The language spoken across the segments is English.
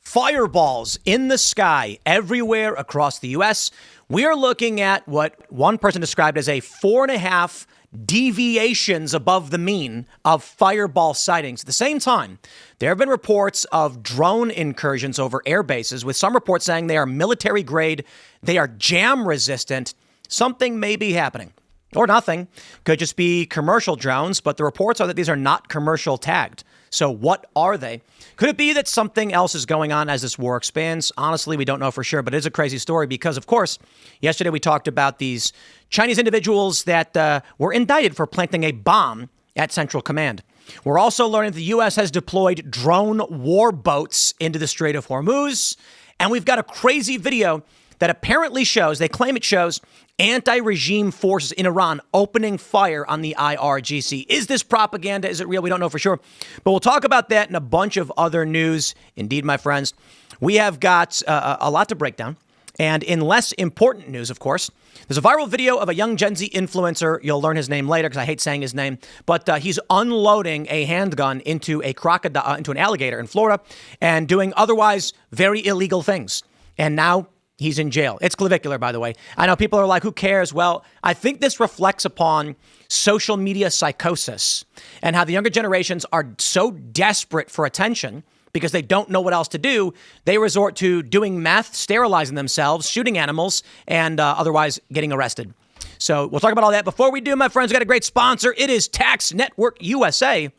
Fireballs in the sky everywhere across the U.S. We are looking at what one person described as a 4.5 deviations above the mean of fireball sightings. At the same time, there have been reports of drone incursions over air bases, with some reports saying they are military grade, they are jam resistant. Something may be happening. Or nothing. Could just be commercial drones, but the reports are that these are not commercial tagged. So what are they? Could it be that something else is going on as this war expands? Honestly, we don't know for sure, but it is a crazy story because, of course, yesterday we talked about these Chinese individuals that were indicted for planting a bomb at Central Command. We're also learning that the U.S. has deployed drone war boats into the Strait of Hormuz. And we've got a crazy video that apparently shows, they claim it shows, anti-regime forces in Iran opening fire on the IRGC. Is this propaganda? Is it real? We don't know for sure. But we'll talk about that and a bunch of other news. Indeed, my friends, we have got a lot to break down. And in less important news, of course, there's a viral video of a young Gen Z influencer. You'll learn his name later because I hate saying his name. But he's unloading a handgun into a crocodile, into an alligator in Florida and doing otherwise very illegal things. And now he's in jail. It's clavicular, by the way. I know people are like, who cares? Well, I think this reflects upon social media psychosis and how the younger generations are so desperate for attention because they don't know what else to do. They resort to doing meth, sterilizing themselves, shooting animals, and otherwise getting arrested. So we'll talk about all that. Before we do, my friends, we got a great sponsor. It is Tax Network USA.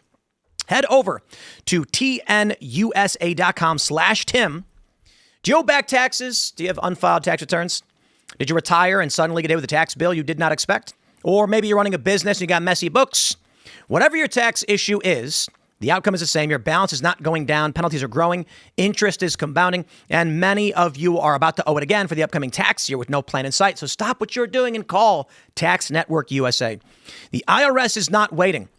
Head over to tnusa.com/Tim. Do you owe back taxes? Do you have unfiled tax returns? Did you retire and suddenly get hit with a tax bill you did not expect? Or maybe you're running a business and you got messy books. Whatever your tax issue is, the outcome is the same. Your balance is not going down. Penalties are growing. Interest is compounding. And many of you are about to owe it again for the upcoming tax year with no plan in sight. So stop what you're doing and call Tax Network USA. The IRS is not waiting.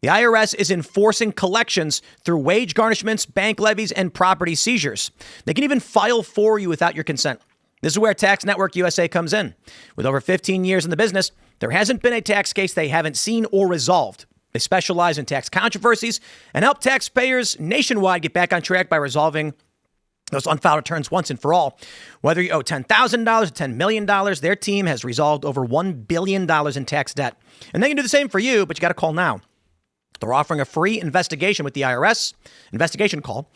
The IRS is enforcing collections through wage garnishments, bank levies, and property seizures. They can even file for you without your consent. This is where Tax Network USA comes in. With over 15 years in the business, there hasn't been a tax case they haven't seen or resolved. They specialize in tax controversies and help taxpayers nationwide get back on track by resolving those unfiled returns once and for all. Whether you owe $10,000 or $10 million, their team has resolved over $1 billion in tax debt. And they can do the same for you, but you got to call now. They're offering a free investigation with the IRS, investigation call.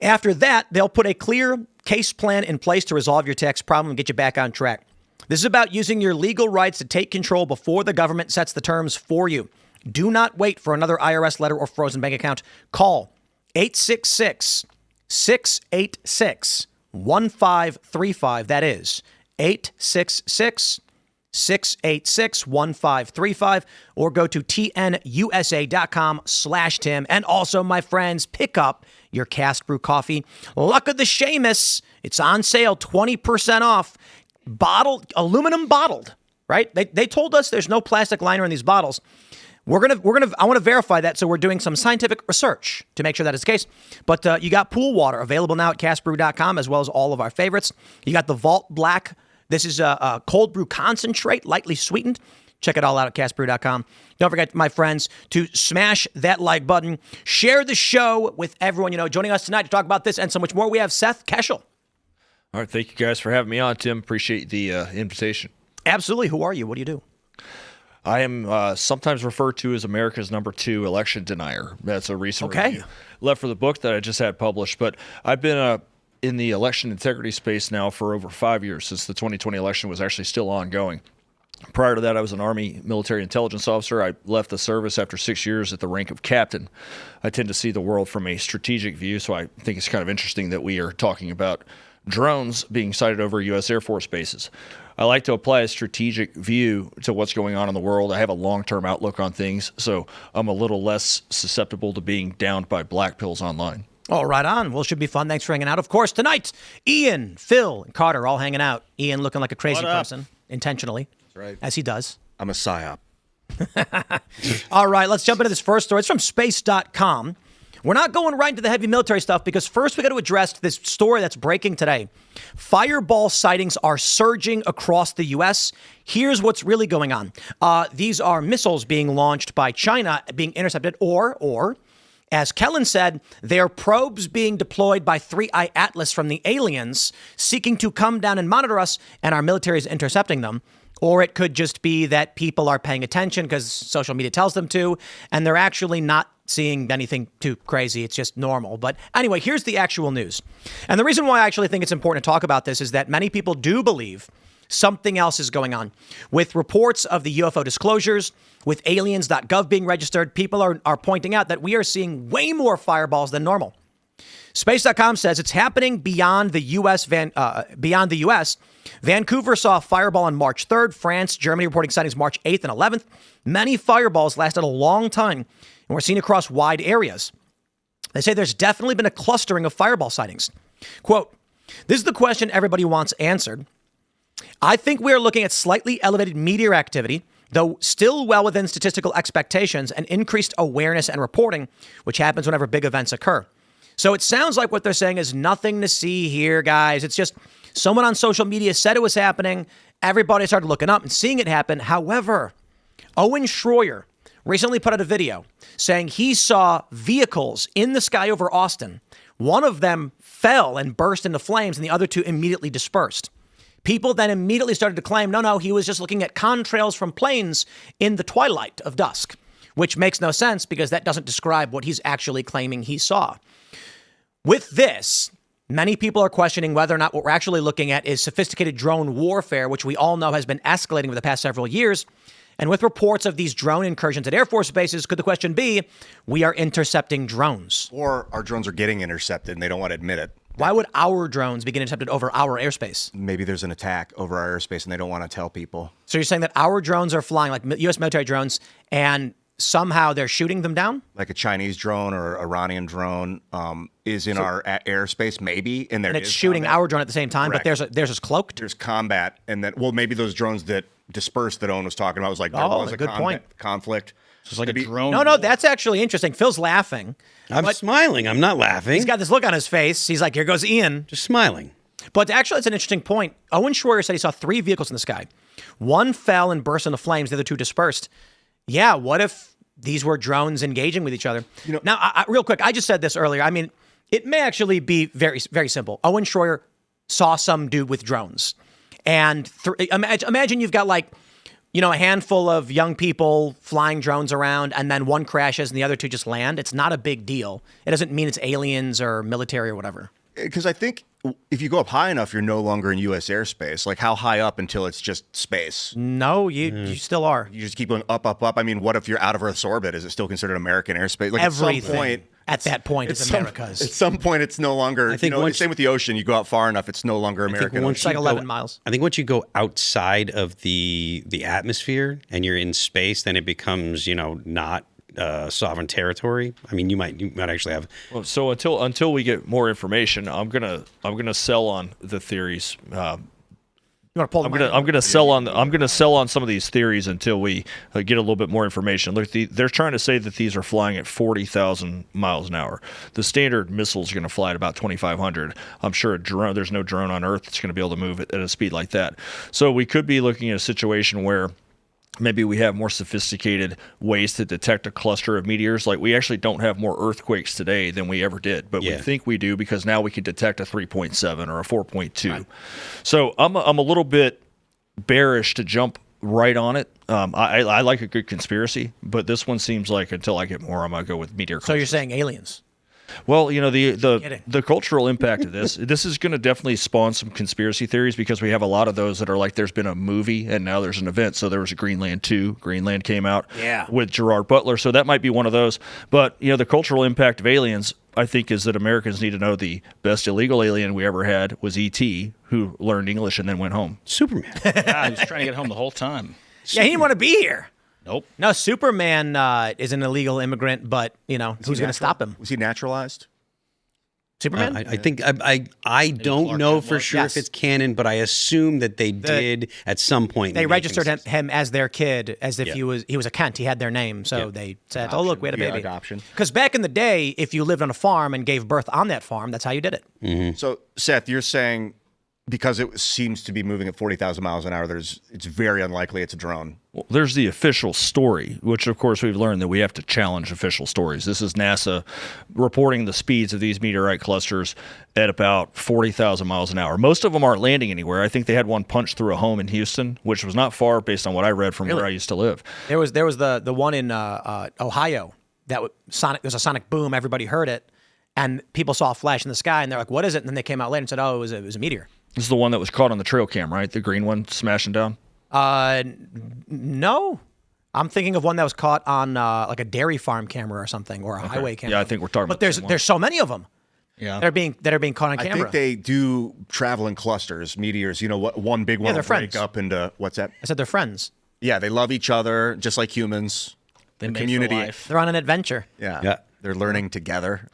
After that, they'll put a clear case plan in place to resolve your tax problem and get you back on track. This is about using your legal rights to take control before the government sets the terms for you. Do not wait for another IRS letter or frozen bank account. Call 866-686-1535. That is 866-686-1535, or go to tnusa.com/Tim. And also, my friends, pick up your Cast Brew coffee. Luck of the Seamus. It's on sale, 20% off. Bottled, aluminum bottled, right? They told us there's no plastic liner in these bottles. I want to verify that. So we're doing some scientific research to make sure that is the case. But you got pool water available now at castbrew.com, as well as all of our favorites. You got the Vault Black. This is a cold brew concentrate, lightly sweetened. Check it all out at castbrew.com. Don't forget, my friends, to smash that like button. Share the show with everyone you know. Joining us tonight to talk about this and so much more, we have Seth Keshel. All right. Thank you guys for having me on, Tim. Appreciate the invitation. Absolutely. Who are you? What do you do? I am sometimes referred to as America's #2 election denier. That's a recent review left for the book that I just had published. But I've been in the election integrity space now for over 5 years, since the 2020 election was actually still ongoing. Prior to that, I was an Army military intelligence officer. I left the service after 6 years at the rank of captain. I tend to see the world from a strategic view, so I think it's kind of interesting that we are talking about drones being sighted over U.S. Air Force bases. I like to apply a strategic view to what's going on in the world. I have a long-term outlook on things, so I'm a little less susceptible to being downed by black pills online. Oh, right on. Well, it should be fun. Thanks for hanging out. Of course, tonight, Ian, Phil, and Carter all hanging out. Ian looking like a crazy person, intentionally, right, as he does. I'm a psyop. All right, let's jump into this first story. It's from space.com. We're not going right into the heavy military stuff because first we got to address this story that's breaking today. Fireball sightings are surging across the U.S. Here's what's really going on. These are missiles being launched by China, being intercepted, or As Kellen said, they are probes being deployed by 3i Atlas from the aliens seeking to come down and monitor us, and our military is intercepting them. Or it could just be that people are paying attention because social media tells them to, and they're actually not seeing anything too crazy. It's just normal. But anyway, here's the actual news. And the reason why I actually think it's important to talk about this is that many people do believe something else is going on. With reports of the UFO disclosures, with aliens.gov being registered, people are pointing out that we are seeing way more fireballs than normal. Space.com says it's happening beyond the U.S. Vancouver saw a fireball on March 3rd. France, Germany reporting sightings March 8th and 11th. Many fireballs lasted a long time and were seen across wide areas. They say there's definitely been a clustering of fireball sightings. Quote, this is the question everybody wants answered. I think we are looking at slightly elevated meteor activity, though still well within statistical expectations, and increased awareness and reporting, which happens whenever big events occur. So it sounds like what they're saying is nothing to see here, guys. It's just someone on social media said it was happening. Everybody started looking up and seeing it happen. However, Owen Schroyer recently put out a video saying he saw vehicles in the sky over Austin. One of them fell and burst into flames, and the other two immediately dispersed. People then immediately started to claim, no, he was just looking at contrails from planes in the twilight of dusk, which makes no sense because that doesn't describe what he's actually claiming he saw. With this, many people are questioning whether or not what we're actually looking at is sophisticated drone warfare, which we all know has been escalating over the past several years. And with reports of these drone incursions at Air Force bases, could the question be, we are intercepting drones? Or our drones are getting intercepted and they don't want to admit it. Why would our drones be getting intercepted over our airspace? Maybe there's an attack over our airspace and they don't want to tell people. So you're saying that our drones are flying, like U.S. military drones, and somehow they're shooting them down? Like a Chinese drone or Iranian drone is in our airspace, maybe. And it's shooting combat. Our drone at the same time, Correct. but theirs is cloaked? There's combat. And then, well, maybe those drones that dispersed that Owen was talking about was like, there was a good point. conflict. It's like a drone. No, that's actually interesting. Phil's laughing. I'm smiling. I'm not laughing. He's got this look on his face. He's like, here goes Ian. Just smiling. But actually, it's an interesting point. Owen Schroyer said he saw 3 vehicles in the sky. One fell and burst into flames. The other 2 dispersed. Yeah, what if these were drones engaging with each other? Now, real quick, I just said this earlier. I mean, it may actually be very, very simple. Owen Schroyer saw some dude with drones. And imagine you've got a handful of young people flying drones around, and then one crashes and the other 2 just land. It's not a big deal. It doesn't mean it's aliens or military or whatever. Because I think if you go up high enough, you're no longer in U.S. airspace. Like, how high up until it's just space? No, you still are. You just keep going up, up, up. I mean, what if you're out of Earth's orbit? Is it still considered American airspace? Like, everything at that point is America's. At some point, it's no longer. I think same with the ocean. You go out far enough, it's no longer American. It's like 11 miles. I think once you go outside of the atmosphere and you're in space, then it becomes not sovereign territory. I mean, you might actually have. Well, so until we get more information, I'm gonna sell on the theories. You want to pull? I'm gonna sell on some of these theories until we get a little bit more information. Look, they're trying to say that these are flying at 40,000 miles an hour. The standard missile is going to fly at about 2,500. I'm sure there's no drone on Earth that's going to be able to move at a speed like that. So we could be looking at a situation where maybe we have more sophisticated ways to detect a cluster of meteors. Like, we actually don't have more earthquakes today than we ever did, but we think we do because now we can detect a 3.7 or a 4.2. Right. So I'm a little bit bearish to jump right on it. I like a good conspiracy, but this one seems like until I get more, I'm going to go with meteor. So you're saying aliens? Well, the cultural impact of this is going to definitely spawn some conspiracy theories because we have a lot of those that are like there's been a movie and now there's an event. So there was a Greenland 2. Greenland came out with Gerard Butler. So that might be one of those. But, the cultural impact of aliens, I think, is that Americans need to know the best illegal alien we ever had was E.T., who learned English and then went home. Superman. I was trying to get home the whole time. Yeah, he didn't want to be here. Nope. No, Superman is an illegal immigrant, but, who's going to stop him? Was he naturalized? Superman? I think I don't know for sure if it's canon, but I assume that they did at some point. They registered him as their kid, as if he was a Kent. He had their name, so they said, adoption. "Oh, look, we had a baby." Adoption. Because back in the day, if you lived on a farm and gave birth on that farm, that's how you did it. Mm-hmm. So, Seth, you're saying because it seems to be moving at 40,000 miles an hour, it's very unlikely it's a drone. Well, there's the official story, which of course we've learned that we have to challenge official stories. This is NASA reporting the speeds of these meteorite clusters at about 40,000 miles an hour. Most of them aren't landing anywhere. I think they had one punch through a home in Houston, which was not far based on what I read from where I used to live. There was the one in Ohio that there's a sonic boom. Everybody heard it, and people saw a flash in the sky, and they're like, "What is it?" And then they came out later and said, "Oh, it was a meteor." This is the one that was caught on the trail cam, right? The green one smashing down? No. I'm thinking of one that was caught on like a dairy farm camera or something, or a highway camera. Yeah, I think we're talking about But there's so many of them. Yeah. that are being caught on camera. I think they do travel in clusters, meteors. You know, one big one they're will break friends. up into, what's that? I said they're friends. Yeah, they love each other, just like humans. They The made community. for life. They're on an adventure. Yeah. They're learning together.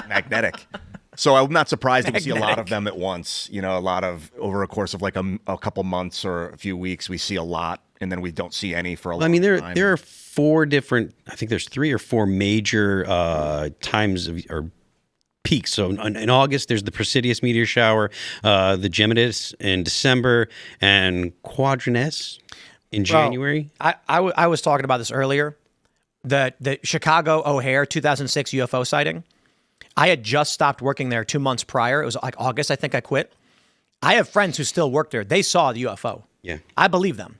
Magnetic. So I'm not surprised that we see a lot of them at once. You know, a lot of, over a course of like a couple months or a few weeks, we see a lot, and then we don't see any for a long time. There are 4 different, I think there's 3 or 4 major times or peaks. So in August, there's the Presidius meteor shower, the Geminis in December, and Quadrans in January. I was talking about this earlier. The Chicago O'Hare 2006 UFO sighting. I had just stopped working there 2 months prior. It was like August, I think I quit. I have friends who still work there. They saw the UFO. Yeah. I believe them.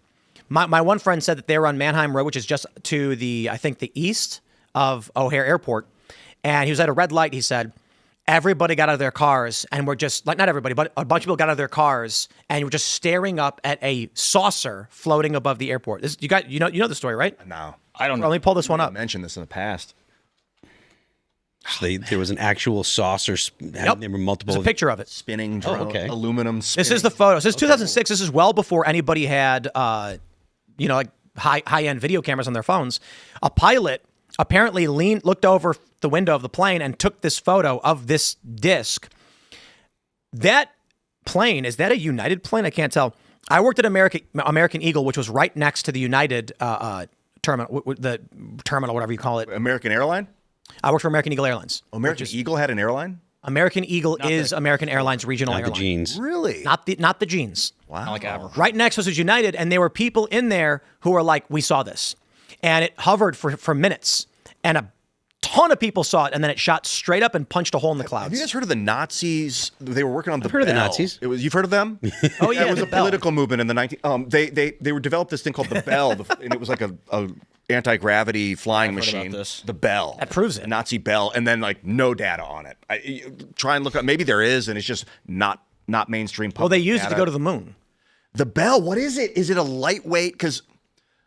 My one friend said that they were on Mannheim Road, which is just to the east of O'Hare Airport. And he was at a red light. He said, everybody got out of their cars and we're just, like, not everybody, but a bunch of people got out of their cars and were just staring up at a saucer floating above the airport. You know the story, right? No. I don't know. Let me pull this one I up. mentioned this in the past. So there was an actual saucer. Yep. There were multiple. There's a picture of it. Spinning drone, okay. aluminum spinning. This is the photo. This is 2006. This is well before anybody had, like high-end video cameras on their phones. A pilot apparently looked over the window of the plane and took this photo of this disc. That plane, is that a United plane? I can't tell. I worked at American Eagle, which was right next to the United terminal, the terminal, whatever you call it. American Airline? I worked for American Eagle Airlines. American Eagle had an airline? American Eagle is American Airlines regional Not airline. the jeans. Really? Not the jeans. Wow. Not like Abercrombie. Right next to us was United, and there were people in there who were like, we saw this. And it hovered for minutes, and a ton of people saw it, and then it shot straight up and punched a hole in the clouds. Have you guys heard of the Nazis? They were working on the heard of the Bell. Nazis. You've heard of them? Oh, yeah, it was the a Bell. political movement in the 19. They were developed this thing called the Bell, and it was like a anti-gravity flying I've heard about machine. this. The Bell. That proves it. A Nazi Bell, and then like no data on it. Try and look up. Maybe there is, and it's just not mainstream public Well, they used it to data. go to the moon. The Bell, what is it? Is it a lightweight? Because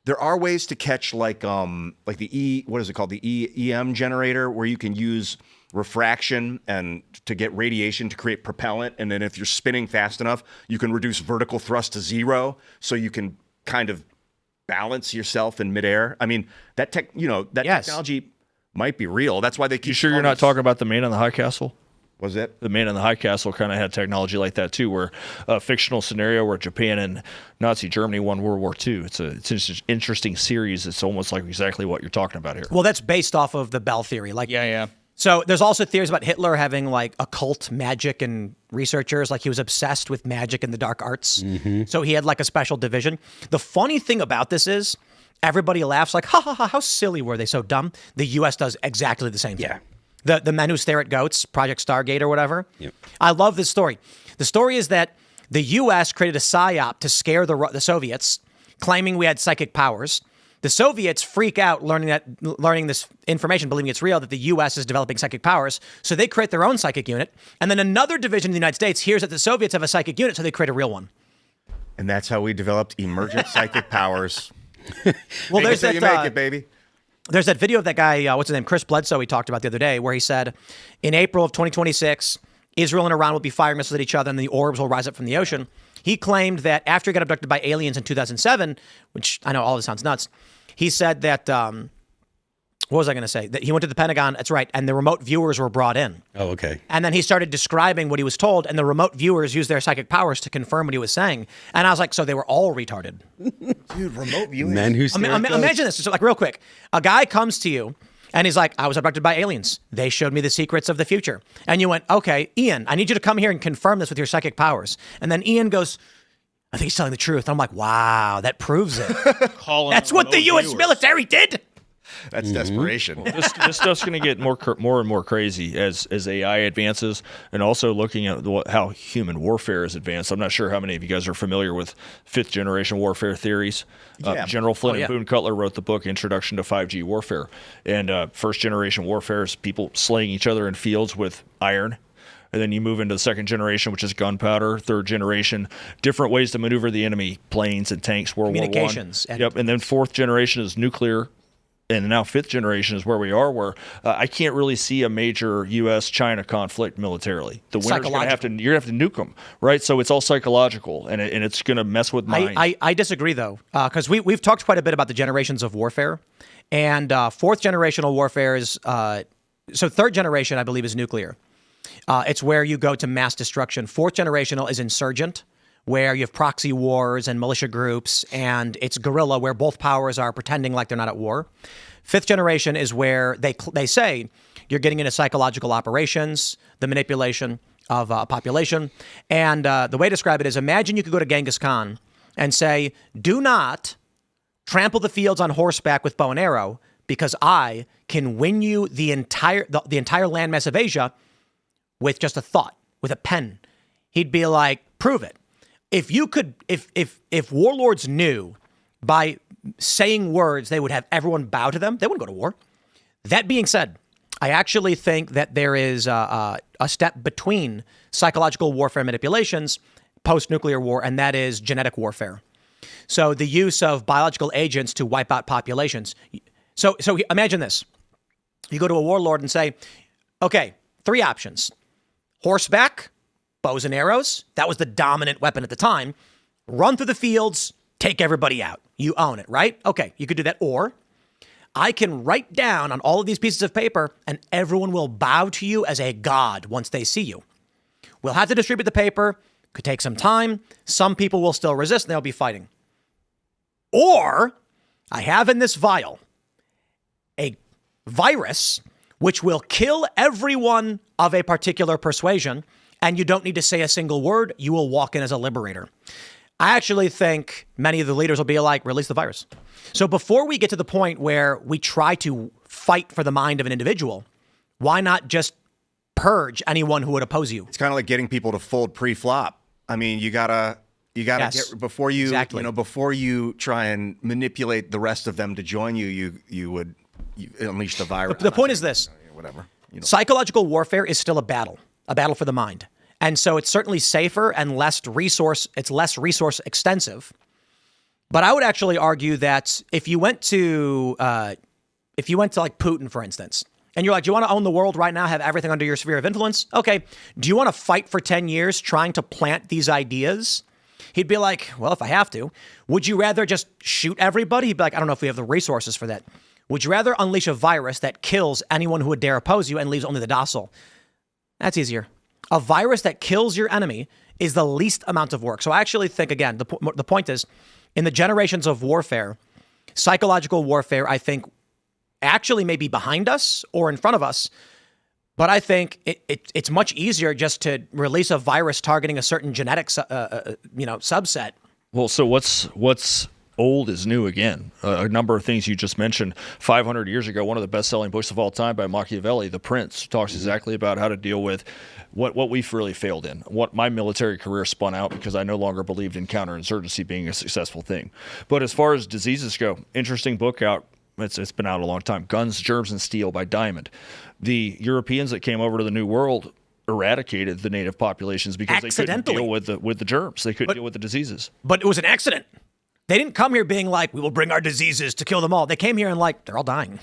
there are ways to catch like the what is it called? The EM generator, where you can use refraction and to get radiation to create propellant. And then if you're spinning fast enough, you can reduce vertical thrust to 0, so you can kind of balance yourself in midair. I mean, that Yes. technology might be real. That's why they keep. You sure you're not talking about the man in the high castle? Was it? The Man in the High Castle kind of had technology like that too, where a fictional scenario where Japan and Nazi Germany won World War II. It's an interesting series. It's almost like exactly what you're talking about here. Well, that's based off of the Bell theory. Like, Yeah. So there's also theories about Hitler having like occult magic and researchers, like he was obsessed with magic and the dark arts. So he had like a special division. The funny thing about this is everybody laughs like, ha ha ha, how silly were they, so dumb? The U.S. does exactly the same thing. Yeah. The men who stare at goats, Project Stargate or whatever. Yep. I love this story. The story is that the U.S. created a psyop to scare the Soviets, claiming we had psychic powers. The Soviets freak out learning this information, believing it's real, that the U.S. is developing psychic powers. So they create their own psychic unit. And then another division in the United States hears that the Soviets have a psychic unit, so they create a real one. And that's how we developed emergent psychic powers. Well, There's you make it, baby. There's that video of that guy, what's his name, Chris Bledsoe, we talked about the other day, where he said, in April of 2026, Israel and Iran will be firing missiles at each other and the orbs will rise up from the ocean. He claimed that after he got abducted by aliens in 2007, which I know all this sounds nuts, he said that, what was I going to say? That he went to the Pentagon, that's right, and the remote viewers were brought in. Oh, okay. And then he started describing what he was told, and the remote viewers used their psychic powers to confirm what he was saying. And I was like, so they were all retarded. Dude, remote viewing. Men who stare at goats. Imagine this. So, like, real quick. A guy comes to you, And he's like, I was abducted by aliens. They showed me the secrets of the future. And you went, okay, Ian, I need you to come here and confirm this with your psychic powers. And then Ian goes, I think he's telling the truth. And I'm like, wow, that proves it. That's what the U.S. military did. That's desperation. Well, this stuff's going to get more and more crazy as AI advances, and also looking at how human warfare is advanced. I'm not sure how many of you guys are familiar with fifth generation warfare theories. General Flynn and Boone Cutler wrote the book Introduction to 5G Warfare, and first generation warfare is people slaying each other in fields with iron. And then you move into the second generation, which is gunpowder. Third generation, different ways to maneuver the enemy, planes and tanks, World War I. Communications. And then fourth generation is nuclear. And now fifth generation is where we are, where I can't really see a major U.S.-China conflict militarily. The winner's going to have to, you're going to have to nuke them, right? So it's all psychological, and it's going to mess with minds. I disagree, though, because we've talked quite a bit about the generations of warfare. And fourth generational warfare is, so third generation, I believe, is nuclear. It's where you go to mass destruction. Fourth generational is insurgent, where you have proxy wars and militia groups, and it's guerrilla, where both powers are pretending like they're not at war. Fifth generation is where they say you're getting into psychological operations, the manipulation of population. And the way to describe it is, imagine you could go to Genghis Khan and say, do not trample the fields on horseback with bow and arrow, because I can win you the entire landmass of Asia with just a thought, with a pen. He'd be like, prove it. If you could, if warlords knew by saying words they would have everyone bow to them, they wouldn't go to war. That being said, I actually think that there is a step between psychological warfare manipulations post-nuclear war, and that is genetic warfare. So the use of biological agents to wipe out populations. So imagine this. You go to a warlord and say, okay, 3 options. Horseback, bows and arrows. That was the dominant weapon at the time. Run through the fields, take everybody out. You own it, right? Okay, you could do that. Or I can write down on all of these pieces of paper, and everyone will bow to you as a god once they see you. We'll have to distribute the paper. Could take some time. Some people will still resist, and they'll be fighting. Or I have in this vial a virus which will kill everyone of a particular persuasion, and you don't need to say a single word. You will walk in as a liberator. I actually think many of the leaders will be like, release the virus. So before we get to the point where we try to fight for the mind of an individual, why not just purge anyone who would oppose you? It's kind of like getting people to fold pre-flop. I mean, you gotta Yes, get before you, exactly. Before you try and manipulate the rest of them to join you, you unleash the virus. The point is this: whatever. Psychological warfare is still a battle for the mind. And so it's certainly safer and less resource extensive. But I would actually argue that if you went to like Putin, for instance, and you're like, do you want to own the world right now, have everything under your sphere of influence? Okay. Do you want to fight for 10 years trying to plant these ideas? He'd be like, well, if I have to. Would you rather just shoot everybody? He'd be like, I don't know if we have the resources for that. Would you rather unleash a virus that kills anyone who would dare oppose you and leaves only the docile? That's easier. A virus that kills your enemy is the least amount of work. So I actually think, again, the point is, in the generations of warfare, psychological warfare, I think, actually may be behind us or in front of us. But I think it's much easier just to release a virus targeting a certain genetic subset. Well, so what's old is new again. A number of things you just mentioned. 500 years ago, one of the best-selling books of all time by Machiavelli, The Prince, talks exactly about how to deal with what we've really failed in, what my military career spun out because I no longer believed in counterinsurgency being a successful thing. But as far as diseases go, interesting book out. It's been out a long time. Guns, Germs, and Steel by Diamond. The Europeans that came over to the New World eradicated the native populations because they couldn't deal with the germs. They couldn't deal with the diseases. But it was an accident. They didn't come here being like, we will bring our diseases to kill them all. They came here and like, they're all dying.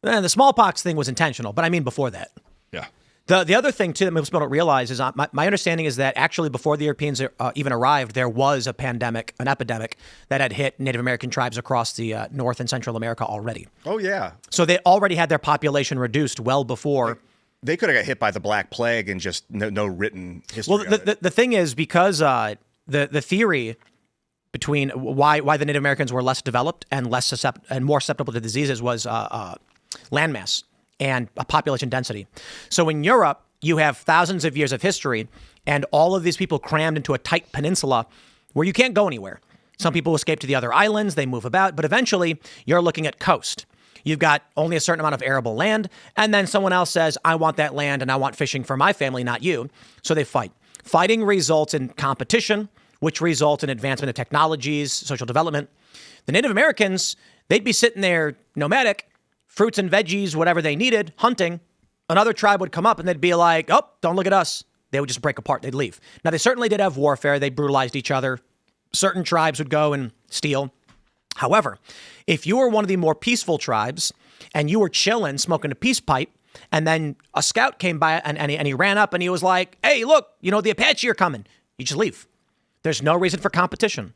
And the smallpox thing was intentional, but I mean before that. Yeah. The other thing, too, that most people don't realize is my understanding is that actually before the Europeans even arrived, there was an epidemic that had hit Native American tribes across the North and Central America already. Oh, yeah. So they already had their population reduced well before. They could have got hit by the Black Plague and just no written history. Well, the thing is, because the theory between why the Native Americans were less developed and more susceptible to diseases was landmass and a population density. So in Europe, you have thousands of years of history and all of these people crammed into a tight peninsula where you can't go anywhere. Some people escape to the other islands, they move about, but eventually you're looking at coast. You've got only a certain amount of arable land, and then someone else says, I want that land and I want fishing for my family, not you. So they fight. Fighting results in competition, which results in advancement of technologies, social development. The Native Americans, they'd be sitting there nomadic, fruits and veggies, whatever they needed, hunting. Another tribe would come up and they'd be like, oh, don't look at us. They would just break apart. They'd leave. Now, they certainly did have warfare. They brutalized each other. Certain tribes would go and steal. However, if you were one of the more peaceful tribes and you were chilling, smoking a peace pipe, and then a scout came by and he ran up and he was like, hey, look, the Apache are coming. You just leave. There's no reason for competition.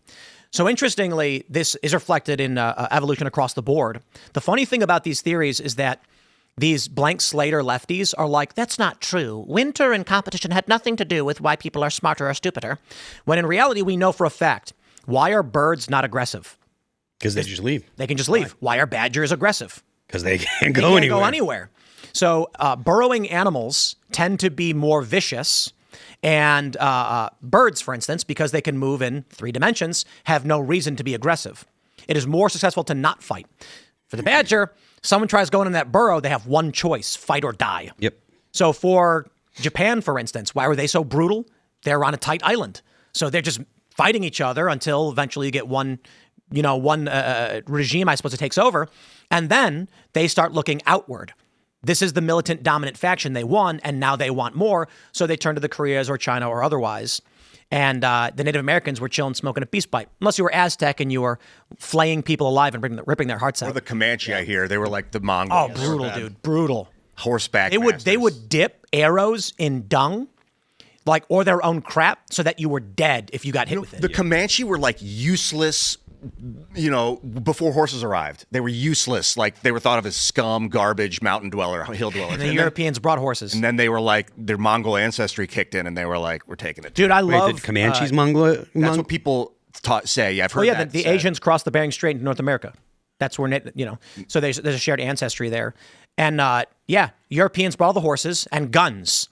So interestingly, this is reflected in evolution across the board. The funny thing about these theories is that these blank slate or lefties are like, that's not true. Winter and competition had nothing to do with why people are smarter or stupider. When in reality, we know for a fact, why are birds not aggressive? Because they just leave. They can just leave. Why are badgers aggressive? Because they can't They go can't anywhere. go anywhere. So burrowing animals tend to be more vicious. And birds, for instance, because they can move in 3 dimensions, have no reason to be aggressive. It is more successful to not fight. For the badger, someone tries going in that burrow, they have one choice, fight or die. Yep. So for Japan, for instance, why were they so brutal? They're on a tight island. So they're just fighting each other until eventually you get one regime, I suppose, that takes over. And then they start looking outward. This is the militant dominant faction. They won, and now they want more. So they turn to the Koreas or China or otherwise. And the Native Americans were chilling, smoking a peace pipe. Unless you were Aztec and you were flaying people alive and ripping their hearts out. Or the Comanche, I hear. They were like the Mongols. Oh, brutal, dude. Brutal. Horseback They masters. would dip arrows in dung, or their own crap, so that you were dead if you got hit with it. The Comanche were like useless, before horses arrived. They were useless. Like they were thought of as scum, garbage, mountain dweller, hill dwellers. And the Europeans brought horses. And then they were like, their Mongol ancestry kicked in and they were like, we're taking it. Dude, I love... the Comanches, Mongol? That's what people say. Yeah, I've heard that. The said. Asians crossed the Bering Strait into North America. That's where, so there's a shared ancestry there. And Europeans brought all the horses and guns.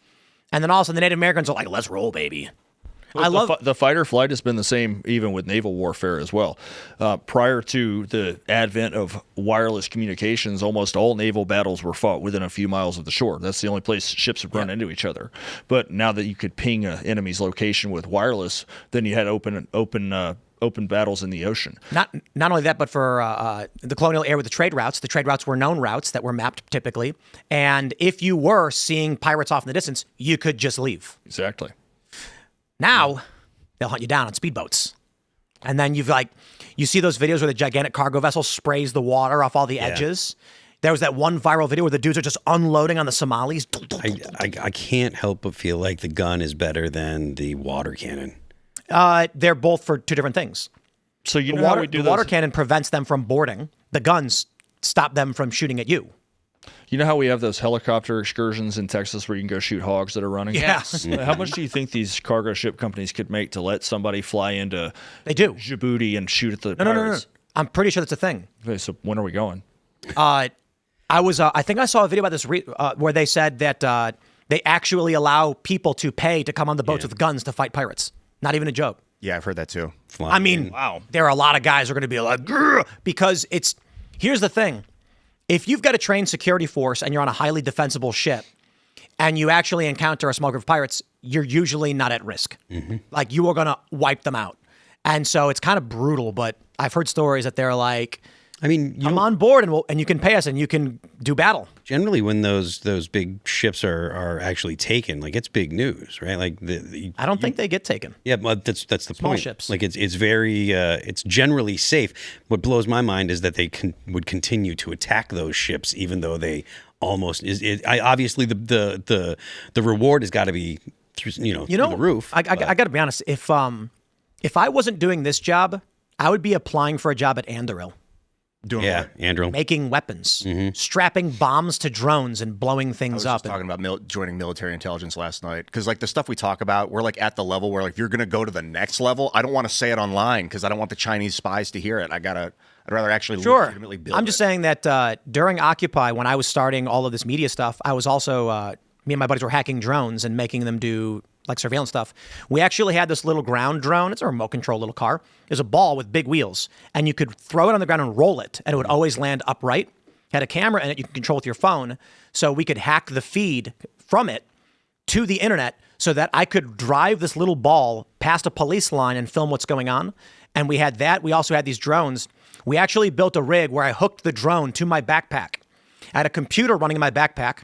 And then all of a sudden the Native Americans are like, let's roll, baby. I love the fight or flight has been the same even with naval warfare as well. Prior to the advent of wireless communications, almost all naval battles were fought within a few miles of the shore. That's the only place ships have run into each other. But now that you could ping an enemy's location with wireless, then you had open battles in the ocean. Not only that, but for the colonial era with the trade routes were known routes that were mapped typically. And if you were seeing pirates off in the distance, you could just leave. Exactly. Now, they'll hunt you down on speedboats. And then you see those videos where the gigantic cargo vessel sprays the water off all the edges. There was that one viral video where the dudes are just unloading on the Somalis. I can't help but feel like the gun is better than the water cannon. They're both for 2 different things. So The water cannon prevents them from boarding. The guns stop them from shooting at you. You know how we have those helicopter excursions in Texas where you can go shoot hogs that are running? Yes. How much do you think these cargo ship companies could make to let somebody fly into They do. Djibouti and shoot at the No. pirates? I'm pretty sure that's a thing. Okay, so when are we going? I think I saw a video about this where they said that they actually allow people to pay to come on the boats with guns to fight pirates. Not even a joke. Yeah, I've heard that too. I mean, wow. There are a lot of guys who are going to be like, grr, because here's the thing. If you've got a trained security force and you're on a highly defensible ship and you actually encounter a small group of pirates, you're usually not at risk. Mm-hmm. Like you are going to wipe them out. And so it's kind of brutal, but I've heard stories that they're like, I'm on board and you can pay us and you can do battle. Generally, when those big ships are actually taken, like it's big news, right? Like I don't think they get taken. Yeah, but that's the Small point. ships. Like it's very it's generally safe. What blows my mind is that they would continue to attack those ships, even though they almost obviously the reward has got to be through the roof. I got to be honest. If I wasn't doing this job, I would be applying for a job at Anduril. Doing Yeah, what? Andrew. Making weapons, strapping bombs to drones and blowing I things was up. just talking about joining military intelligence last night because, like, the stuff we talk about, we're like at the level where, like, if you're going to go to the next level, I don't want to say it online because I don't want the Chinese spies to hear it. I'd rather actually legitimately build I'm just saying that during Occupy, when I was starting all of this media stuff, I was also, me and my buddies were hacking drones and making them do like surveillance stuff. We actually had this little ground drone. It's a remote control little car. There's a ball with big wheels, and you could throw it on the ground and roll it, and it would always land upright. Had a camera in it you can control with your phone, so we could hack the feed from it to the internet so that I could drive this little ball past a police line and film what's going on. And we had that. We also had these drones. We actually built a rig where I hooked the drone to my backpack. I had a computer running in my backpack.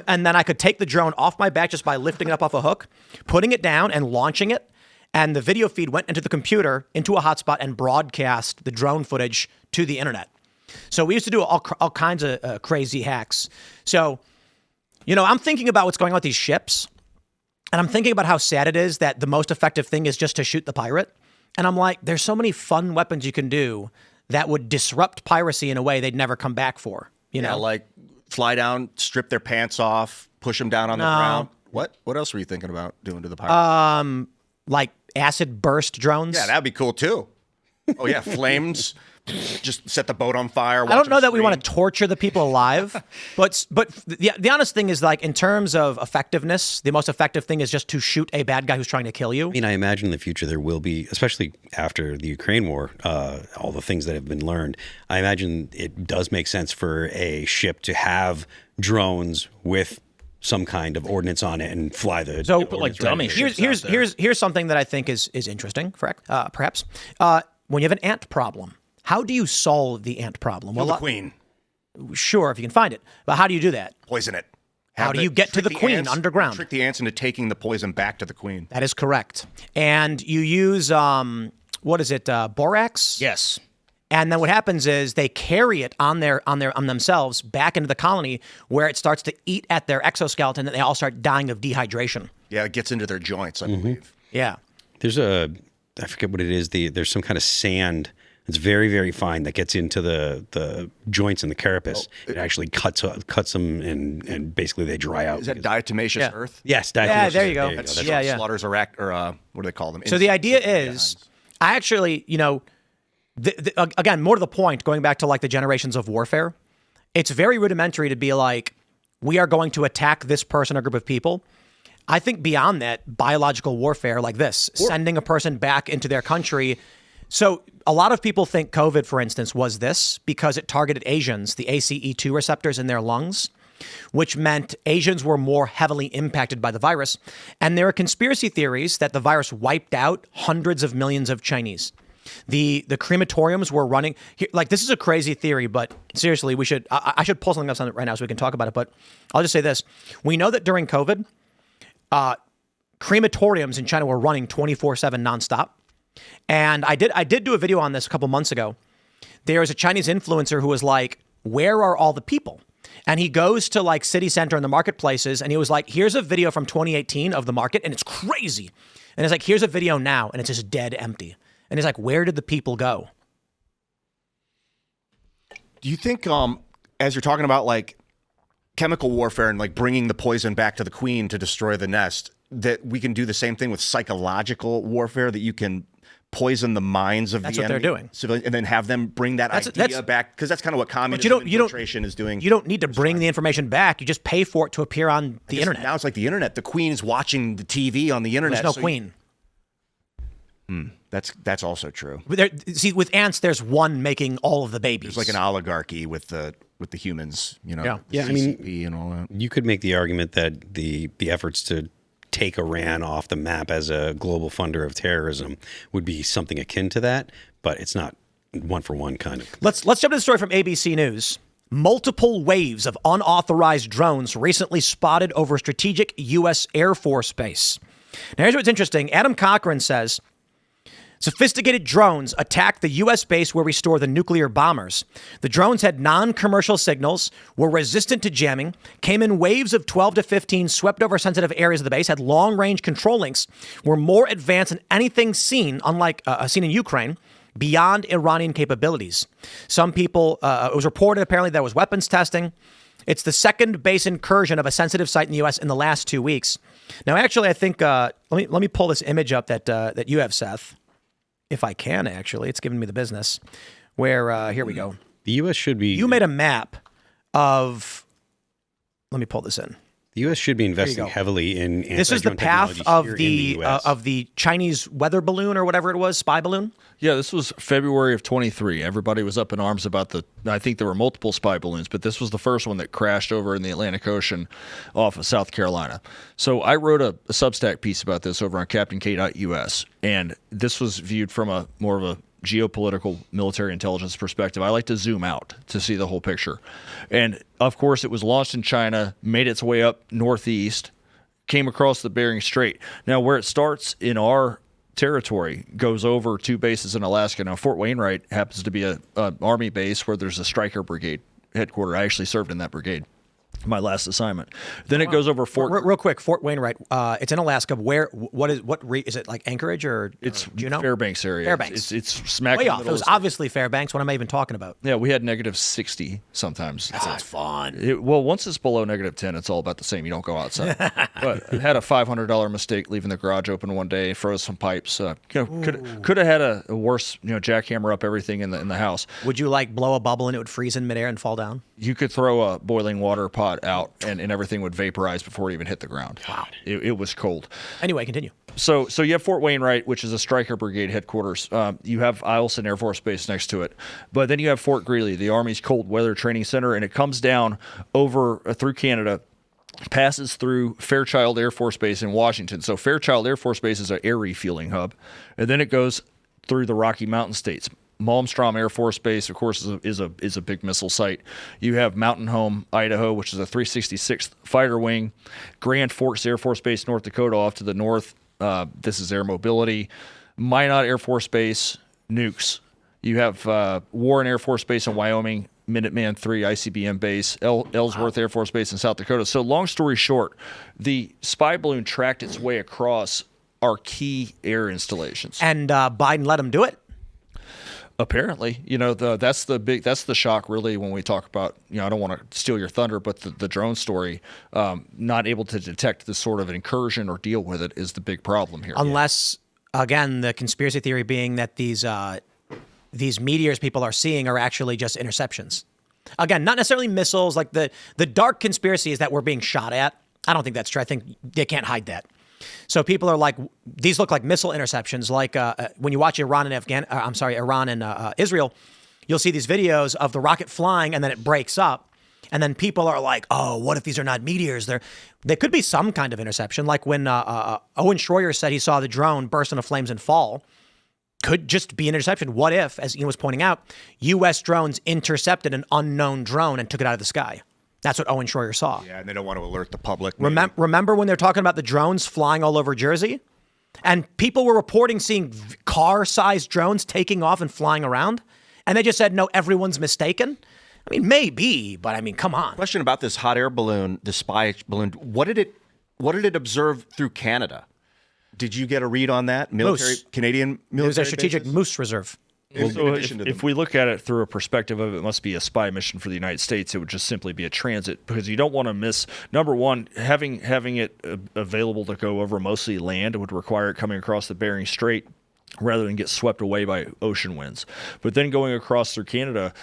And then I could take the drone off my back just by lifting it up off a hook, putting it down and launching it. And the video feed went into the computer, into a hotspot, and broadcast the drone footage to the internet. So we used to do all kinds of crazy hacks. So, I'm thinking about what's going on with these ships. And I'm thinking about how sad it is that the most effective thing is just to shoot the pirate. And I'm like, there's so many fun weapons you can do that would disrupt piracy in a way they'd never come back for. Yeah, like fly down, strip their pants off, push them down on the ground. What else were you thinking about doing to the pirates? Like acid burst drones. Yeah, that'd be cool too. Oh yeah, flames. Just set the boat on fire. I don't know that we want to torture the people alive, but the honest thing is, like, in terms of effectiveness, the most effective thing is just to shoot a bad guy who's trying to kill you. I mean, I imagine in the future there will be, especially after the Ukraine war, all the things that have been learned. I imagine it does make sense for a ship to have drones with some kind of ordnance on it and fly the. So put like dummy ships here's something that I think is interesting. Perhaps when you have an ant problem. How do you solve the ant problem? Kill the queen. Sure, if you can find it. But how do you do that? Poison it. How do you get to the queen underground? Trick the ants into taking the poison back to the queen. That is correct. And you use, borax? Yes. And then what happens is they carry it on themselves back into the colony where it starts to eat at their exoskeleton and they all start dying of dehydration. Yeah, it gets into their joints, I believe. Yeah. There's I forget what it is. There's some kind of sand. It's very, very fine that gets into the joints in the carapace. It actually cuts them and basically they dry out. Is that diatomaceous earth? Yes, diatomaceous. Yeah, there you go. That's Yeah. slaughters or what do they call them? So the idea is, I actually, again, more to the point, going back to like the generations of warfare, it's very rudimentary to be like, we are going to attack this person or group of people. I think beyond that, biological warfare like this, sending a person back into their country. So a lot of people think COVID, for instance, was this because it targeted Asians, the ACE2 receptors in their lungs, which meant Asians were more heavily impacted by the virus. And there are conspiracy theories that the virus wiped out hundreds of millions of Chinese. The crematoriums were running. Like, this is a crazy theory, but seriously, I should pull something up on it right now so we can talk about it. But I'll just say this. We know that during COVID, crematoriums in China were running 24/7 nonstop. And I did do a video on this a couple months ago. There was a Chinese influencer who was like, where are all the people? And he goes to like city center and the marketplaces. And he was like, here's a video from 2018 of the market. And it's crazy. And it's like, here's a video now. And it's just dead empty. And he's like, where did the people go? Do you think, as you're talking about like chemical warfare and like bringing the poison back to the queen to destroy the nest, that we can do the same thing with psychological warfare, that you can poison the minds of the enemy? That's what they're doing. And then have them bring that idea back, because that's kind of what communism infiltration is doing. You don't need to bring the information back. You just pay for it to appear on the internet. Now it's like the internet. The queen is watching the TV on the internet. There's no queen. That's also true. But see, with ants, there's one making all of the babies. There's like an oligarchy with the humans, Yeah, the I mean, CCP and all that. you could make the argument that the efforts to take Iran off the map as a global funder of terrorism would be something akin to that, but it's not one for one kind of. Let's jump to the story from ABC News. Multiple waves of unauthorized drones recently spotted over strategic U.S. Air Force base. Now, here's what's interesting. Adam Cochran says, sophisticated drones attacked the U.S. base where we store the nuclear bombers. The drones had non-commercial signals, were resistant to jamming, came in waves of 12 to 15, swept over sensitive areas of the base, had long-range control links, were more advanced than anything seen, unlike seen in Ukraine. beyond Iranian capabilities. Some people, it was reported apparently there was weapons testing. It's the second base incursion of a sensitive site in the U.S. in the last 2 weeks. Now, actually, I think let me pull this image up that you have, Seth, if I can. Actually, it's giving me the business. Where here we go. The U.S. should be. You made a map of. Let me pull this in. The U.S. should be investing heavily in this is the path of the Chinese weather balloon or whatever it was, spy balloon. Yeah, this was February of 23. Everybody was up in arms about I think there were multiple spy balloons, but this was the first one that crashed over in the Atlantic Ocean off of South Carolina. So I wrote a Substack piece about this over on CaptainK.us, and this was viewed from more of a geopolitical military intelligence perspective. I like to zoom out to see the whole picture. And of course, it was launched in China, made its way up northeast, came across the Bering Strait. Now, where it starts in our territory goes over 2 bases in Alaska. Now, Fort Wainwright happens to be an Army base where there's a Stryker Brigade headquarters. I actually served in that brigade. My last assignment. Then it goes over real quick. Fort Wainwright. It's in Alaska. Is it like Anchorage or it's do you know? Fairbanks area. Fairbanks. It's smack way in the off. middle It was of the obviously Fairbanks. What am I even talking about? Yeah, we had negative 60 sometimes. That sounds fun. Well, once it's below negative 10, it's all about the same. You don't go outside. But I had a $500 mistake leaving the garage open one day. Froze some pipes. Could have had a worse jackhammer up everything in the house. Would you like blow a bubble and it would freeze in midair and fall down? You could throw a boiling water pot out and everything would vaporize before it even hit the ground. Wow. It was cold. Anyway, continue. So you have Fort Wainwright, which is a Stryker Brigade headquarters. You have Eielson Air Force Base next to it. But then you have Fort Greely, the Army's cold weather training center, and it comes down over through Canada, passes through Fairchild Air Force Base in Washington. So Fairchild Air Force Base is an air refueling hub. And then it goes through the Rocky Mountain states. Malmstrom Air Force Base, of course, is a big missile site. You have Mountain Home, Idaho, which is a 366th Fighter Wing. Grand Forks Air Force Base, North Dakota, off to the north. This is air mobility. Minot Air Force Base, nukes. You have Warren Air Force Base in Wyoming, Minuteman III ICBM base, Ellsworth Air Force Base in South Dakota. So long story short, the spy balloon tracked its way across our key air installations. And Biden let him do it? Apparently, that's the shock really when we talk about, I don't want to steal your thunder, but the drone story, not able to detect this sort of incursion or deal with it is the big problem here. Unless, again, the conspiracy theory being that these meteors people are seeing are actually just interceptions. Again, not necessarily missiles. Like the dark conspiracy is that we're being shot at. I don't think that's true. I think they can't hide that. So people are like, these look like missile interceptions. Like when you watch Iran and Israel, you'll see these videos of the rocket flying and then it breaks up. And then people are like, oh, what if these are not meteors? They could be some kind of interception. Like when Owen Schroyer said he saw the drone burst into flames and fall. Could just be an interception. What if, as Ian was pointing out, U.S. drones intercepted an unknown drone and took it out of the sky? That's what Owen Schroyer saw. Yeah, and they don't want to alert the public. Remember when they're talking about the drones flying all over Jersey? And people were reporting seeing car-sized drones taking off and flying around? And they just said, no, everyone's mistaken? I mean, maybe, but I mean, come on. Question about this hot air balloon, the spy balloon. What did it observe through Canada? Did you get a read on that? Canadian military It was a strategic bases? moose reserve. So if we look at it through a perspective of it must be a spy mission for the United States, it would just simply be a transit because you don't want to miss, number one, having it available to go over mostly land would require it coming across the Bering Strait rather than get swept away by ocean winds. But then going across through Canada,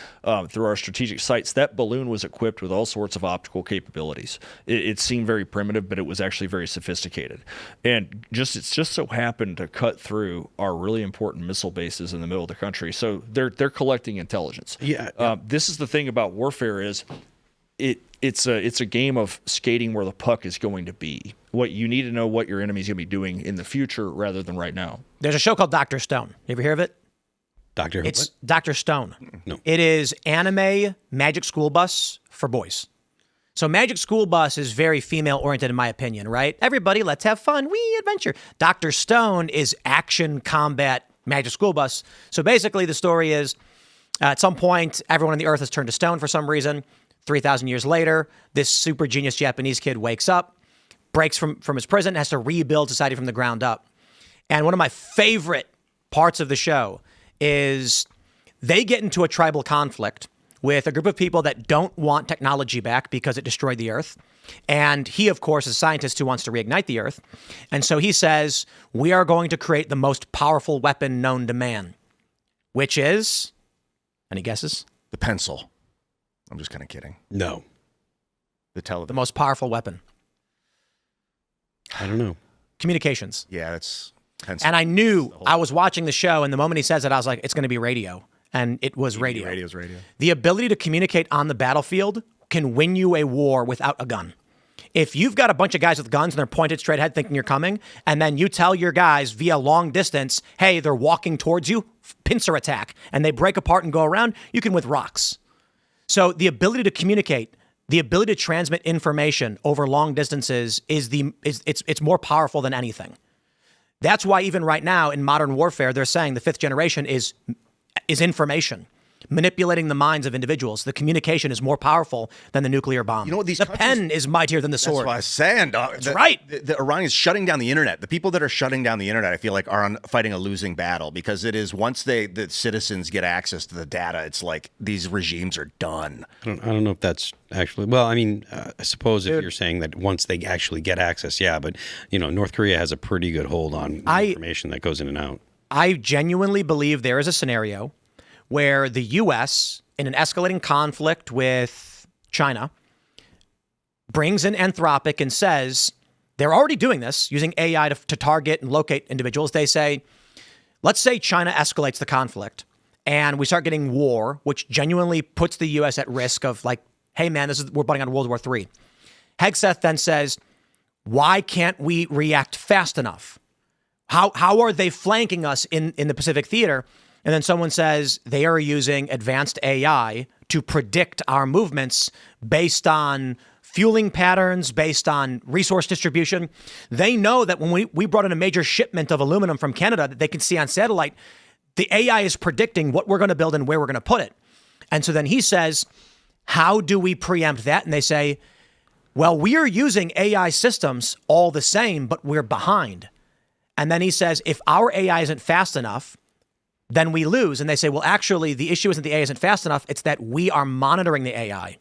through our strategic sites, that balloon was equipped with all sorts of optical capabilities. It seemed very primitive, but it was actually very sophisticated. And it's just so happened to cut through our really important missile bases in the middle of the country. So they're collecting intelligence. Yeah. This is the thing about warfare is it's a game of skating where the puck is going to be. What you need to know what your enemy's going to be doing in the future rather than right now. There's a show called Dr. Stone. You ever hear of it? It's what? Dr. Stone. No. It is anime Magic School Bus for boys. So Magic School Bus is very female-oriented in my opinion, right? Everybody, let's have fun. Wee, adventure. Dr. Stone is action combat Magic School Bus. So basically the story is at some point, everyone on the earth has turned to stone for some reason. 3,000 years later, this super genius Japanese kid wakes up, breaks from his prison, has to rebuild society from the ground up. And one of my favorite parts of the show is they get into a tribal conflict with a group of people that don't want technology back because it destroyed the Earth. And he, of course, is a scientist who wants to reignite the Earth. And so he says, we are going to create the most powerful weapon known to man, which is, any guesses? The pencil. I'm just kind of kidding. No. The television. The most powerful weapon. I don't know. Communications. Yeah, that's pencil. And I knew, I was watching the show, and the moment he says it, I was like, it's going to be radio. And it was radio. Radio's radio. The ability to communicate on the battlefield can win you a war without a gun. If you've got a bunch of guys with guns and they're pointed straight ahead thinking you're coming, and then you tell your guys via long distance, hey, they're walking towards you, pincer attack, and they break apart and go around, you can with rocks. So the ability to communicate, the ability to transmit information over long distances it's more powerful than anything. That's why even right now in modern warfare, they're saying the fifth generation is information. Manipulating the minds of individuals. The communication is more powerful than the nuclear bomb. You know what, these the countries- pen is mightier than the sword. That's what I was saying, dog. That's right. The Iranians shutting down the internet. The people that are shutting down the internet, I feel like, are fighting a losing battle, because it is once the citizens get access to the data, it's like these regimes are done. I don't know if that's actually, well, I mean, I suppose if you're saying that once they actually get access, yeah, but, North Korea has a pretty good hold on information that goes in and out. I genuinely believe there is a scenario where the U.S., in an escalating conflict with China, brings in Anthropic and says, they're already doing this, using AI to target and locate individuals. They say, let's say China escalates the conflict and we start getting war, which genuinely puts the U.S. at risk of like, hey, man, we're butting on World War III. Hegseth then says, why can't we react fast enough? How are they flanking us in the Pacific Theater? And then someone says they are using advanced AI to predict our movements based on fueling patterns, based on resource distribution. They know that when we brought in a major shipment of aluminum from Canada that they can see on satellite, the AI is predicting what we're going to build and where we're going to put it. And so then he says, how do we preempt that? And they say, well, we are using AI systems all the same, but we're behind. And then he says, if our AI isn't fast enough, then we lose. And they say, well, actually, the issue isn't the AI isn't fast enough. It's that we are monitoring the AI.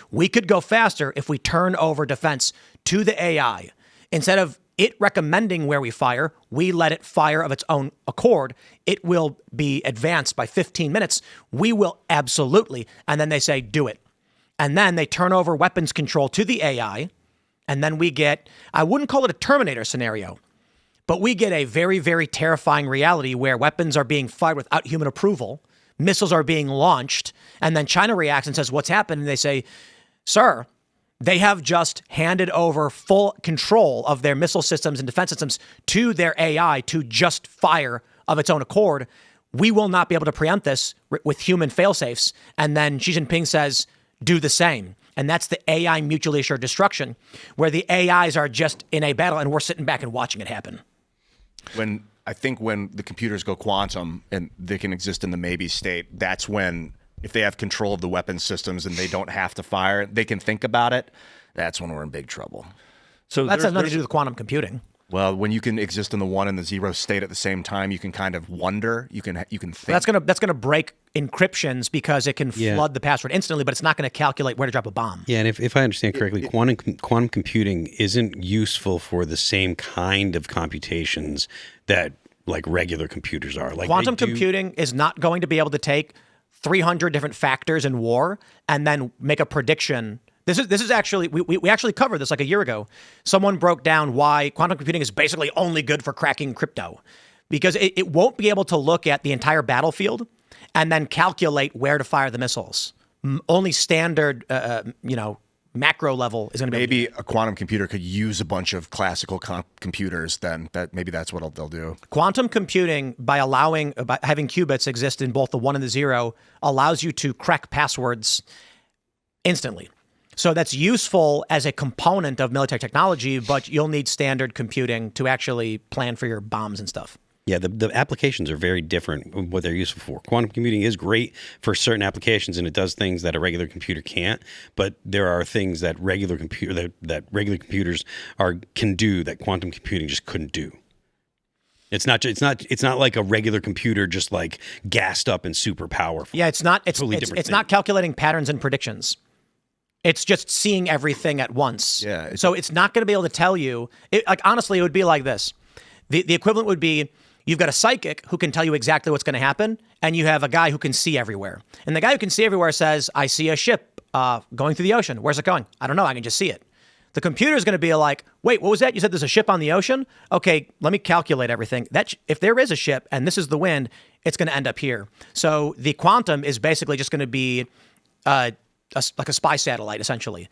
We could go faster if we turn over defense to the AI. Instead of it recommending where we fire, we let it fire of its own accord. It will be advanced by 15 minutes. We will absolutely. And then they say, do it. And then they turn over weapons control to the AI. And then we get, I wouldn't call it a Terminator scenario, but we get a very, very terrifying reality where weapons are being fired without human approval, missiles are being launched, and then China reacts and says, what's happened? And they say, sir, they have just handed over full control of their missile systems and defense systems to their AI to just fire of its own accord. We will not be able to preempt this with human fail-safes. And then Xi Jinping says, do the same. And that's the AI mutually assured destruction, where the AIs are just in a battle and we're sitting back and watching it happen. When the computers go quantum and they can exist in the maybe state, that's when, if they have control of the weapon systems and they don't have to fire, they can think about it. That's when we're in big trouble. So That has nothing to do with quantum computing. Well, when you can exist in the one and the zero state at the same time, you can kind of wonder. You can think. That's gonna break encryptions because it can flood the password instantly, but it's not going to calculate where to drop a bomb. Yeah, and if I understand correctly, quantum computing isn't useful for the same kind of computations that like regular computers are. Like quantum computing is not going to be able to take 300 different factors in war and then make a prediction. This is actually, we actually covered this like a year ago. Someone broke down why quantum computing is basically only good for cracking crypto, because it won't be able to look at the entire battlefield and then calculate where to fire the missiles. Only standard, macro level is going to be. Maybe a quantum computer could use a bunch of classical computers. Then maybe that's what they'll do. Quantum computing, by having qubits exist in both the 1 and the 0, allows you to crack passwords instantly. So that's useful as a component of military technology, but you'll need standard computing to actually plan for your bombs and stuff. Yeah, the applications are very different what they're useful for. Quantum computing is great for certain applications, and it does things that a regular computer can't. But there are things that regular computers can do that quantum computing just couldn't do. It's not like a regular computer just like gassed up and super powerful. Yeah, it's not. It's Totally it's, different it's not calculating patterns and predictions. It's just seeing everything at once. Yeah. So it's not going to be able to tell you. Like honestly, it would be like this. The equivalent would be you've got a psychic who can tell you exactly what's going to happen, and you have a guy who can see everywhere. And the guy who can see everywhere says, "I see a ship going through the ocean. Where's it going? I don't know. I can just see it." The computer is going to be like, wait, what was that? You said there's a ship on the ocean? Okay, let me calculate everything. If there is a ship and this is the wind, it's going to end up here. So the quantum is basically just going to be like a spy satellite, essentially.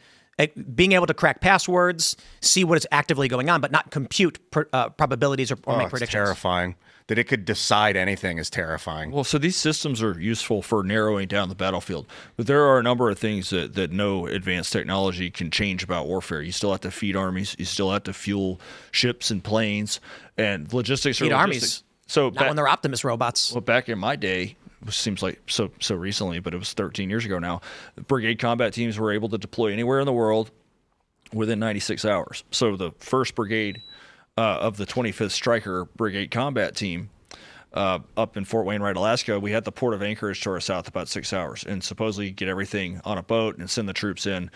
Being able to crack passwords, see what is actively going on, but not compute probabilities or make predictions. It's terrifying. That it could decide anything is terrifying. Well, so these systems are useful for narrowing down the battlefield, but there are a number of things that no advanced technology can change about warfare. You still have to feed armies. You still have to fuel ships and planes, and logistics Feed are armies. logistics. So Not when they're Optimus robots. well, back in my day, which seems like so recently, but it was 13 years ago now, brigade combat teams were able to deploy anywhere in the world within 96 hours. So the 1st Brigade of the 25th Stryker Brigade Combat Team up in Fort Wainwright, Alaska, we had the port of Anchorage to our south about 6 hours, and supposedly get everything on a boat and send the troops in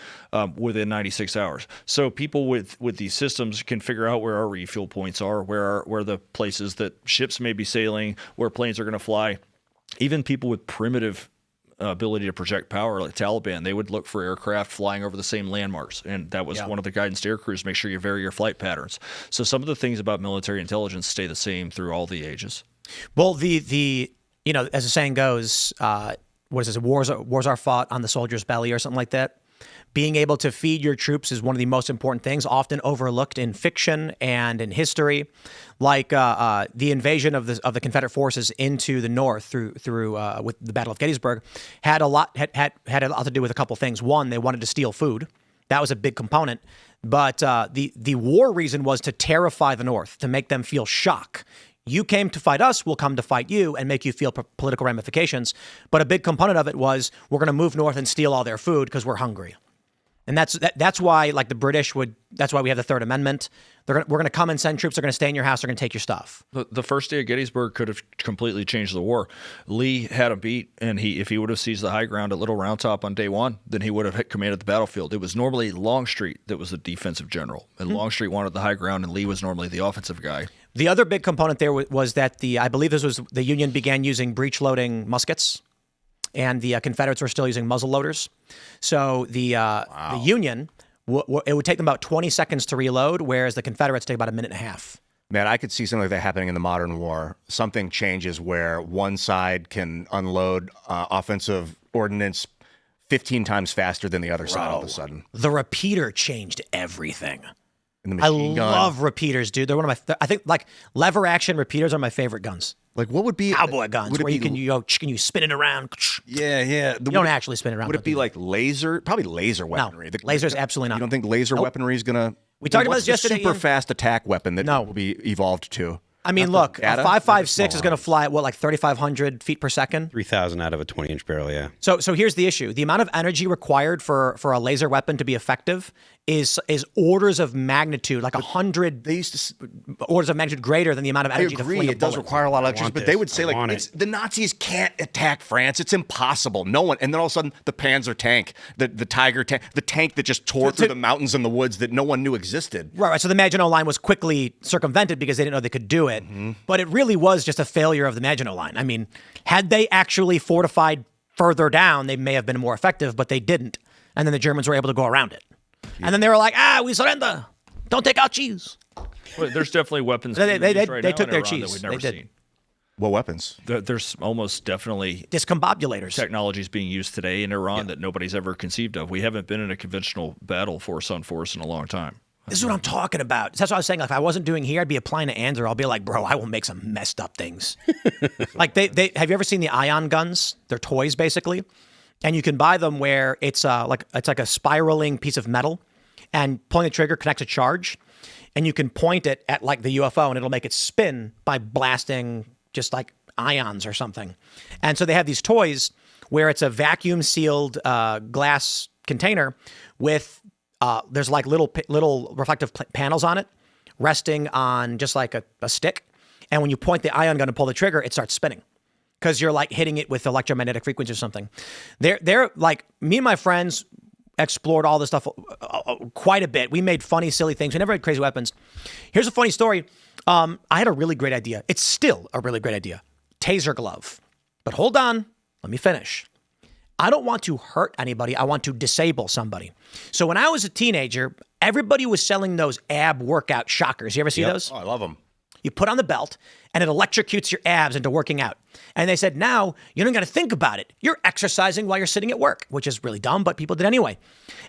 within 96 hours. So people with these systems can figure out where our refuel points are, where the places that ships may be sailing, where planes are going to fly. Even people with primitive ability to project power, like Taliban, they would look for aircraft flying over the same landmarks, and that was one of the guidance to air crews: make sure you vary your flight patterns. So some of the things about military intelligence stay the same through all the ages. Well, the as the saying goes, what is this? Wars are fought on the soldier's belly, or something like that. Being able to feed your troops is one of the most important things, often overlooked in fiction and in history, like the invasion of the Confederate forces into the North through with the Battle of Gettysburg had a lot to do with a couple things. One, they wanted to steal food. That was a big component. But the war reason was to terrify the North, to make them feel shock. You came to fight us, we'll come to fight you, and make you feel political ramifications. But a big component of it was we're going to move north and steal all their food because we're hungry. And that's why, like the British would. That's why we have the Third Amendment. We're going to come and send troops. They're going to stay in your house. They're going to take your stuff. The first day of Gettysburg could have completely changed the war. Lee had a beat, and if he would have seized the high ground at Little Round Top on day one, then he would have commanded the battlefield. It was normally Longstreet that was the defensive general, and Longstreet wanted the high ground, and Lee was normally the offensive guy. The other big component there was that I believe this was the Union began using breech-loading muskets, and the Confederates were still using muzzle loaders. So the Union, it would take them about 20 seconds to reload, whereas the Confederates take about a minute and a half. Man, I could see something like that happening in the modern war. Something changes where one side can unload offensive ordnance 15 times faster than the other side all of a sudden. The repeater changed everything. And the I machine gun. love repeaters, dude. They're one of my. I think like lever action repeaters are my favorite guns. Like what would be Cowboy guns, would it where you be- can you spin it around. Yeah. You don't actually spin it around. Would it be like laser? Probably laser weaponry. Laser's absolutely not. You don't think laser weaponry is gonna? We talked about what's this yesterday, the super Ian? fast attack weapon that will be evolved to. I mean, look, a 5.56 is going to fly at what, like 3,500 feet per second? 3,000 out of a 20-inch barrel, yeah. So here's the issue. The amount of energy required for a laser weapon to be effective is orders of magnitude, like 100 They used to. orders of magnitude greater than the amount of I energy to agree. fling a It does bullet. require a lot of electricity, but they would say it. the Nazis can't attack France. It's impossible. No one. And then all of a sudden, the Panzer tank, the Tiger tank, the tank that just tore through the mountains and the woods that no one knew existed. Right. So the Maginot Line was quickly circumvented because they didn't know they could do it. But it really was just a failure of the Maginot Line. I mean, had they actually fortified further down, they may have been more effective, but they didn't. And then the Germans were able to go around it. And then they were like, we surrender. Don't take our cheese. Well, there's definitely weapons. They being used right took now in their Iran cheese. That we've never They did. seen. What weapons? There's almost definitely Discombobulators. technologies being used today in Iran that nobody's ever conceived of. We haven't been in a conventional battle force on force in a long time. This is what I'm talking about. That's what I was saying. Like, if I wasn't doing here, I'd be applying to Andrew. I'll be like, bro, I will make some messed up things. Like, they have you ever seen the ion guns? They're toys, basically. And you can buy them where it's like a spiraling piece of metal, and pulling the trigger connects a charge, and you can point it at like the UFO, and it'll make it spin by blasting just like ions or something. And so they have these toys where it's a vacuum sealed glass container with there's like little reflective panels on it, resting on just like a stick. And when you point the ion gun and pull the trigger, it starts spinning because you're like hitting it with electromagnetic frequency or something. They're like, me and my friends explored all this stuff quite a bit. We made funny, silly things. We never had crazy weapons. Here's a funny story. I had a really great idea. It's still a really great idea. Taser glove. But hold on, let me finish. I don't want to hurt anybody. I want to disable somebody. So when I was a teenager, everybody was selling those ab workout shockers. You ever see those? Oh, I love them. You put on the belt and it electrocutes your abs into working out. And they said, now you don't got to think about it. You're exercising while you're sitting at work, which is really dumb, but people did anyway.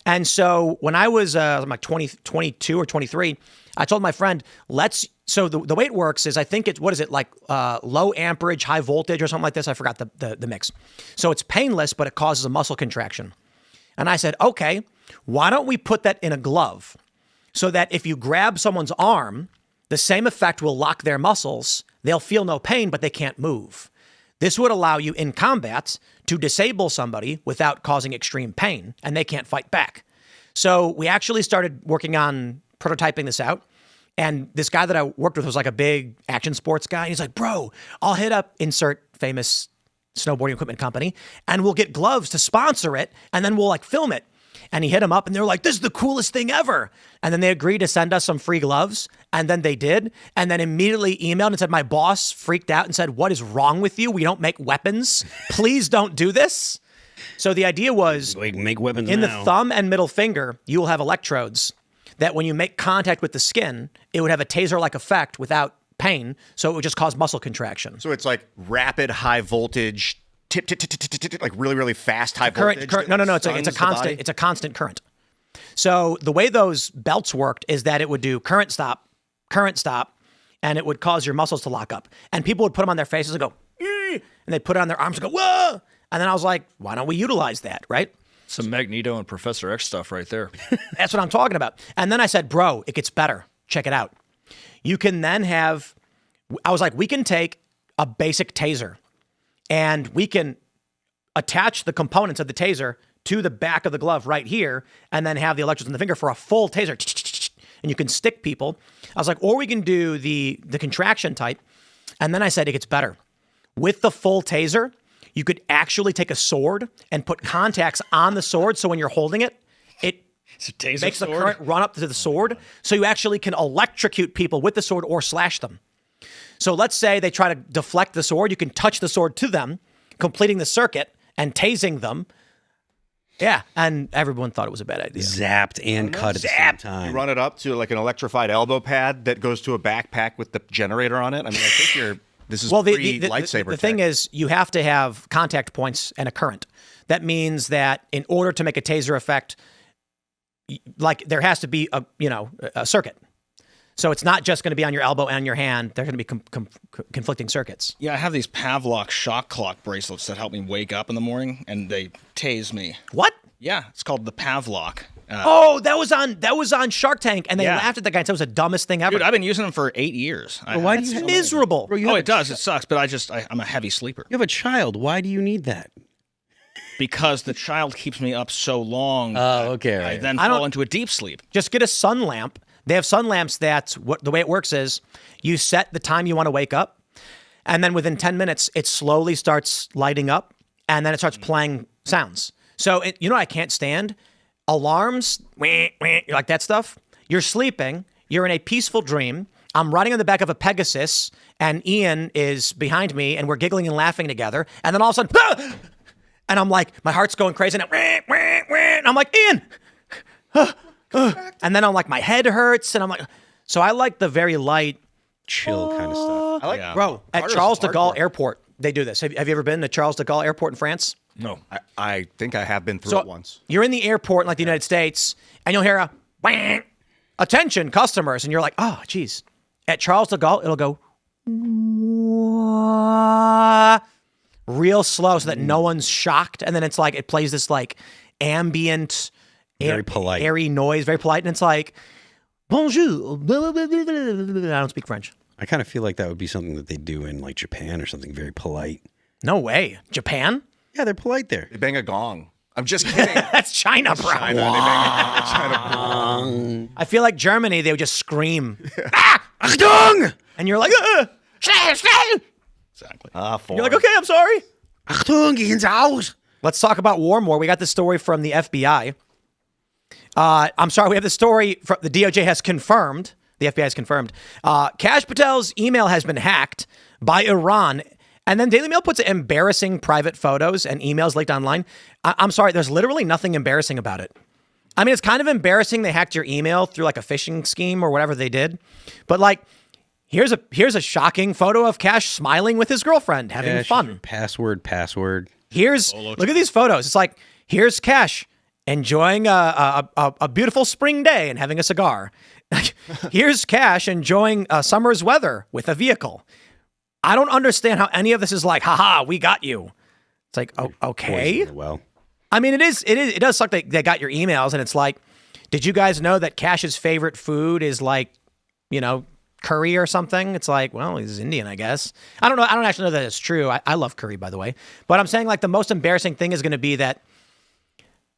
And so when I was like 22 or 23, I told my friend, so the way it works is I think it's, what is it, like low amperage, high voltage or something like this. I forgot the mix. So it's painless, but it causes a muscle contraction. And I said, okay, why don't we put that in a glove so that if you grab someone's arm, the same effect will lock their muscles. They'll feel no pain, but they can't move. This would allow you in combat to disable somebody without causing extreme pain, and they can't fight back. So we actually started working on prototyping this out. And this guy that I worked with was like a big action sports guy. And he's like, bro, I'll hit up insert famous snowboarding equipment company and we'll get gloves to sponsor it. And then we'll like film it. And he hit him up and they were like, this is the coolest thing ever. And then they agreed to send us some free gloves. And then they did. And then immediately emailed and said, my boss freaked out and said, what is wrong with you? We don't make weapons. Please don't do this. So the idea was We can make weapons in now. the thumb and middle finger, you will have electrodes that when you make contact with the skin, it would have a taser-like effect without pain. So it would just cause muscle contraction. So it's like rapid high voltage, tip, like really, really fast high voltage. Current. No. It's a constant. It's a constant current. So the way those belts worked is that it would do current stop, and it would cause your muscles to lock up. And people would put them on their faces and go, and they'd put it on their arms and go, whoa. And then I was like, why don't we utilize that, right? Some Magneto and Professor X stuff right there. That's what I'm talking about. And then I said, bro, it gets better. Check it out. You can then have, I was like, we can take a basic taser and we can attach the components of the taser to the back of the glove right here and then have the electrodes in the finger for a full taser. And you can stick people. I was like, or we can do the contraction type. And then I said, it gets better. With the full taser, you could actually take a sword and put contacts on the sword. So when you're holding it, it makes the current run up to the sword. So you actually can electrocute people with the sword or slash them. So let's say they try to deflect the sword. You can touch the sword to them, completing the circuit and tasing them. Yeah. And everyone thought it was a bad idea. Zapped and cut at the same time. You run it up to like an electrified elbow pad that goes to a backpack with the generator on it. I mean, I think this is pre-lightsaber. The thing is, you have to have contact points and a current. That means that in order to make a taser effect, like there has to be a circuit. So it's not just going to be on your elbow and your hand. They're going to be conflicting circuits. Yeah, I have these Pavlok shock clock bracelets that help me wake up in the morning, and they tase me. What? Yeah, it's called the Pavlok. That was on Shark Tank, and they laughed at the guy and said it was the dumbest thing ever. Dude, I've been using them for 8 years. Why do you It's miserable. Bro, It does. It sucks, but I'm a heavy sleeper. You have a child. Why do you need that? because the child keeps me up so long. Oh, okay. I Right. then fall into a deep sleep. Just get a sun lamp. They have sun lamps that's what the way it works is you set the time you want to wake up, and then within 10 minutes, it slowly starts lighting up, and then it starts playing sounds. So, you know what I can't stand? Alarms, like that stuff. You're sleeping. You're in a peaceful dream. I'm riding on the back of a Pegasus, and Ian is behind me, and we're giggling and laughing together. And then all of a sudden, and I'm like, my heart's going crazy. And I'm like, Ian. And then I'm like, my head hurts. And I'm like, so I like the very light, Chill kind of stuff. I like, bro, at Charles de Gaulle Airport, they do this. Have you ever been to Charles de Gaulle Airport in France? No. I think I have been through it once. You're in the airport in like the United States, and you'll hear a bang, attention customers, and you're like, oh, geez. At Charles de Gaulle, it'll go real slow so that no one's shocked, and then it's like it plays this like ambient, Very polite. airy noise, very polite, and it's like bonjour. I don't speak French. I kind of feel like that would be something that they do in like Japan or something very polite. No way. Japan? Yeah, they're polite there. They bang a gong. I'm just kidding. That's China, bro. China, they bang a China. I feel like Germany, they would just scream, ah, Achtung! And you're like, ah! Exactly. You're like, okay, I'm sorry. Achtung, ins Haus. Let's talk about war more. We got this story from the FBI. I'm sorry, we have the story from the DOJ has confirmed. The FBI has confirmed. Kash Patel's email has been hacked by Iran. And then Daily Mail puts embarrassing private photos and emails leaked online. I'm sorry, there's literally nothing embarrassing about it. I mean, it's kind of embarrassing they hacked your email through like a phishing scheme or whatever they did. But like, here's a shocking photo of Kash smiling with his girlfriend, having fun. Password. Look at these photos. It's like, here's Kash enjoying a beautiful spring day and having a cigar. Here's Kash enjoying summer's weather with a vehicle. I don't understand how any of this is like, haha, we got you. It's like, oh, okay. Well, I mean, it does suck that they got your emails, and it's like, did you guys know that Kash's favorite food is like, curry or something? It's like, well, he's Indian, I guess. I don't know. I don't actually know that it's true. I love curry, by the way. But I'm saying like the most embarrassing thing is going to be that,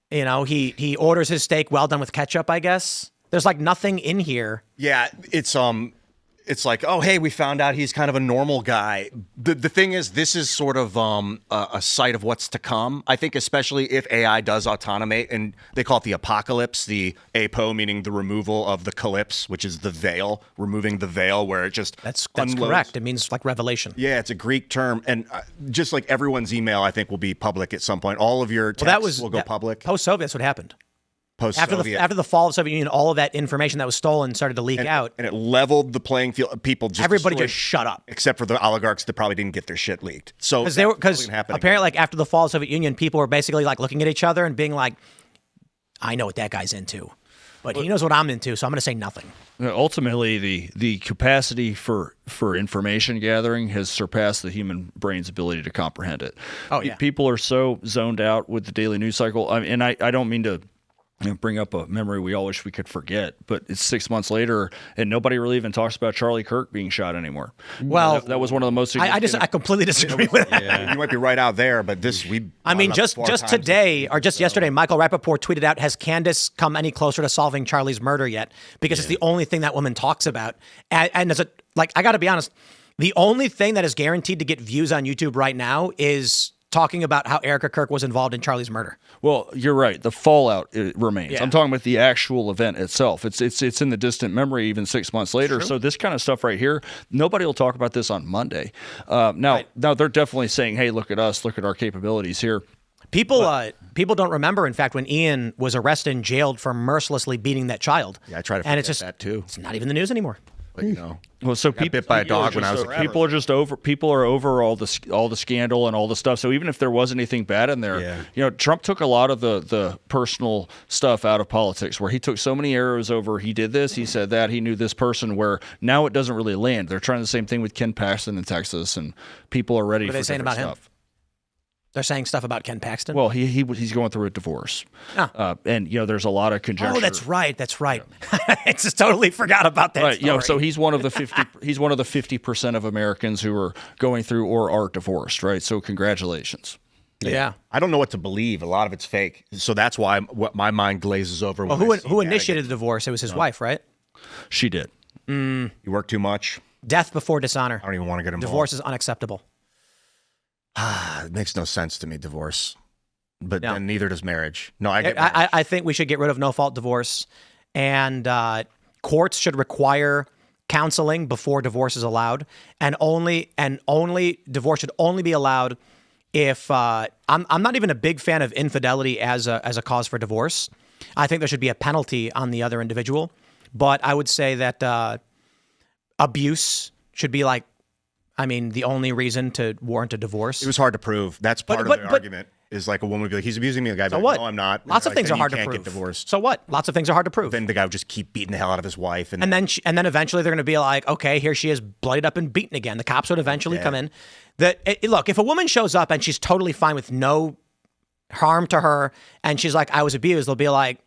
he orders his steak well done with ketchup, I guess. There's like nothing in here. Yeah, it's like, oh, hey, we found out he's kind of a normal guy. The thing is, this is sort of a sight of what's to come. I think especially if AI does autonomate, and they call it the apocalypse, the apo, meaning the removal of the calypse, which is the veil, removing the veil where it just That's unloads. correct. It means like revelation. Yeah, it's a Greek term. And just like everyone's email, I think, will be public at some point. All of your texts will go public. Post-Soviet, that's what happened. Post-Soviet. After the fall of the Soviet Union, all of that information that was stolen started to leak out. And it leveled the playing field. Everybody destroyed, just shut up. except for the oligarchs that probably didn't get their shit leaked. So Because apparently, like after the fall of the Soviet Union, people were basically like looking at each other and being like, I know what that guy's into, but he knows what I'm into, so I'm going to say nothing. Ultimately, the capacity for information gathering has surpassed the human brain's ability to comprehend it. Oh, yeah. People are so zoned out with the daily news cycle. And I don't mean to bring up a memory we all wish we could forget, but it's 6 months later, and nobody really even talks about Charlie Kirk being shot anymore. Well, that was one of the most. I completely disagree with that. You might be right out there, but I mean, just today or just yesterday, Michael Rappaport tweeted out, has Candace come any closer to solving Charlie's murder yet? Because it's the only thing that woman talks about. And as I got to be honest, the only thing that is guaranteed to get views on YouTube right now is talking about how Erica Kirk was involved in Charlie's murder. Well, you're right. The fallout remains. Yeah. I'm talking about the actual event itself. It's in the distant memory even 6 months later. True. So this kind of stuff right here, nobody will talk about this on Monday. Now they're definitely saying, hey, look at us, look at our capabilities here. People don't remember, in fact, when Ian was arrested and jailed for mercilessly beating that child. Yeah, I try to forget that too. It's not even the news anymore. But, Well, so got bit by a dog when I was a kid. People are just over. People are over all the scandal and all the stuff. So even if there was anything bad in there, Trump took a lot of the personal stuff out of politics, where he took so many arrows over. He did this, he said that, he knew this person. Where now it doesn't really land. They're trying the same thing with Ken Paxton in Texas, and people are ready What are for they saying different about him? stuff. They're saying stuff about Ken Paxton? Well, he's going through a divorce, and there's a lot of conjecture. Oh, that's right. I just totally forgot about that. Right, story. so he's one of the 50. He's one of the 50% of Americans who are going through or are divorced. Right, so congratulations. Yeah. I don't know what to believe. A lot of it's fake. So that's why what my mind glazes over. Well, who initiated the divorce? It was his wife, right? She did. You work too much. Death before dishonor. I don't even want to get involved. Divorce is unacceptable. It makes no sense to me, divorce. But then neither does marriage. No, I get I think we should get rid of no-fault divorce, and courts should require counseling before divorce is allowed, and only divorce should only be allowed if I'm not even a big fan of infidelity as a cause for divorce. I think there should be a penalty on the other individual, but I would say that abuse should be the only reason to warrant a divorce. It was hard to prove. That's part of the argument. Is like a woman would be like, he's abusing me. The guy would be like, what? no, I'm not. Lots of things are hard to prove. prove. Can't get divorced. So what? Lots of things are hard to prove. Then the guy would just keep beating the hell out of his wife. And then eventually they're going to be like, okay, here she is bloodied up and beaten again. The cops would eventually come in. Look, if a woman shows up and she's totally fine with no harm to her, and she's like, I was abused, they'll be like,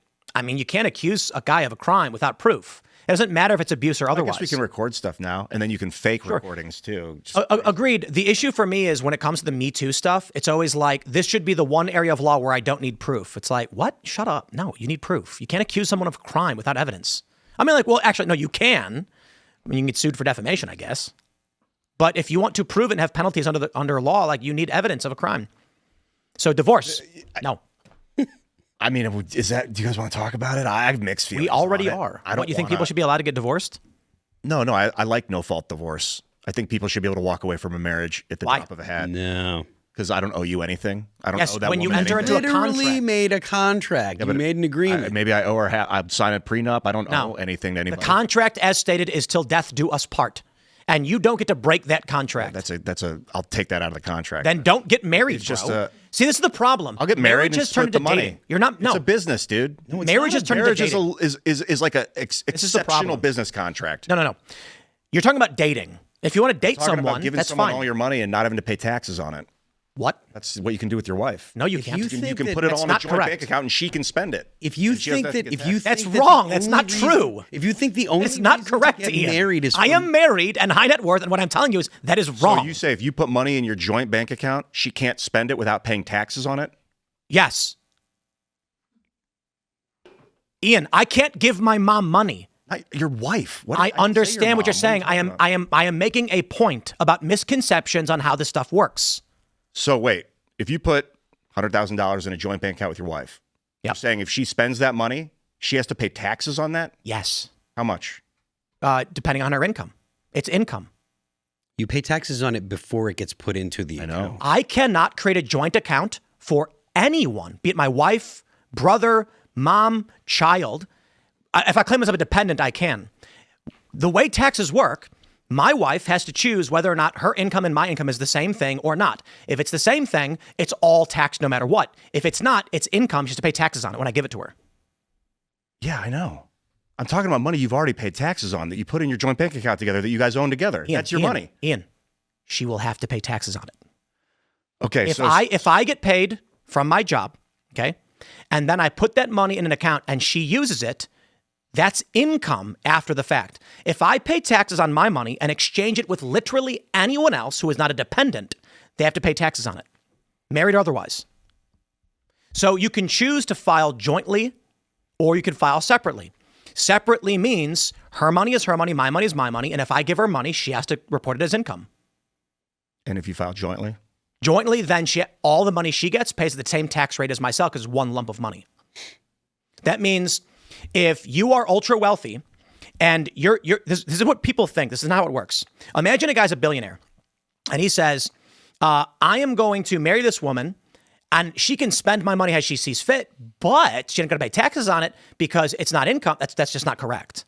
you can't accuse a guy of a crime without proof. It doesn't matter if it's abuse or otherwise. I guess we can record stuff now, and then you can fake recordings too. Agreed. The issue for me is when it comes to the Me Too stuff, it's always like, this should be the one area of law where I don't need proof. It's like, what? Shut up. No, you need proof. You can't accuse someone of crime without evidence. Well, actually, no, you can. You can get sued for defamation, I guess. But if you want to prove it and have penalties under law, like you need evidence of a crime. So divorce, no. I mean, do you guys want to talk about it? I have mixed feelings. We already on it. are. I don't. You think people should be allowed to get divorced? No. I like no fault divorce. I think people should be able to walk away from a marriage at the drop of a hat. No. Because I don't owe you anything. I don't owe that when you woman enter anything. into a contract. Literally made a contract. You made an agreement. Maybe I owe her I'd sign a prenup. I don't owe anything to anybody. The contract, as stated, is till death do us part. And you don't get to break that contract. I'll take that out of the contract. Then don't get married, It's bro. just See, this is the problem. I'll get married and split the money. Dating. You're not. No, it's a business, dude. No, marriage has turned into dating. is like a exceptional business contract. No. You're talking about dating. If you want to date Talking about someone, giving that's someone fine. all your money and not having to pay taxes on it. What? That's what you can do with your wife. No, you can't. You can put it all in a joint bank account and she can spend it. If you think that, that's wrong. That's not true. If you think the only it's not reason correct, to get Ian. married is I am married and high net worth, and what I'm telling you is that is wrong. So you say if you put money in your joint bank account, she can't spend it without paying taxes on it? Yes. Ian, I can't give my mom money. Your wife. I understand what you're saying. I am making a point about misconceptions on how this stuff works. So wait, if you put $100,000 in a joint bank account with your wife, you're saying if she spends that money, she has to pay taxes on that? Yes. How much? Depending on her income. It's income. You pay taxes on it before it gets put into the account. I cannot create a joint account for anyone, be it my wife, brother, mom, child. If I claim myself a dependent, I can. The way taxes work, my wife has to choose whether or not her income and my income is the same thing or not. If it's the same thing, it's all taxed no matter what. If it's not, it's income. She has to pay taxes on it when I give it to her. Yeah, I know. I'm talking about money you've already paid taxes on that you put in your joint bank account together that you guys own together. That's your money. Ian, she will have to pay taxes on it. Okay. If I get paid from my job, okay, and then I put that money in an account and she uses it, that's income after the fact. If I pay taxes on my money and exchange it with literally anyone else who is not a dependent, they have to pay taxes on it, married or otherwise. So you can choose to file jointly or you can file separately. Separately means her money is her money, my money is my money, and if I give her money, she has to report it as income. And if you file jointly? Jointly, then all the money she gets pays at the same tax rate as myself because it's one lump of money. That means if you are ultra wealthy and this is what people think. This is not how it works. Imagine a guy's a billionaire and he says, I am going to marry this woman and she can spend my money as she sees fit, but she ain't going to pay taxes on it because it's not income. That's just not correct.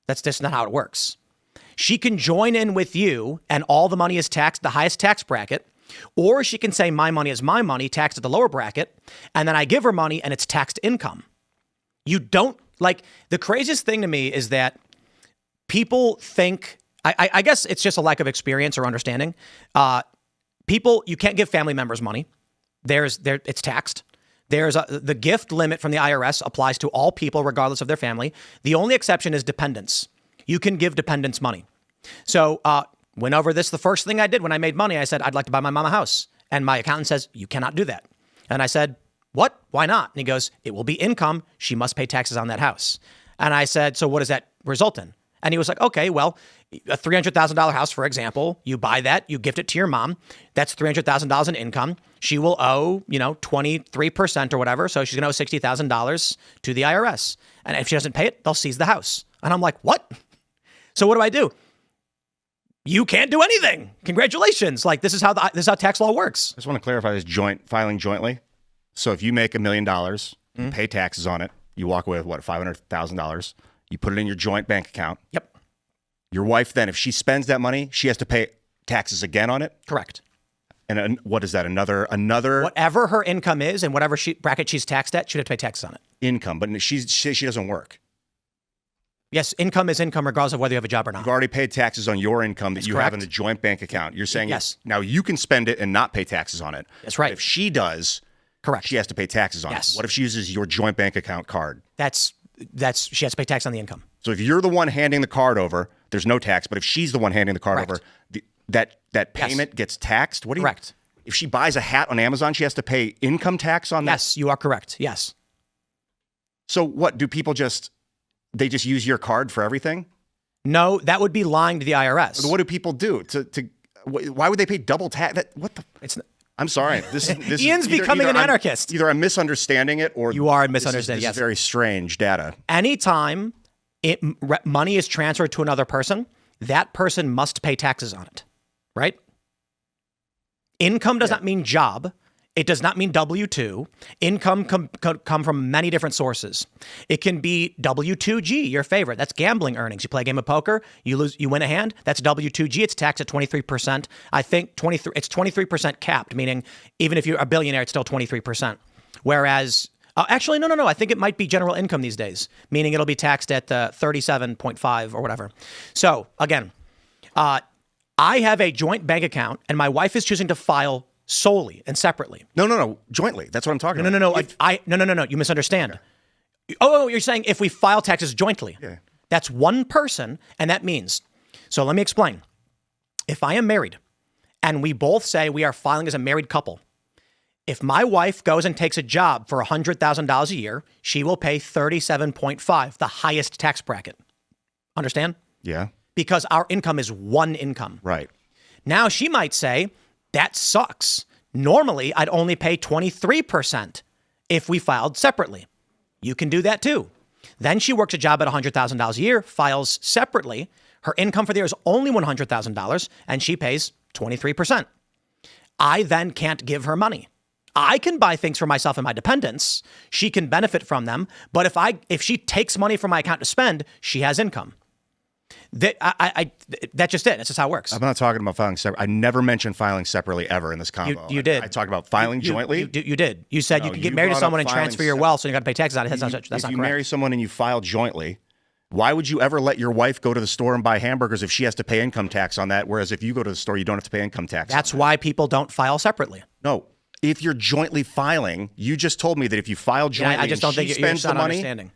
That's just not how it works. She can join in with you and all the money is taxed, the highest tax bracket, or she can say my money is my money, taxed at the lower bracket, and then I give her money and it's taxed income. You don't, like, the craziest thing to me is that people think, I guess it's just a lack of experience or understanding. You can't give family members money. It's taxed. The gift limit from the IRS applies to all people, regardless of their family. The only exception is dependents. You can give dependents money. So, went over this. The first thing I did when I made money, I said, I'd like to buy my mom a house. And my accountant says, you cannot do that. And I said, what? Why not? And he goes, it will be income. She must pay taxes on that house. And I said, so what does that result in? And he was like, okay, well, a $300,000 house, for example, you buy that, you gift it to your mom. That's $300,000 in income. She will owe, 23% or whatever. So she's going to owe $60,000 to the IRS. And if she doesn't pay it, they'll seize the house. And I'm like, what? So what do I do? You can't do anything. Congratulations. Like, this is how tax law works. I just want to clarify this filing jointly. So if you make $1 million, you pay taxes on it, you walk away with what, $500,000. You put it in your joint bank account. Yep. Your wife then, if she spends that money, she has to pay taxes again on it? Correct. And what is that? Another whatever her income is and whatever bracket she's taxed at, she'd have to pay taxes on it. Income, but she doesn't work. Yes, income is income regardless of whether you have a job or not. You've already paid taxes on your income that That's you correct. have in a joint bank account. You're saying yes. Now you can spend it and not pay taxes on it. That's right. But if she does, correct, she has to pay taxes on yes. it. What if she uses your joint bank account card? She has to pay tax on the income. So if you're the one handing the card over, there's no tax. But if she's the one handing the card over, that payment gets taxed. What do you? Correct. If she buys a hat on Amazon, she has to pay income tax on that? Yes, you are correct. Yes. So what, do people just use your card for everything? No, that would be lying to the IRS. What do people do? Why would they pay double tax? What the? I'm sorry. This Ian's becoming an anarchist. Either I'm misunderstanding it, or you are misunderstanding. This is very strange data. Anytime money is transferred to another person, that person must pay taxes on it, right? Income does not mean job. It does not mean W-2. Income come from many different sources. It can be W-2G, your favorite. That's gambling earnings. You play a game of poker, you lose, you win a hand. That's W-2G. It's taxed at 23%. I think 23. It's 23% capped, meaning even if you're a billionaire, it's still 23%. Whereas, actually, no. I think it might be general income these days, meaning it'll be taxed at 37.5 or whatever. So again, I have a joint bank account, and my wife is choosing to file solely and separately. No. Jointly. That's what I'm talking about. No. You misunderstand. Okay. Oh, you're saying if we file taxes jointly. Yeah. That's one person, and that means. So let me explain. If I am married, and we both say we are filing as a married couple, if my wife goes and takes a job for $100,000 a year, she will pay 37.5, the highest tax bracket. Understand? Yeah. Because our income is one income. Right. Now she might say, that sucks. Normally, I'd only pay 23% if we filed separately. You can do that too. Then she works a job at $100,000 a year, files separately. Her income for the year is only $100,000, and she pays 23%. I then can't give her money. I can buy things for myself and my dependents. She can benefit from them. But if she takes money from my account to spend, she has income. That's just it. That's just how it works. I'm not talking about filing separately. I never mentioned filing separately ever in this convo. You did. I talked about filing jointly. You did. You said you can get married to someone and transfer your wealth, so you got to pay taxes on it. That's not correct. If you marry someone and you file jointly, why would you ever let your wife go to the store and buy hamburgers if she has to pay income tax on that? Whereas if you go to the store, you don't have to pay income tax. That's why people don't file separately. No. If you're jointly filing, you just told me that if you file jointly, I just don't think you're not understanding.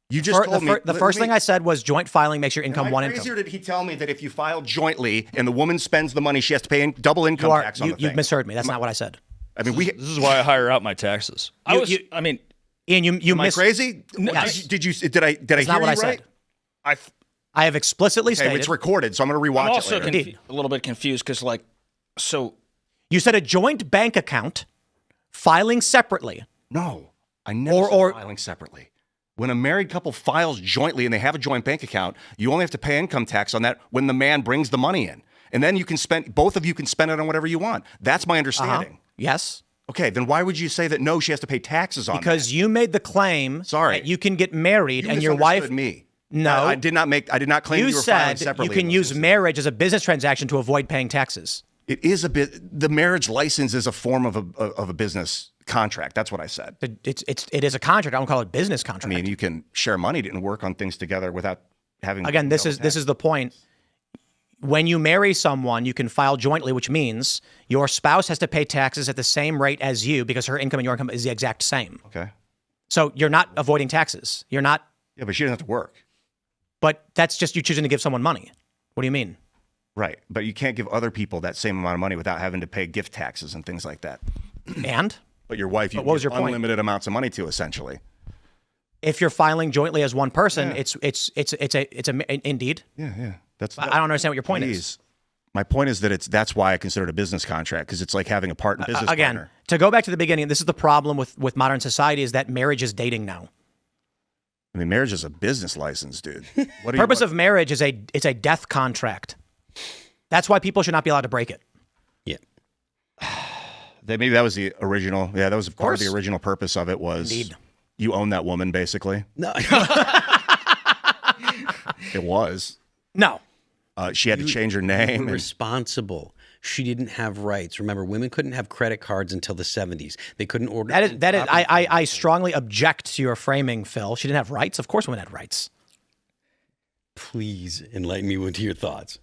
You just told me. The first thing I said was joint filing makes your income one income. Or did he tell me that if you file jointly and the woman spends the money, she has to pay double income tax on the thing? You misheard me. That's not what I said. I mean, this is why I hire out my taxes. Ian, you am I crazy? Yes. Did I hear you right? That's not what I said. I have explicitly stated. It's recorded, so I'm going to rewatch it later. I'm also a little bit confused because, you said a joint bank account filing separately. No, I never said filing separately. When a married couple files jointly and they have a joint bank account, you only have to pay income tax on that when the man brings the money in. And then both of you can spend it on whatever you want. That's my understanding. Yes. Okay, then why would you say that no, she has to pay taxes on because that? You made the claim that you can get married and your wife. Me. No. I did not claim you were filing separately. You can use marriage as a business transaction to avoid paying taxes. It is the marriage license is a form of a business contract. That's what I said. It is a contract. I don't call it business contract. I mean, you can share money and work on things together without having. Again, this is the point. When you marry someone, you can file jointly, which means your spouse has to pay taxes at the same rate as you because her income and your income is the exact same. Okay. So you're not avoiding taxes. You're not. Yeah, but she doesn't have to work. But that's just you choosing to give someone money. What do you mean? Right, but you can't give other people that same amount of money without having to pay gift taxes and things like that. And? But your wife, you give unlimited amounts of money to, essentially. If you're filing jointly as one person, it's indeed. Yeah. I don't understand what your point is. My point is that that's why I consider it a business contract, because it's like having a business partner. To go back to the beginning, this is the problem with modern society is that marriage is dating now. I mean, marriage is a business license, dude. The purpose of marriage is a death contract. That's why people should not be allowed to break it. Yeah. Maybe that was the original. Yeah, that was part of the original purpose of it was you own that woman, basically. No. It was. No. She had to change her name. Responsible. She didn't have rights. Remember, women couldn't have credit cards until the 70s. They couldn't order. I strongly object to your framing, Phil. She didn't have rights. Of course, women had rights. Please enlighten me with your thoughts.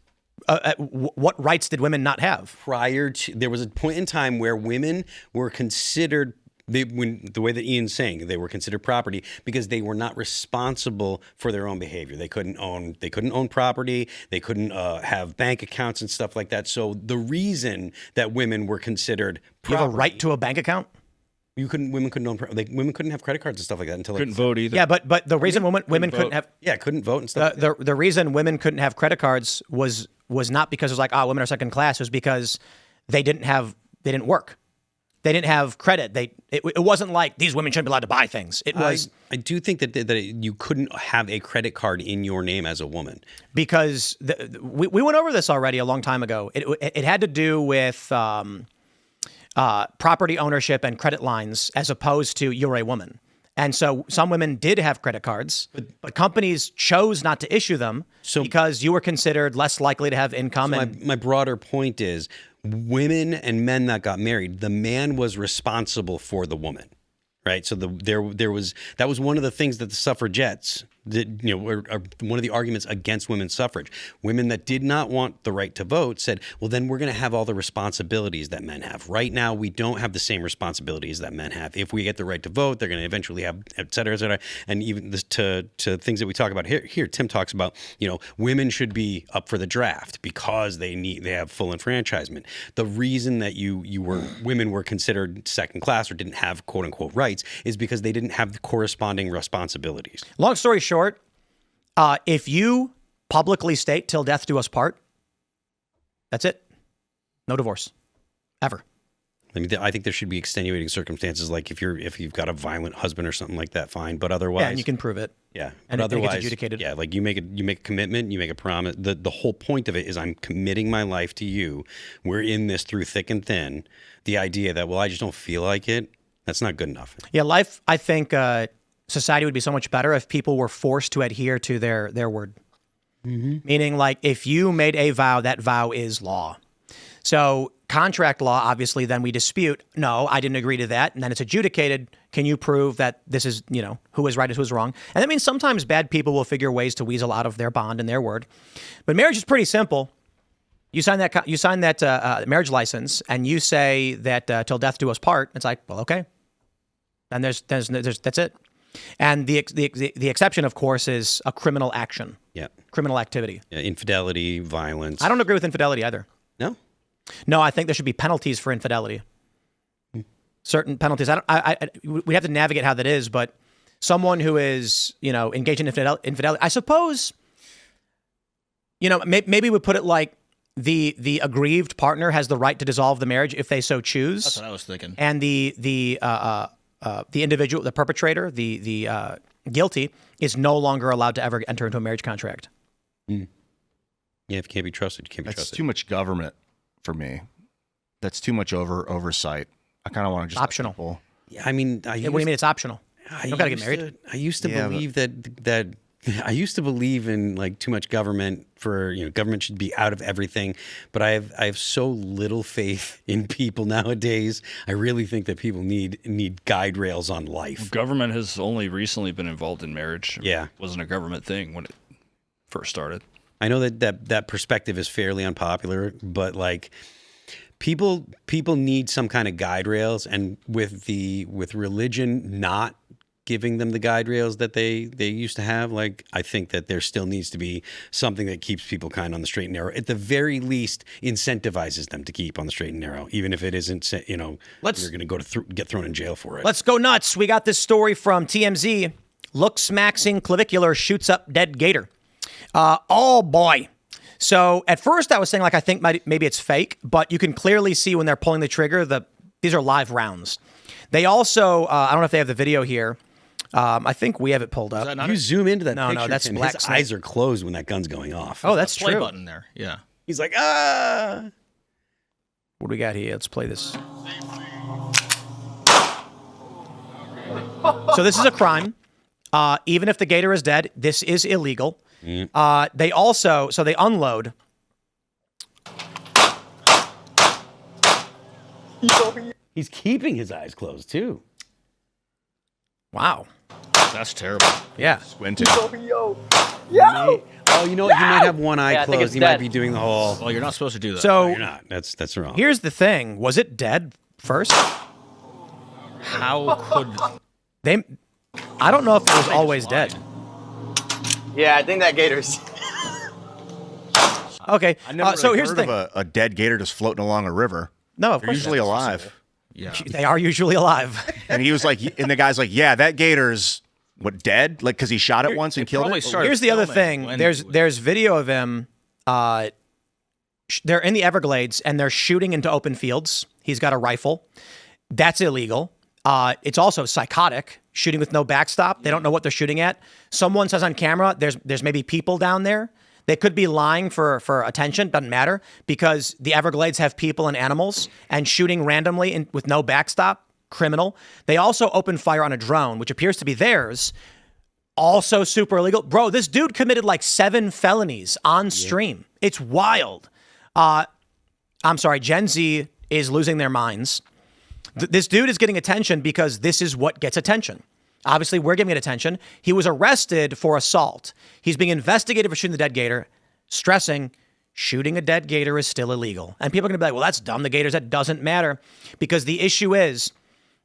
What rights did women not have? There was a point in time where women were considered, the way that Ian's saying, they were considered property because they were not responsible for their own behavior. They couldn't own property. They couldn't have bank accounts and stuff like that. So the reason that women were considered property, you have a right to a bank account? Women couldn't own, women couldn't have credit cards and stuff like that until couldn't vote either. Yeah, but the reason women couldn't have couldn't vote and stuff. The reason women couldn't have credit cards was was not because it was like, oh, women are second class. It was because they didn't work. They didn't have credit. It wasn't like these women shouldn't be allowed to buy things. It was. I do think that you couldn't have a credit card in your name as a woman. Because we went over this already a long time ago. It had to do with property ownership and credit lines as opposed to you're a woman. And so some women did have credit cards, but companies chose not to issue them because you were considered less likely to have income. So my broader point is women and men that got married, the man was responsible for the woman. Right. So that was one of the things that the suffragettes did, were one of the arguments against women's suffrage. Women that did not want the right to vote said, well, then we're going to have all the responsibilities that men have. Right now, we don't have the same responsibilities that men have. If we get the right to vote, they're going to eventually have, et cetera, et cetera. And even to things that we talk about here, Tim talks about, women should be up for the draft because they have full enfranchisement. The reason that women were considered second class or didn't have quote unquote rights is because they didn't have the corresponding responsibilities. Long story short, if you publicly state "till death do us part," that's it. No divorce, ever. I mean, I think there should be extenuating circumstances, like if you've got a violent husband or something like that, fine. But otherwise, yeah, and you can prove it. Yeah, and otherwise, it gets adjudicated. Yeah, like you make a commitment, you make a promise. The whole point of it is I'm committing my life to you. We're in this through thick and thin. The idea that I just don't feel like it, that's not good enough. Yeah, life. I think society would be so much better if people were forced to adhere to their word. Mm-hmm. Meaning, like, if you made a vow, that vow is law. So contract law, obviously, then we dispute. No, I didn't agree to that. And then it's adjudicated. Can you prove that this is, who is right and who is wrong? And that means sometimes bad people will figure ways to weasel out of their bond and their word. But marriage is pretty simple. You sign that marriage license and you say that till death do us part. It's like, well, okay. And there's that's it. And the exception, of course, is a criminal action. Yeah. Criminal activity. Yeah, infidelity, violence. I don't agree with infidelity either. No? No, I think there should be penalties for infidelity. Certain penalties. We have to navigate how that is, but someone who is, engaged in infidelity, I suppose, maybe we put it like the aggrieved partner has the right to dissolve the marriage if they so choose. That's what I was thinking. And the individual, the perpetrator, the guilty, is no longer allowed to ever enter into a marriage contract. Mm. Yeah, if you can't be trusted, you can't be trusted. That's too much government for me. That's too much oversight. I kind of want to just optional. Yeah, I mean, what do you mean it's optional? You don't got to get married. I used to believe that. I used to believe in like too much government for, government should be out of everything, but I have so little faith in people nowadays. I really think that people need guide rails on life. Government has only recently been involved in marriage. Yeah. It wasn't a government thing when it first started. I know that perspective is fairly unpopular, but like people need some kind of guide rails, and with religion not giving them the guide rails that they used to have, like, I think that there still needs to be something that keeps people kind of on the straight and narrow. At the very least, incentivizes them to keep on the straight and narrow, even if it isn't, you're going to get thrown in jail for it. Let's go nuts. We got this story from TMZ. Looks maxing clavicular shoots up dead gator. Oh boy. So at first I was saying, like, I think maybe it's fake, but you can clearly see when they're pulling the trigger, these are live rounds. They also, I don't know if they have the video here. I think we have it pulled up. You zoom into that picture, no, that's Tim, black his snake. eyes are closed when that gun's going off. Oh, that's play true. Button there. Yeah. He's like, ah. What do we got here? Let's play this. So this is a crime. Even if the gator is dead, this is illegal. Mm. They unload. He's keeping his eyes closed too. Wow. That's terrible. Yeah. Squinting. Oh, you know what? He might have one eye closed. He might be doing the whole. Well, you're not supposed to do that. So You're not. That's wrong. Here's the thing: was it dead first? How could they? I don't know if it was always dead. Yeah, I think that gator's. Okay. I never so really here's the heard thing: of a dead gator just floating along a river. no, of They're course usually not. alive. yeah? They are usually alive. And he was like, and the guy's like, yeah, that gator's dead? Like, because he shot it once and killed probably it? started Here's the other filming thing: when there's he was- video of him they're in the Everglades and they're shooting into open fields. He's got a rifle. That's illegal. It's also psychotic, shooting with no backstop. They don't know what they're shooting at. Someone says on camera, there's maybe people down there. They could be lying for attention. Doesn't matter, because the Everglades have people and animals, and shooting randomly with no backstop, criminal. They also opened fire on a drone, which appears to be theirs. Also super illegal. Bro, this dude committed like 7 felonies on stream. It's wild. I'm sorry, Gen Z is losing their minds. This dude is getting attention because this is what gets attention. Obviously, we're giving it attention. He was arrested for assault. He's being investigated for shooting the dead gator, stressing shooting a dead gator is still illegal. And people are going to be like, well, that's dumb. The gators, that doesn't matter. Because the issue is,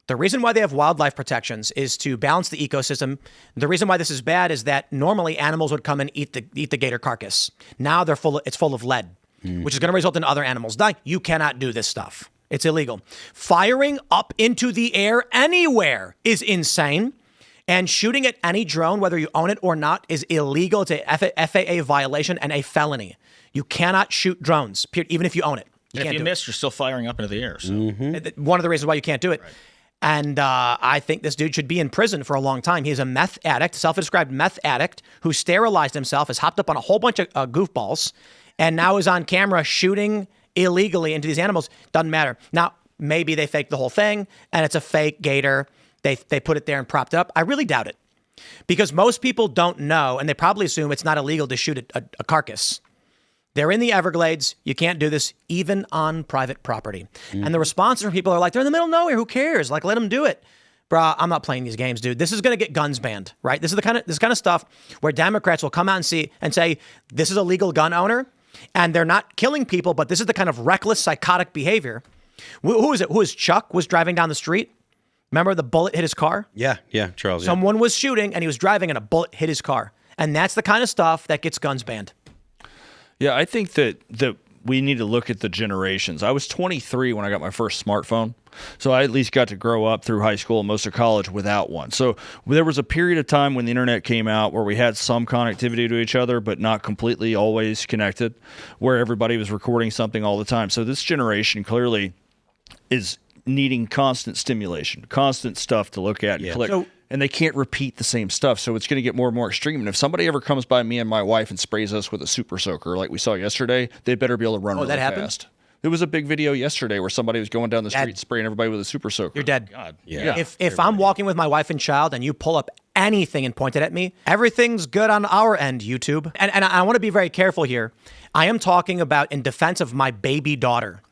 the reason why they have wildlife protections is to balance the ecosystem. The reason why this is bad is that normally animals would come and eat the gator carcass. Now it's full of lead, which is going to result in other animals dying. You cannot do this stuff. It's illegal. Firing up into the air anywhere is insane. And shooting at any drone, whether you own it or not, is illegal. It's a FAA violation and a felony. You cannot shoot drones, even if you own it. If you miss, you're still firing up into the air. So. One of the reasons why you can't do it. Right. And I think this dude should be in prison for a long time. He's a meth addict, self-described meth addict, who sterilized himself, has hopped up on a whole bunch of goofballs, and now is on camera shooting illegally into these animals. Doesn't matter. Now, maybe they faked the whole thing, and it's a fake gator. They put it there and propped it up. I really doubt it, because most people don't know, and they probably assume it's not illegal to shoot a carcass. They're in the Everglades. You can't do this even on private property. And the responses from people are like, they're in the middle of nowhere. Who cares? Like, let them do it. Bruh, I'm not playing these games, dude. This is going to get guns banned, right? This is this kind of stuff where Democrats will come out and say, this is a legal gun owner, and they're not killing people, but this is the kind of reckless, psychotic behavior. Who is it? Who is Chuck was driving down the street? Remember the bullet hit his car? Yeah, Charles. Someone was shooting, and he was driving, and a bullet hit his car. And that's the kind of stuff that gets guns banned. Yeah, I think that we need to look at the generations. I was 23 when I got my first smartphone, so I at least got to grow up through high school and most of college without one. So there was a period of time when the internet came out where we had some connectivity to each other, but not completely always connected, where everybody was recording something all the time. So this generation clearly is needing constant stimulation, constant stuff to look at and click. And they can't repeat the same stuff, so it's going to get more and more extreme. And if somebody ever comes by me and my wife and sprays us with a super soaker like we saw yesterday, they better be able to run really fast. There was a big video yesterday where somebody was going down the street spraying everybody with a super soaker. You're dead. God. Yeah. If I'm walking with my wife and child and you pull up anything and point it at me, everything's good on our end, YouTube. And I want to be very careful here. I am talking about in defense of my baby daughter.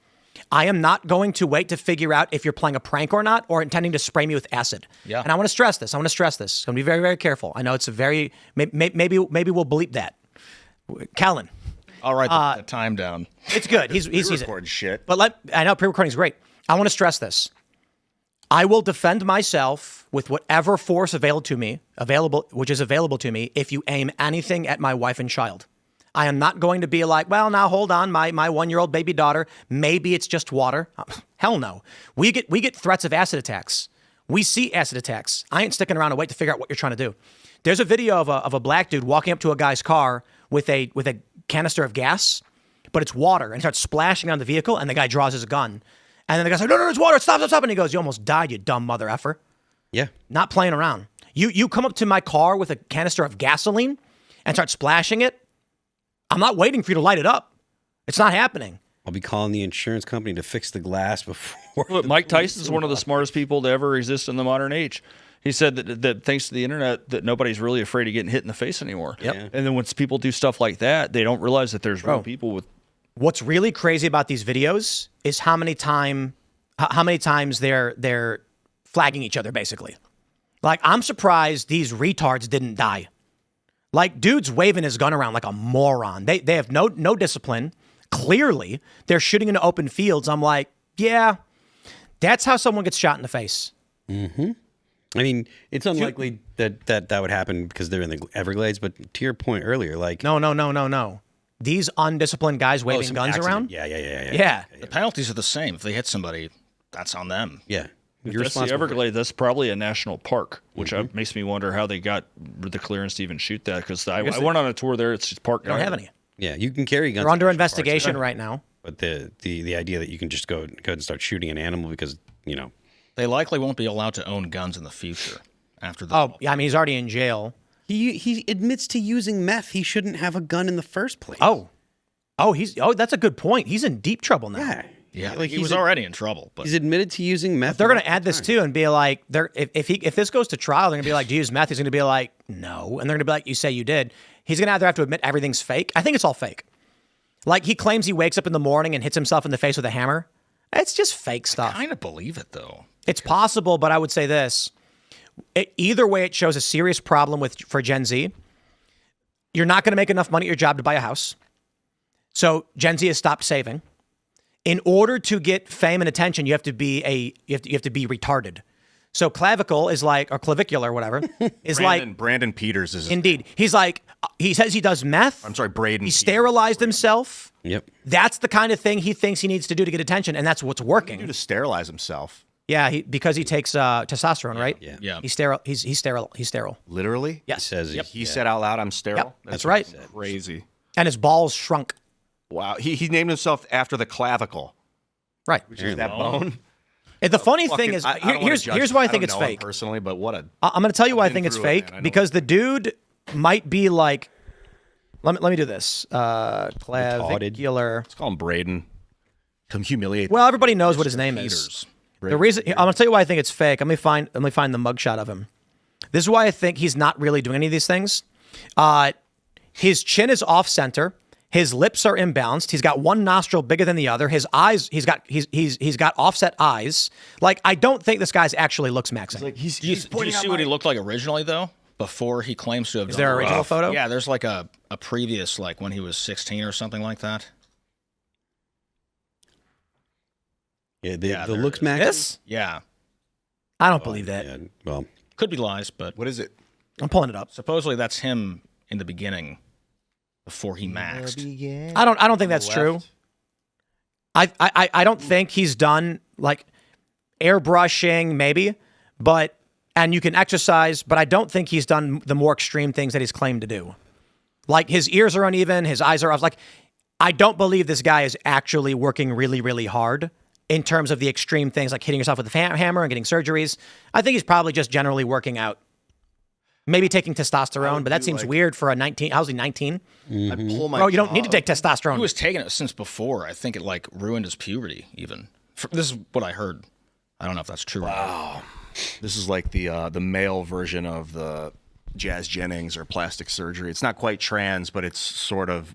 I am not going to wait to figure out if you're playing a prank or not, or intending to spray me with acid. Yeah. And I want to stress this. I'm going to be very, very careful. I know it's a very, maybe we'll bleep that. Kellen. I'll write the time down. It's good. He's recording shit. But I know pre-recording is great. I want to stress this. I will defend myself with whatever force available to me if you aim anything at my wife and child. I am not going to be like, well, now hold on, my 1-year-old baby daughter, maybe it's just water. Oh, hell no. We get threats of acid attacks. We see acid attacks. I ain't sticking around to wait to figure out what you're trying to do. There's a video of a black dude walking up to a guy's car with a canister of gas, but it's water, and starts splashing on the vehicle, and the guy draws his gun. And then the guy's like, no, it's water, stop. And he goes, you almost died, you dumb mother effer. Yeah. Not playing around. You come up to my car with a canister of gasoline and start splashing it, I'm not waiting for you to light it up. It's not happening. I'll be calling the insurance company to fix the glass before. Look, Mike Tyson's one of the smartest people to ever exist in the modern age. He said that thanks to the internet, that nobody's really afraid of getting hit in the face anymore. Yep. Yeah. And then when people do stuff like that, they don't realize that there's real people with. What's really crazy about these videos is how many times they're flagging each other, basically. Like, I'm surprised these retards didn't die. Like, dude's waving his gun around like a moron. They have no discipline. Clearly, they're shooting into open fields. I'm like, yeah, that's how someone gets shot in the face. Mm-hmm. I mean, it's unlikely that would happen because they're in the Everglades. But to your point earlier, like, no. These undisciplined guys waving guns around. Yeah. The penalties are the same. If they hit somebody, that's on them. Yeah. If that's the Everglades, that's probably a national park, which makes me wonder how they got the clearance to even shoot that. Because I went on a tour there. It's just park. They don't have any. Yeah, you can carry guns. They're under in national parks, investigation right now. But the idea that you can just go and start shooting an animal because, you know. They likely won't be allowed to own guns in the future after the. Oh, yeah, I mean, he's already in jail. He admits to using meth. He shouldn't have a gun in the first place. Oh, that's a good point. He's in deep trouble now. Yeah. Yeah, like he was already in trouble. But He's admitted to using meth. They're going to add this too and be like, if this goes to trial, they're going to be like, do you use meth? He's going to be like, no. And they're going to be like, you say you did. He's going to either have to admit everything's fake. I think it's all fake. Like he claims he wakes up in the morning and hits himself in the face with a hammer. It's just fake stuff. I kind of believe it though. It's possible, but I would say this. Either way, it shows a serious problem for Gen Z. You're not going to make enough money at your job to buy a house. So Gen Z has stopped saving. In order to get fame and attention, you have to be retarded. So clavicle is like, or clavicular, whatever, is Brandon Peters is indeed. He's like, he says he does meth. I'm sorry, Braden. He sterilized himself. Yep. That's the kind of thing he thinks he needs to do to get attention, and that's what's working. to sterilize himself. Yeah, because he takes testosterone, right? Yeah. He's sterile. He's sterile. Literally? Yes. He said out loud, "I'm sterile." Yep, that's right. Crazy. And his balls shrunk. Wow. He named himself after the clavicle, Right. which is that bone. And the funny thing is, I don't wanna here's judge- why I think don't it's know him fake. personally, but what a I'm going to tell you why I been think it's through it, fake, man. I know because the dude might be like, let me do this. Clavicular. let's call him Braden. Come humiliate. Well, everybody knows what his name is. Peters. The reason I'm going to tell you why I think it's fake. Let me find the mugshot of him. This is why I think he's not really doing any of these things. His chin is off center. His lips are imbalanced. He's got one nostril bigger than the other. His eyes, he's got offset eyes. Like, I don't think this guy's actually looks maxing. Like Do you see what he looked like originally though? Before he claims to have. Is there an original photo? Yeah, there's like a previous, like when he was 16 or something like that. Yeah, Yeah, the there looks it is. max. This? Yeah, I don't believe that. Yeah, well, could be lies, but What is it? I'm pulling it up. supposedly that's him in the beginning, before he maxed. I don't think that's true. I don't think he's done like airbrushing, maybe, and you can exercise, but I don't think he's done the more extreme things that he's claimed to do. Like his ears are uneven, his eyes are off. Like, I don't believe this guy is actually working really, really hard in terms of the extreme things like hitting yourself with a hammer and getting surgeries. I think he's probably just generally working out. Maybe taking testosterone, but that seems weird for a 19. How's he 19? I pull my. Oh, you don't need to take testosterone. He was taking it since before. I think it like ruined his puberty. Even this is what I heard. I don't know if that's true. Wow. This is like the male version of the Jazz Jennings or plastic surgery. It's not quite trans, but it's sort of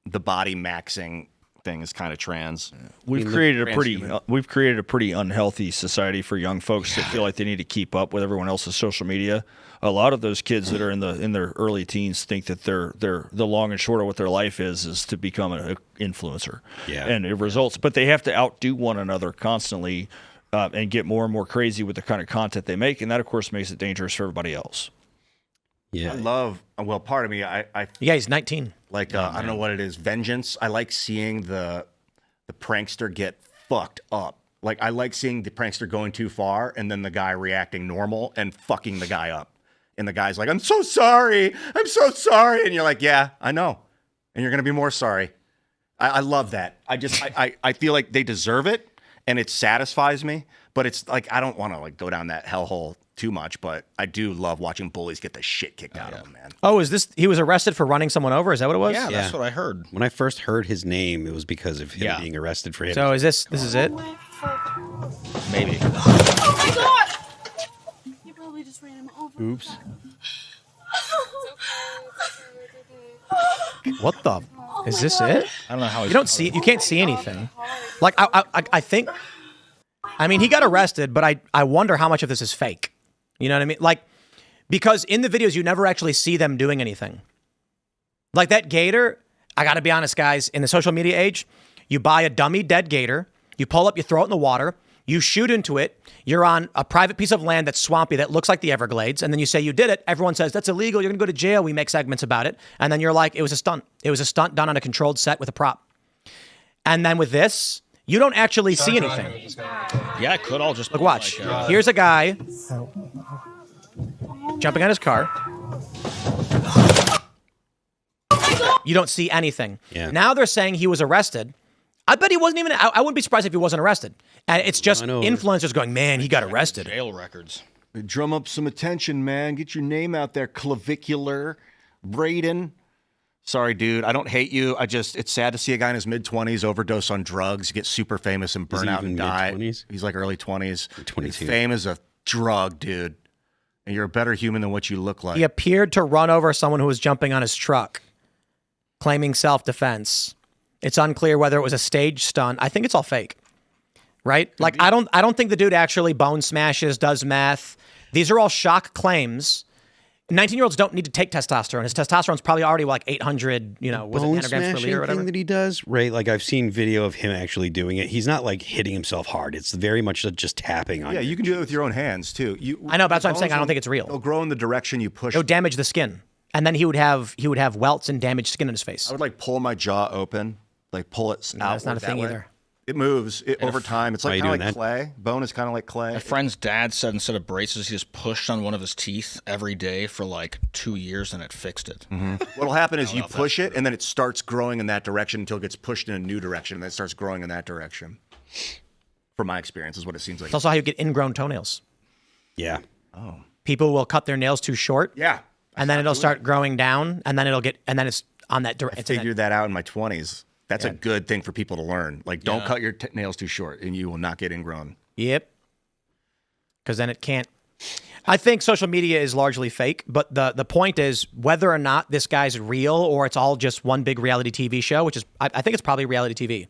the body maxing thing is kind of trans. We've created a pretty unhealthy society for young folks that feel like they need to keep up with everyone else's social media. A lot of those kids that are in their early teens think that they're the long and short of what their life is to become an influencer. Yeah. And it results, but they have to outdo one another constantly and get more and more crazy with the kind of content they make, and that of course makes it dangerous for everybody else. yeah. I love. Well, part of me, I Yeah, he's 19. like. I don't know what it is. Vengeance. I like seeing the prankster get fucked up. Like I like seeing the prankster going too far, and then the guy reacting normal and fucking the guy up. And the guy's like, "I'm so sorry. I'm so sorry." And you're like, "Yeah, I know." And you're gonna be more sorry. I love that. I feel like they deserve it, and it satisfies me. But it's like I don't want to like go down that hellhole too much. But I do love watching bullies get the shit kicked out of them, man. Oh, he was arrested for running someone over? Is that what it was? Yeah, that's what I heard. When I first heard his name, it was because of him Yeah. being arrested for hitting. So this is it? Maybe. Oh my god! You probably just ran him over. Oops. What the? Is this it? I don't know how You don't see. You can't see anything. Like I think. I mean, he got arrested, but I wonder how much of this is fake. You know what I mean? Like, because in the videos you never actually see them doing anything. Like that gator. I got to be honest, guys. In the social media age, you buy a dummy dead gator, you pull up, you throw it in the water, you shoot into it. You're on a private piece of land that's swampy that looks like the Everglades, and then you say you did it. Everyone says that's illegal. You're gonna go to jail. We make segments about it, and then you're like, it was a stunt. It was a stunt done on a controlled set with a prop. And then with this, you don't actually see anything. Yeah, it could all just. Look, be watch. Like, Here's a guy jumping on his car. You don't see anything. Yeah. Now they're saying he was arrested. I bet he wasn't even. I wouldn't be surprised if he wasn't arrested. And it's just influencers going, man, he got arrested. Jail records. Drum up some attention, man. Get your name out there, clavicular. Braden. Sorry, dude. I don't hate you. It's sad to see a guy in his mid-20s overdose on drugs, get super famous and burn out and die. Mid-20s? He's like early 20s. 22. Fame is a drug, dude. And you're a better human than what you look like. He appeared to run over someone who was jumping on his truck, claiming self-defense. It's unclear whether it was a stage stunt. I think it's all fake, right? Like, I don't think the dude actually bone smashes, does meth. These are all shock claims. 19-year-olds don't need to take testosterone. His testosterone's probably already like 800, was it Bone nanograms per liter or smashing whatever? thing that he does, right? Like I've seen video of him actually doing it. He's not like hitting himself hard. It's very much just tapping on. Yeah, you can do it with your own hands too. I know, but that's what I'm saying. I don't think it's real. They'll grow in the direction you push. It'll damage the skin, and then he would have welts and damaged skin on his face. I would like pull my jaw open, like pull it out. That's not a thing either. It moves over time. It's like How you kind of like doing clay. Bone is kind of like clay. My friend's dad said instead of braces, he just pushed on one of his teeth every day for like 2 years, and it fixed it. What'll happen is you push it, and then it starts growing in that direction until it gets pushed in a new direction, and then it starts growing in that direction. From my experience, is what it seems like. It's also how you get ingrown toenails. Yeah. People will cut their nails too short. Yeah. And then it'll start growing down, and then it's on that I direction. figured that out in my 20s. That's a good thing for people to learn. Like, don't cut your nails too short, and you will not get ingrown. Yep. Because then it can't. I think social media is largely fake, but the point is whether or not this guy's real or it's all just one big reality TV show, which is, I think it's probably reality TV.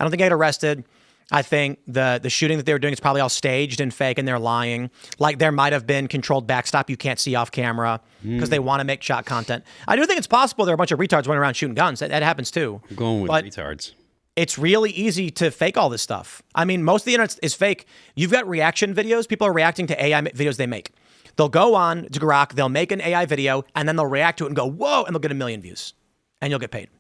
I don't think I get arrested. I think the shooting that they were doing is probably all staged and fake, and they're lying. Like there might have been controlled backstop you can't see off camera because they want to make shot content. I do think it's possible there are a bunch of retards running around shooting guns. That happens too. I'm going with But retards. it's really easy to fake all this stuff. I mean, most of the internet is fake. You've got reaction videos. People are reacting to AI videos they make. They'll go on to Grok, they'll make an AI video, and then they'll react to it and go, whoa, and they'll get 1 million views. And you'll get paid.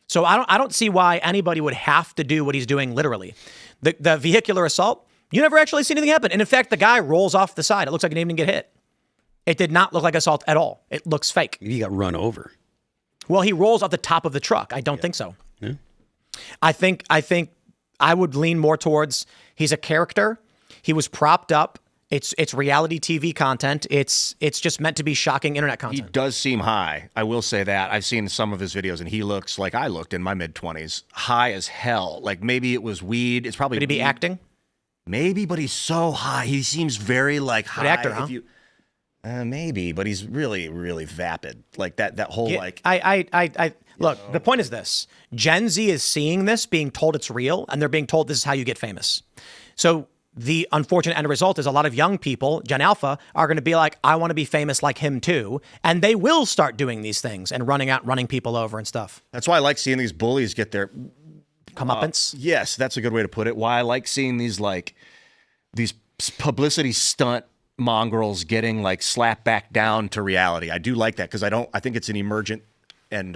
So I don't see why anybody would have to do what he's doing literally. The vehicular assault, you never actually see anything happen. And in fact, the guy rolls off the side. It looks like he didn't even get hit. It did not look like assault at all. It looks fake. He got run over. Well, he rolls off the top of the truck. I don't think so. Yeah. I think I would lean more towards he's a character. He was propped up. It's reality TV content. It's just meant to be shocking internet He content. does seem high. I will say that. I've seen some of his videos, and he looks like I looked in my mid-20s. High as hell. Like maybe it was weed. It's probably Could he be weed. acting? Maybe, but he's so high. He seems very like high. Good actor, huh? Maybe, but he's really, really vapid. Like that whole Yeah, like. I look, the point is this. Gen Z is seeing this, being told it's real, and they're being told this is how you get famous. So the unfortunate end result is a lot of young people, Gen Alpha, are going to be like, I want to be famous like him too. And they will start doing these things and running people over and stuff. That's why I like seeing these bullies get their Comeuppance. Yes, that's a good way to put it. Why I like seeing these publicity stunt mongrels getting like slapped back down to reality. I do like that because I think it's an emergent and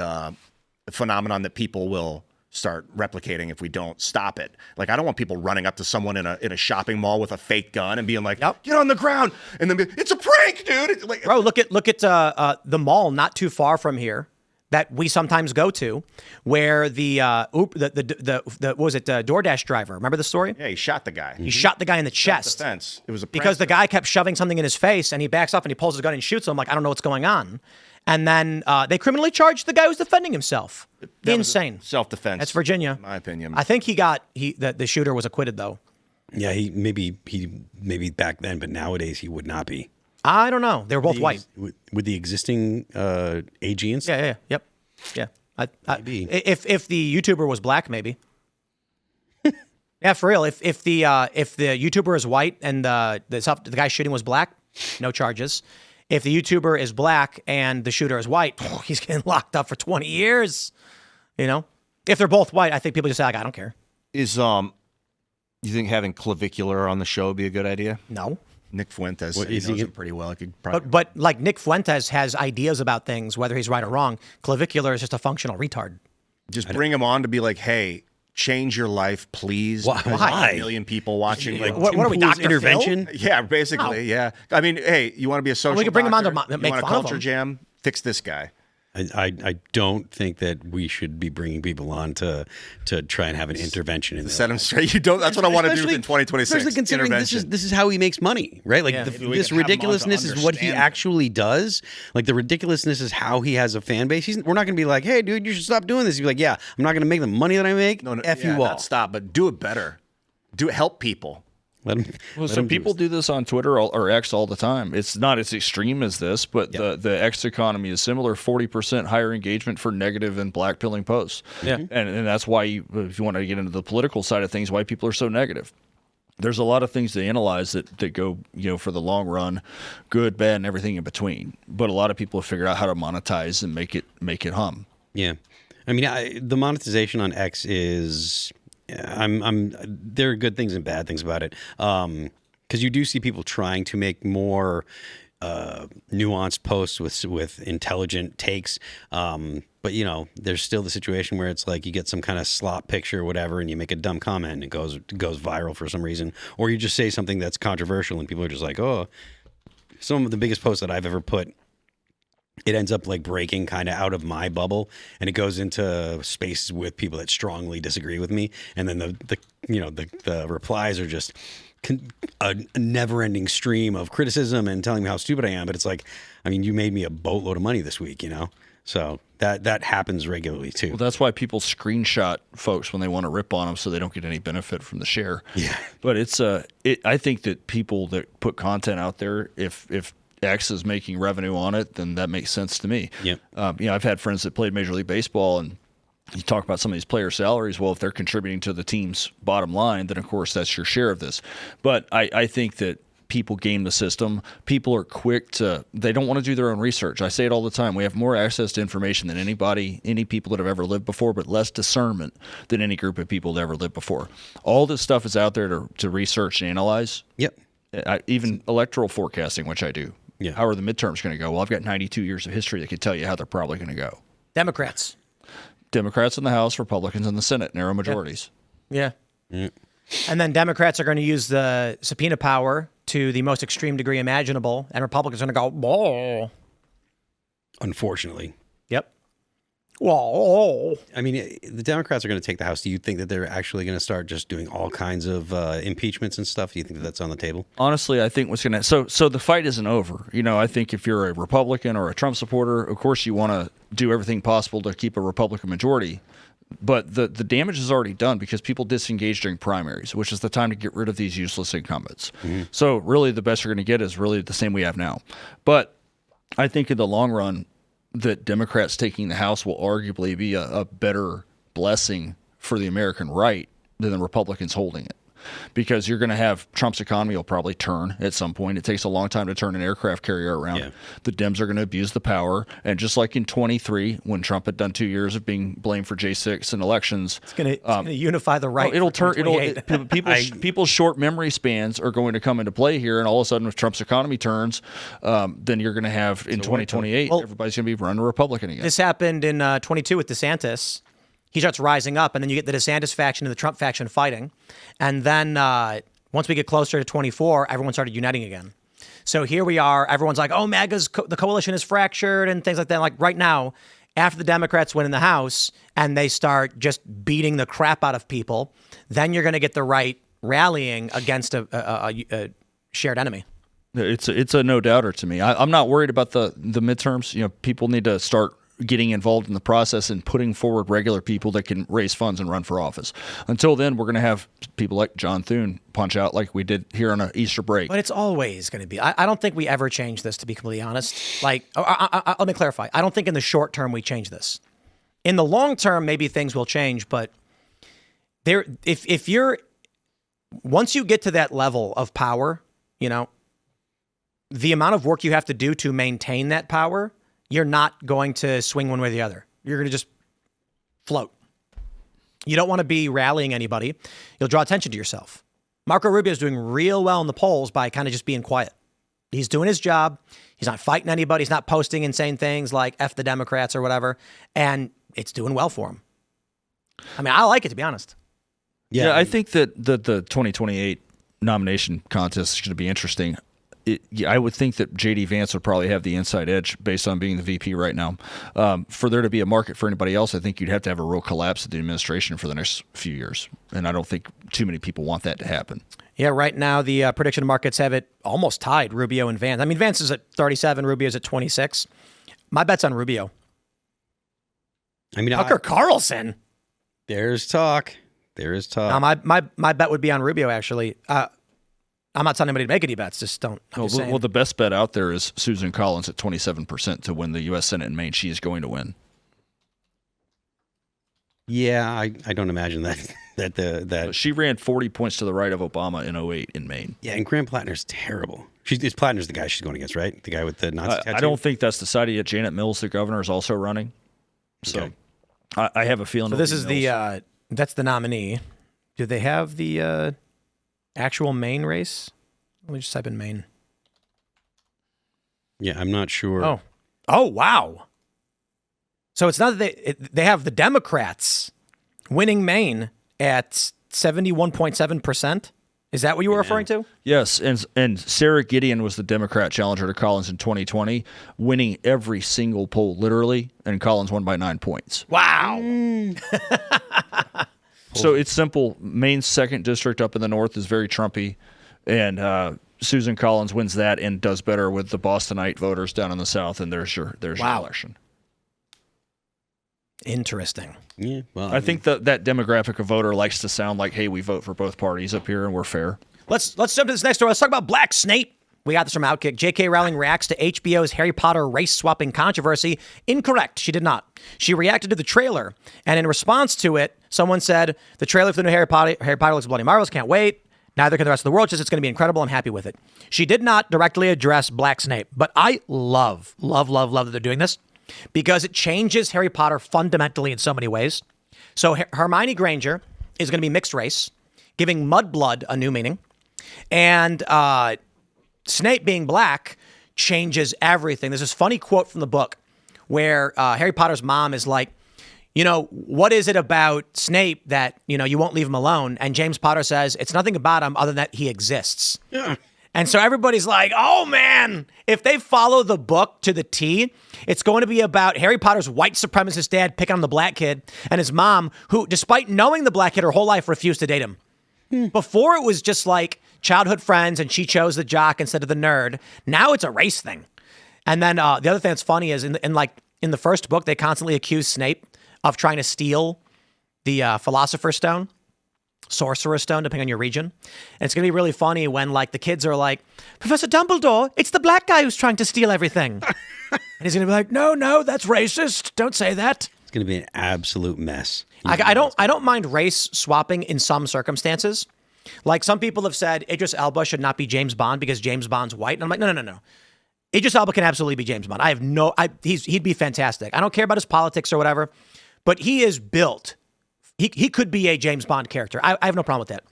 phenomenon that people will start replicating if we don't stop it. Like I don't want people running up to someone in a shopping mall with a fake gun and being like, "Get on the ground," and then it's a prank, dude. It's like, Bro, look at the mall not too far from here that we sometimes go to, where the what was it, DoorDash driver? Remember the story? yeah, he shot the guy. He shot the guy in the chest Defense. It was a prank because the guy kept shoving something in his face, and he backs up and he pulls his gun and shoots him. Like I don't know what's going on, and then they criminally charged the guy who was defending himself. Insane. Self-defense. That's Virginia. in my opinion. I think the shooter was acquitted though. Yeah, he maybe back then, but nowadays he would not be. I don't know. They were both white. With the existing AG and stuff. Yeah. Yep. Yeah. Maybe. If the YouTuber was black, maybe. Yeah, for real. If the YouTuber is white and the guy shooting was black, no charges. If the YouTuber is black and the shooter is white, he's getting locked up for 20 years. You know, if they're both white, I think people just say like, I don't care. Is you think having clavicular on the show would be a good idea? No. Nick Fuentes, What, he is knows he- him pretty well. I could probably. But like Nick Fuentes has ideas about things, whether he's right or wrong. Clavicular is just a functional retard. Just bring him on to be like, hey, change your life, please. Why? Because Why? a million people watching. Like Like, what are we, Tim Pool's Dr. Phil? intervention? yeah, basically, yeah. I mean, hey, you want to be a social we could bring him on to doctor? make you want a fun of culture him. jam? Fix this guy. I don't think that we should be bringing people on to try and have an intervention in Set him straight. You don't. That's what I want to do in 2026. Especially considering this is how he makes money, right? Like Maybe we this can have him on to ridiculousness is what he understand actually does. Like the ridiculousness is how he has a fan base. We're not going to be like, hey, dude, you should stop doing this. He'd be like, yeah, I'm not going to make the money that I make. No, F yeah, you all. not stop, but do it better. Help people. Let him. Well, let so him people do this on Twitter or X all the time. It's not as extreme as this, but the X economy is similar. 40% higher engagement for negative and blackpilling posts. Yeah. And that's why, if you want to get into the political side of things, why people are so negative. There's a lot of things to analyze that go, for the long run, good, bad, and everything in between. But a lot of people have figured out how to monetize and make it hum. Yeah, I mean, the monetization on X is. There are good things and bad things about it. Because you do see people trying to make more nuanced posts with intelligent takes. But there's still the situation where it's like you get some kind of slop picture or whatever, and you make a dumb comment and it goes viral for some reason, or you just say something that's controversial and people are just like, oh. Some of the biggest posts that I've ever put, it ends up like breaking kind of out of my bubble, and it goes into spaces with people that strongly disagree with me, and then the replies are just a never-ending stream of criticism and telling me how stupid I am. But it's like, I mean, you made me a boatload of money this week, so that happens regularly too. Well, that's why people screenshot folks when they want to rip on them, so they don't get any benefit from the share. Yeah, but I think that people that put content out there, if X is making revenue on it, then that makes sense to me. Yeah. I've had friends that played Major League Baseball, and you talk about some of these players' salaries. Well, if they're contributing to the team's bottom line, then of course that's your share of this. But I think that people game the system. People are quick they don't want to do their own research. I say it all the time. We have more access to information than any people that have ever lived before, but less discernment than any group of people that ever lived before. All this stuff is out there to research and analyze. Yep. Even electoral forecasting, which I do. Yeah. How are the midterms going to go? Well, I've got 92 years of history that could tell you how they're probably going to go. Democrats in the House, Republicans in the Senate, narrow majorities. Yeah. And then Democrats are going to use the subpoena power to the most extreme degree imaginable, and Republicans are going to go, whoa. Unfortunately. Yep. Whoa. I mean, the Democrats are going to take the House. Do you think that they're actually going to start just doing all kinds of impeachments and stuff? Do you think that that's on the table? Honestly, I think what's going to so the fight isn't over. I think if you're a Republican or a Trump supporter, of course you want to do everything possible to keep a Republican majority. But the damage is already done because people disengaged during primaries, which is the time to get rid of these useless incumbents. Mm-hmm. So really the best you're going to get is really the same we have now. But I think in the long run, that Democrats taking the House will arguably be a better blessing for the American right than the Republicans holding it. Because you're going to have Trump's economy will probably turn at some point. It takes a long time to turn an aircraft carrier around. Yeah. The Dems are going to abuse the power. And just like in 23, when Trump had done 2 years of being blamed for J6 and elections. It's going to unify the right. People's short memory spans are going to come into play here. And all of a sudden, if Trump's economy turns, then you're going to have in 2028, everybody's going to be running Republican again. This happened in 22 with DeSantis. He starts rising up, and then you get the DeSantis faction and the Trump faction fighting. And then once we get closer to 24, everyone started uniting again. So here we are. Everyone's like, oh, MAGA's the coalition is fractured and things like that. Like right now, after the Democrats win in the House and they start just beating the crap out of people, then you're going to get the right rallying against a shared enemy. It's a no-doubter to me. I'm not worried about the midterms. People need to start getting involved in the process and putting forward regular people that can raise funds and run for office. Until then, we're going to have people like John Thune punch out like we did here on an Easter break. But it's always going to be. I don't think we ever change this, to be completely honest. Like, let me clarify. I don't think in the short term we change this. In the long term, maybe things will change. But if you're once you get to that level of power, the amount of work you have to do to maintain that power, you're not going to swing one way or the other. You're going to just float. You don't want to be rallying anybody. You'll draw attention to yourself. Marco Rubio is doing real well in the polls by kind of just being quiet. He's doing his job. He's not fighting anybody. He's not posting insane things like F the Democrats or whatever. And it's doing well for him. I mean, I like it, to be honest. Yeah, I think that the 2028 nomination contest is going to be interesting. I would think that J.D. Vance would probably have the inside edge based on being the VP right now. For there to be a market for anybody else, I think you'd have to have a real collapse of the administration for the next few years. And I don't think too many people want that to happen. Yeah, right now the prediction markets have it almost tied, Rubio and Vance. I mean, Vance is at 37, Rubio's at 26. My bet's on Rubio. I mean, Tucker Carlson. There's talk. There is talk. Now, my bet would be on Rubio, actually. I'm not telling anybody to make any bets. Just don't. Well, the best bet out there is Susan Collins at 27% to win the U.S. Senate in Maine. She is going to win. Yeah, I don't imagine that. She ran 40 points to the right of Obama in 08 in Maine. Yeah, and Graham Plattner's terrible. Plattner's the guy she's going against, right? The guy with the Nazi tattoo? I don't think that's decided yet. Janet Mills, the governor, is also running. So Okay. I have a feeling. So this is that's the nominee. Do they have the actual Maine race? Let me just type in Maine. Yeah, I'm not sure. Oh, wow. So it's not that they have the Democrats winning Maine at 71.7%. Is that what you were referring to? Yes, and Sarah Gideon was the Democrat challenger to Collins in 2020, winning every single poll, literally, and Collins won by 9 points. Wow. So it's simple. Maine's 2nd district up in the north is very Trumpy, and Susan Collins wins that and does better with the Bostonite voters down in the south, and there's your election. Interesting. Yeah, well, I think that demographic of voter likes to sound like, hey, we vote for both parties up here and we're fair. Let's jump to this next story. Let's talk about Black Snape. We got this from Outkick. J.K. Rowling reacts to HBO's Harry Potter race-swapping controversy. Incorrect. She did not. She reacted to the trailer, and in response to it, someone said, the trailer for the new Harry Potter looks bloody marvelous. Can't wait. Neither can the rest of the world. Just it's going to be incredible. I'm happy with it. She did not directly address Black Snape, but I love that they're doing this because it changes Harry Potter fundamentally in so many ways. So Hermione Granger is going to be mixed race, giving Mudblood a new meaning, and Snape being black changes everything. There's this funny quote from the book where Harry Potter's mom is like, what is it about Snape that, you won't leave him alone? And James Potter says, it's nothing about him other than that he exists. Yeah. And so everybody's like, oh man, if they follow the book to the T, it's going to be about Harry Potter's white supremacist dad picking on the black kid and his mom, who, despite knowing the black kid her whole life, refused to date him. Before it was just like childhood friends and she chose the jock instead of the nerd. Now it's a race thing. And then the other thing that's funny is in the first book, they constantly accuse Snape of trying to steal the Philosopher's Stone, Sorcerer's Stone, depending on your region. And it's going to be really funny when the kids are like, Professor Dumbledore, it's the black guy who's trying to steal everything. And he's going to be like, no, that's racist. Don't say that. It's going to be an absolute mess. I don't mind race swapping in some circumstances. Like some people have said Idris Elba should not be James Bond because James Bond's white. And I'm like, no. Idris Elba can absolutely be James Bond. He'd be fantastic. I don't care about his politics or whatever, but he is built. He could be a James Bond character. I have no problem with that.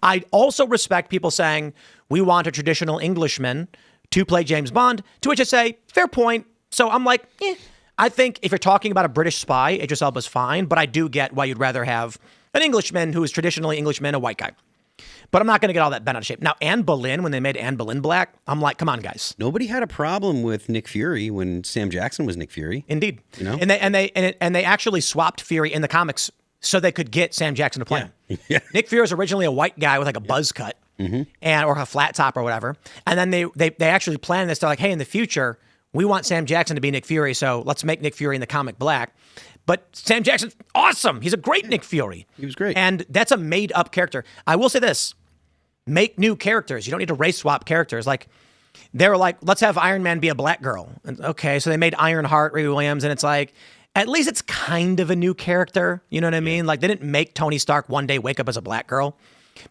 I also respect people saying we want a traditional Englishman to play James Bond, to which I say, fair point. So I'm like, I think if you're talking about a British spy, Idris Elba's fine, but I do get why you'd rather have an Englishman who is traditionally Englishman, a white guy. But I'm not going to get all that bent out of shape. Now, Anne Boleyn, when they made Anne Boleyn black, I'm like, come on, guys. Nobody had a problem with Nick Fury when Sam Jackson was Nick Fury. Indeed. And they actually swapped Fury in the comics so they could get Sam Jackson to play him. Yeah. Nick Fury was originally a white guy with a buzz cut or a flat top or whatever. And then they actually planned this. They're like, hey, in the future, we want Sam Jackson to be Nick Fury, so let's make Nick Fury in the comic black. But Sam Jackson's awesome. He's a great Nick Fury. He was great. And that's a made-up character. I will say this. Make new characters. You don't need to race swap characters. They were like, let's have Iron Man be a black girl. And, okay, so they made Ironheart, Ray Williams, and it's like, at least it's kind of a new character. You know what I mean? They didn't make Tony Stark one day wake up as a black girl.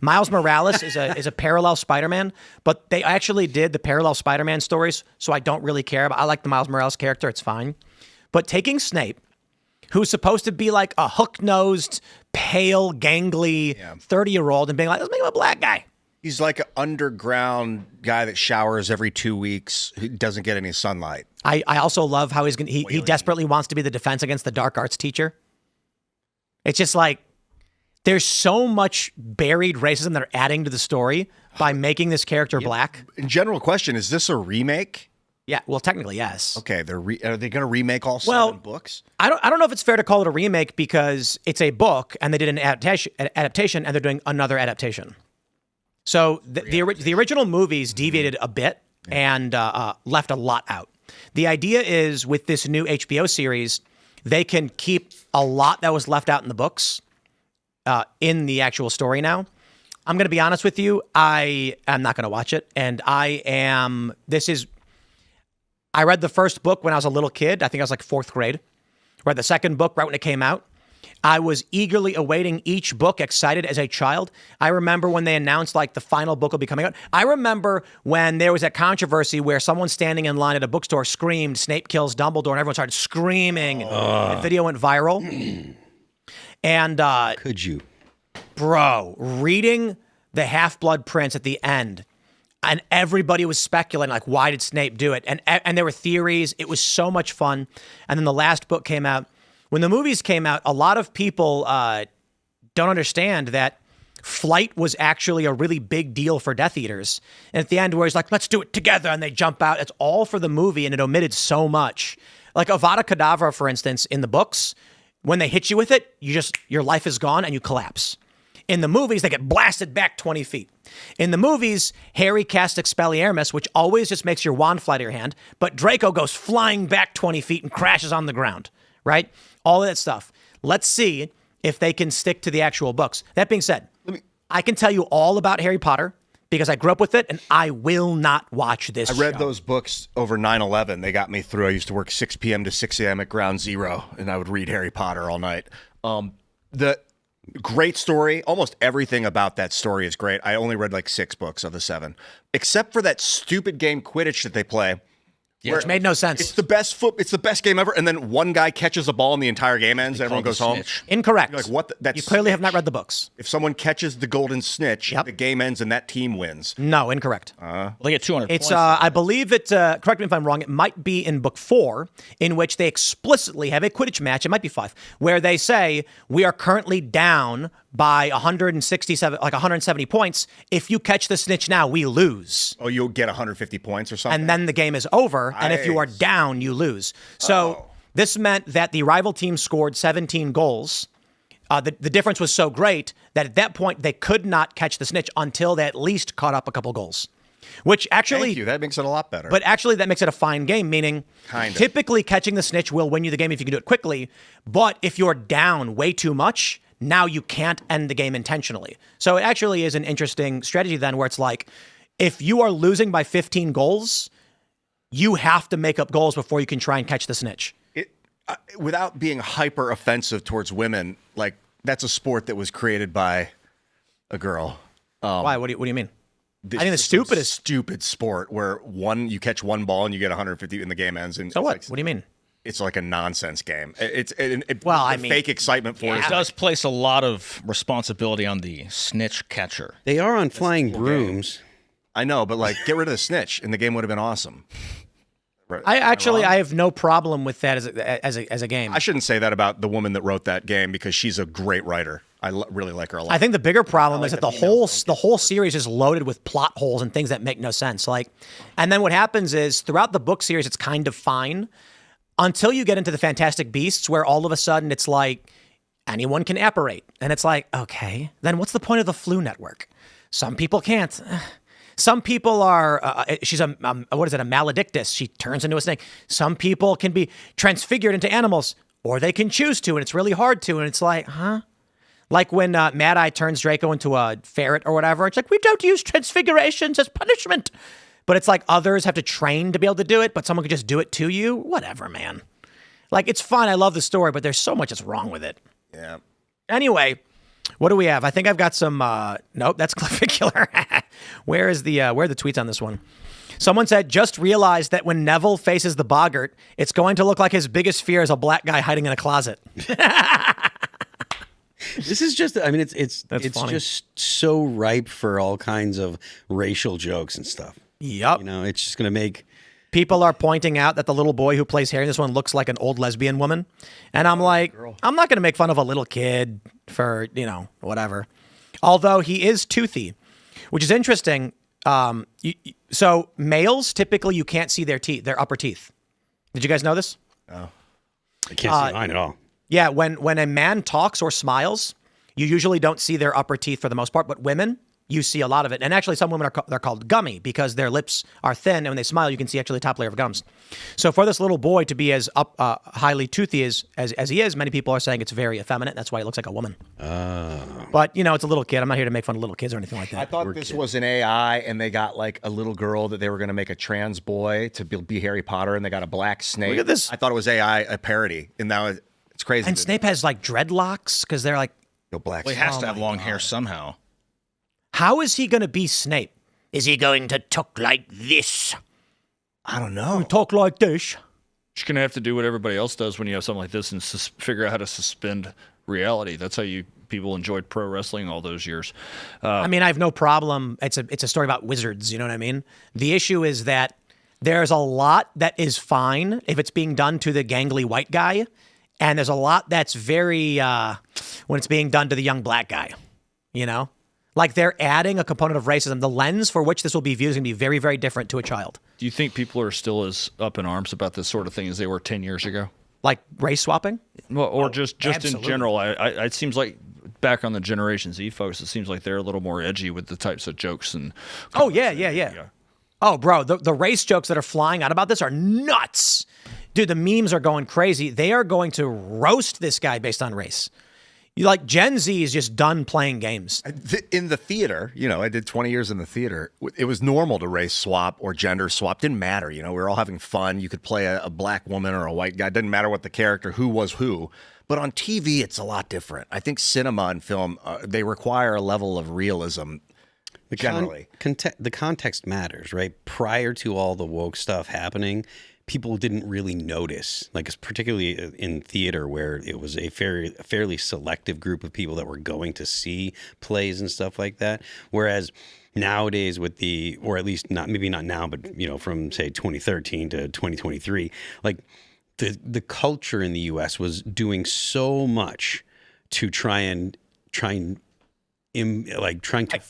Miles Morales is a parallel Spider-Man, but they actually did the parallel Spider-Man stories, so I don't really care. I like the Miles Morales character. It's fine. But taking Snape, who's supposed to be like a hook-nosed, pale, gangly 30-year-old and being like, let's make him a black guy. He's like an underground guy that showers every 2 weeks. He doesn't get any sunlight. I also love how he desperately wants to be the defense against the dark arts teacher. It's just like, there's so much buried racism that are adding to the story, by making this character black. General question, is this a remake? Yeah, well, technically, yes. Okay, are they going to remake all 7 books? I don't know if it's fair to call it a remake because it's a book and they did an adaptation and they're doing another adaptation. So the original movies deviated a bit and left a lot out. The idea is with this new HBO series, they can keep a lot that was left out in the books in the actual story now. I'm going to be honest with you. I am not going to watch it. And I read the first book when I was a little kid. I think I was like 4th grade. Read the second book right when it came out. I was eagerly awaiting each book, excited as a child. I remember when they announced like the final book will be coming out. I remember when there was that controversy where someone standing in line at a bookstore screamed, "Snape kills Dumbledore," and everyone started screaming. The video went viral. And Could you? Bro, reading the Half-Blood Prince at the end, and everybody was speculating, like, why did Snape do it? And there were theories. It was so much fun. And then the last book came out. When the movies came out, a lot of people don't understand that flight was actually a really big deal for Death Eaters. And at the end, where he's like, "Let's do it together," and they jump out. It's all for the movie, and it omitted so much. Like Avada Kedavra, for instance, in the books, when they hit you with it, your life is gone and you collapse. In the movies, they get blasted back 20 feet. In the movies, Harry casts Expelliarmus, which always just makes your wand fly to your hand, but Draco goes flying back 20 feet and crashes on the ground, right? All of that stuff. Let's see if they can stick to the actual books. That being said, I can tell you all about Harry Potter because I grew up with it, and I will not watch this I read show. those books over 9/11. They got me through. I used to work 6 p.m. to 6 a.m. at Ground Zero, and I would read Harry Potter all night. The great story. Almost everything about that story is great. I only read like 6 books of the 7, except for that stupid game Quidditch that they play. Which made no sense. It's the best game ever. And then one guy catches a ball and the entire game ends. Everyone goes home. Incorrect. You're like, what? You clearly have not read the books. If someone catches the golden snitch, the game ends and that team wins. No, incorrect. Well, they get 200 It's, points. I believe it, correct me if I'm wrong, it might be in book 4, in which they explicitly have a Quidditch match, it might be 5, where they say, we are currently down by 170 points. If you catch the snitch now, we lose. Oh, you'll get 150 points or something? And then the game is over, and if you are down, you lose. So this meant that the rival team scored 17 goals. The difference was so great that at that point, they could not catch the snitch until they at least caught up a couple goals. Which actually... Thank you. That makes it a lot better. But actually, that makes it a fine game, meaning typically catching the snitch will win you the game if you can do it quickly. But if you're down way too much, now you can't end the game intentionally. So it actually is an interesting strategy then where it's like, if you are losing by 15 goals, you have to make up goals before you can try and catch the snitch. Without being hyper offensive towards women, like that's a sport that was created by a girl. Why? What do you mean? I think the stupid sport where you catch one ball and you get 150 and the game ends. And so what? Like, what do you mean? It's like a nonsense game. Fake excitement for it does place a lot of responsibility on the snitch catcher. They are on flying brooms. I know, but like, get rid of the snitch, and the game would have been awesome. Right. I have no problem with that as a game. I shouldn't say that about the woman that wrote that game because she's a great writer. I really like her a lot. I think the bigger problem is that the whole series is loaded with plot holes and things that make no sense. And then what happens is throughout the book series, it's kind of fine until you get into the Fantastic Beasts, where all of a sudden it's like anyone can apparate, and it's like, okay, then what's the point of the Flu Network? Some people can't. Some people are, she's a maledictus. She turns into a snake. Some people can be transfigured into animals, or they can choose to, and it's really hard to. And it's like, huh? Like when Mad Eye turns Draco into a ferret or whatever. It's like, we don't use transfigurations as punishment. But it's like others have to train to be able to do it, but someone could just do it to you. Whatever, man. Like, it's fun. I love the story, but there's so much that's wrong with it. Yeah. Anyway, what do we have? I think I've got some, nope, that's clavicular. Where are the tweets on this one? Someone said, just realized that when Neville faces the boggart, it's going to look like his biggest fear is a black guy hiding in a closet. This is just, I mean, it's just so ripe for all kinds of racial jokes and stuff. Yep. You know, it's just going to make... People are pointing out that the little boy who plays Harry in this one looks like an old lesbian woman. And I'm like, I'm not going to make fun of a little kid for, whatever. Although he is toothy. which is interesting. So males, typically you can't see their teeth, their upper teeth. Did you guys know this? I can't see mine at all. Yeah, when a man talks or smiles, you usually don't see their upper teeth for the most part, but women, you see a lot of it. And actually, some women they're called gummy because their lips are thin, and when they smile, you can see actually the top layer of gums. So for this little boy to be as highly toothy as he is, many people are saying it's very effeminate. That's why he looks like a woman. But it's a little kid. I'm not here to make fun of little kids or anything like that. I thought this was an AI, and they got like a little girl that they were going to make a trans boy to be Harry Potter, and they got a black Snape. Look at this. I thought it was AI, a parody, and now it's crazy. And Snape has like dreadlocks because they're like, no black. Well, he has to have long hair somehow. how is he going to be Snape? Is he going to talk like this? I don't know. Talk like this? You're going to have to do what everybody else does when you have something like this and figure out how to suspend reality. That's how people enjoyed pro wrestling all those years. I mean, I have no problem. It's a story about wizards. You know what I mean? The issue is that there's a lot that is fine if it's being done to the gangly white guy, and there's a lot that's very when it's being done to the young black guy. You know, like they're adding a component of racism. The lens for which this will be viewed is going to be very, very different to a child. Do you think people are still as up in arms about this sort of thing as they were 10 years ago? Like race swapping? Well, or just in absolutely. general, it seems like back on the Generation Z folks, it seems like they're a little more edgy with the types of jokes and. Oh yeah. Oh, bro, the race jokes that are flying out about this are nuts. Dude, the memes are going crazy. They are going to roast this guy based on race. Gen Z is just done playing games. In the theater, I did 20 years in the theater. It was normal to race swap or gender swap. Didn't matter. We were all having fun. You could play a black woman or a white guy. Didn't matter what the character, who was who. But on TV, it's a lot different. I think cinema and film, they require a level of realism. Generally, the context matters, right? Prior to all the woke stuff happening, people didn't really notice, particularly in theater, where it was a fairly selective group of people that were going to see plays and stuff like that. Whereas nowadays, or at least maybe not now, but from say 2013 to 2023, the culture in the U.S. was doing so much to trying to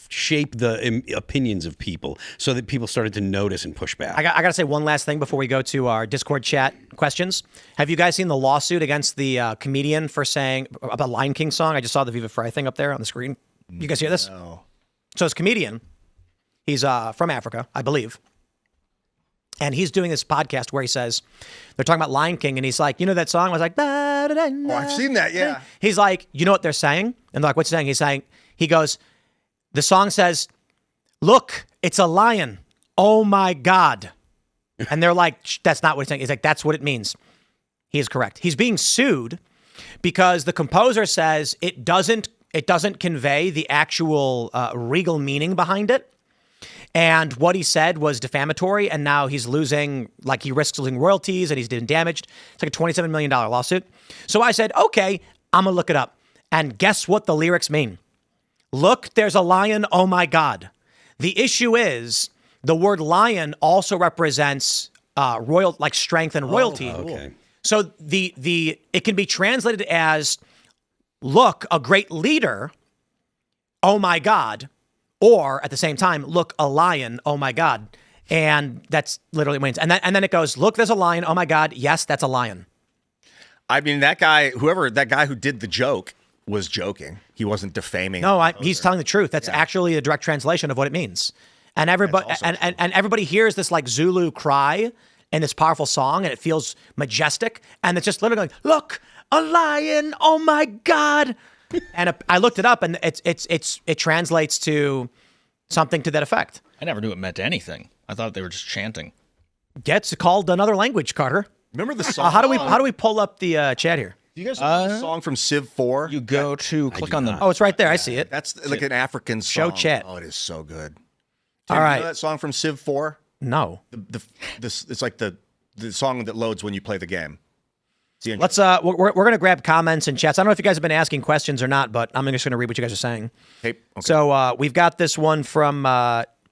shape the opinions of people so that people started to notice and push back. I got to say one last thing before we go to our Discord chat questions. Have you guys seen the lawsuit against the comedian for saying about Lion King song? I just saw the Viva Frei thing up there on the screen. You guys hear this? No. So this comedian, he's from Africa, I believe. And he's doing this podcast where he says, they're talking about Lion King, and he's like, that song? I was like, oh, I've seen that, yeah. He's like, you know what they're saying? And they're like, what's he saying? He goes, the song says, look, it's a lion. Oh my God. And they're like, that's not what he's saying. He's like, that's what it means. He is correct. He's being sued because the composer says it doesn't convey the actual regal meaning behind it. And what he said was defamatory, and now he's he risks losing royalties, and he's been damaged. It's like a $27 million lawsuit. So I said, okay, I'm going to look it up. And guess what the lyrics mean? Look, there's a lion, oh my God. The issue is the word lion also represents royal, strength and royalty. Oh, okay. So it can be translated as, look, a great leader, oh my God. Or at the same time, look, a lion, oh my God. And that's literally what it means. And then it goes, look, there's a lion, oh my God. Yes, that's a lion. I mean, that guy who did the joke was joking. He wasn't defaming. No, he's telling the truth. That's actually a direct translation of what it means. And everybody and everybody hears this Zulu cry in this powerful song, and it feels majestic. And it's just literally going, look, a lion, oh my God. And I looked it up, and it translates to something to that effect. I never knew it meant anything. I thought they were just chanting. Gets called another language, Carter. Remember the song? How do we pull up the chat here? Do you guys know the song from Civ 4? You go to click on the. Oh, it's right there. I see it. That's like an African song. Show chat. Oh, it is so good. All You right. know that song from Civ 4? No. It's like the song that loads when you play the game. Let's we're gonna grab comments and chats. I don't know if you guys have been asking questions or not, but I'm just gonna read what you guys are saying. Hey, okay. So we've got this one from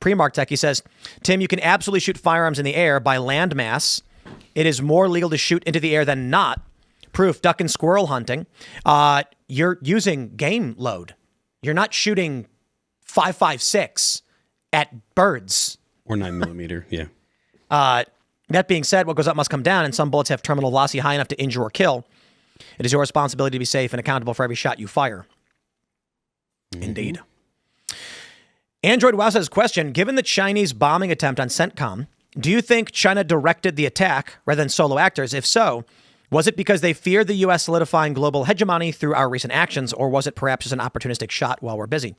Premark Tech. He says, Tim, you can absolutely shoot firearms in the air by landmass. It is more legal to shoot into the air than not. Proof, duck and squirrel hunting. You're using game load. You're not shooting 5.56 at birds. Or 9mm, yeah. That being said, what goes up must come down, and some bullets have terminal velocity high enough to injure or kill. It is your responsibility to be safe and accountable for every shot you fire. Indeed. Android Wow says, question, given the Chinese bombing attempt on CENTCOM, do you think China directed the attack rather than solo actors? If so, was it because they feared the U.S. solidifying global hegemony through our recent actions, or was it perhaps just an opportunistic shot while we're busy?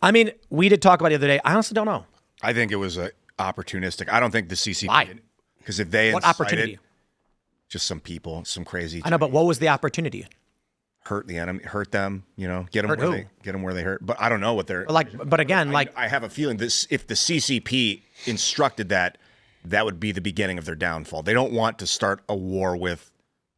I mean, we did talk about it the other day. I honestly don't know. I think it was opportunistic. I don't think the CCP. Why? Because if they What incited opportunity? just some people, some crazy. I know, but what was the opportunity? Hurt the enemy, hurt them. You know, get them Hurt where who? they get them where they hurt. But I don't know what they're Like, but again, like, I have a feeling this. If the CCP instructed that, that would be the beginning of their downfall. They don't want to start a war with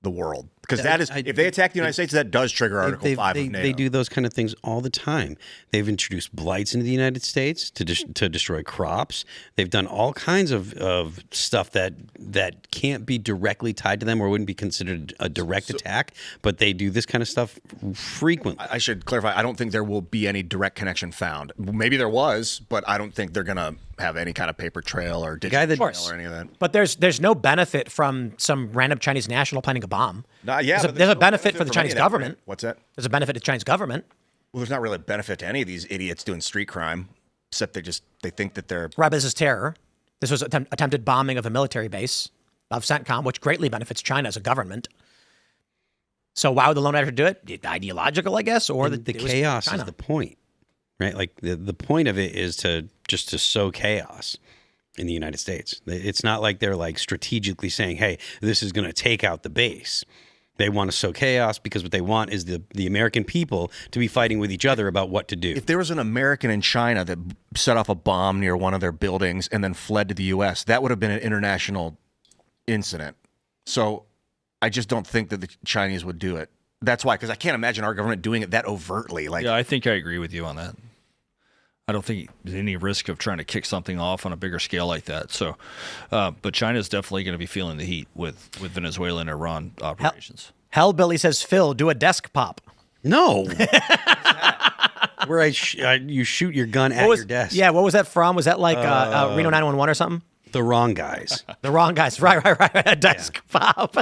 the world, because that is, if they attack the United States, that does trigger Article 5 of NATO. They do those kind of things all the time. They've introduced blights into the United States to destroy crops. They've done all kinds of stuff that can't be directly tied to them or wouldn't be considered a direct attack, but they do this kind of stuff frequently. I should clarify, I don't think there will be any direct connection found. Maybe there was, but I don't think they're going to have any kind of paper trail or digital trail or any of that. but there's no benefit from some random Chinese national planning a bomb. Yeah, there's a no benefit for the from Chinese any of that, government. right? What's that? There's a benefit to the Chinese government. Well, there's not really a benefit to any of these idiots doing street crime, except they think that they're. Right, but this is terror. This was attempted bombing of a military base of CENTCOM, which greatly benefits China as a government. So why would the lone actor do it? Ideological, I guess, or the chaos is the point, right? Like the point of it is to sow chaos in the United States. It's not like they're like strategically saying, hey, this is going to take out the base. They want to sow chaos because what they want is the American people to be fighting with each other about what to do. If there was an American in China that set off a bomb near one of their buildings and then fled to the U.S., that would have been an international incident. So I just don't think that the Chinese would do it. That's why, because I can't imagine our government doing it that overtly. Like, yeah, I think I agree with you on that. I don't think there's any risk of trying to kick something off on a bigger scale like that. So, but China's definitely going to be feeling the heat with Venezuela and Iran operations. Hellbilly says, Phil, do a desk pop. No. Where you shoot your gun at your desk. Yeah, what was that from? Was that like Reno 911 or something? The wrong guys. The wrong guys. Right. A desk pop.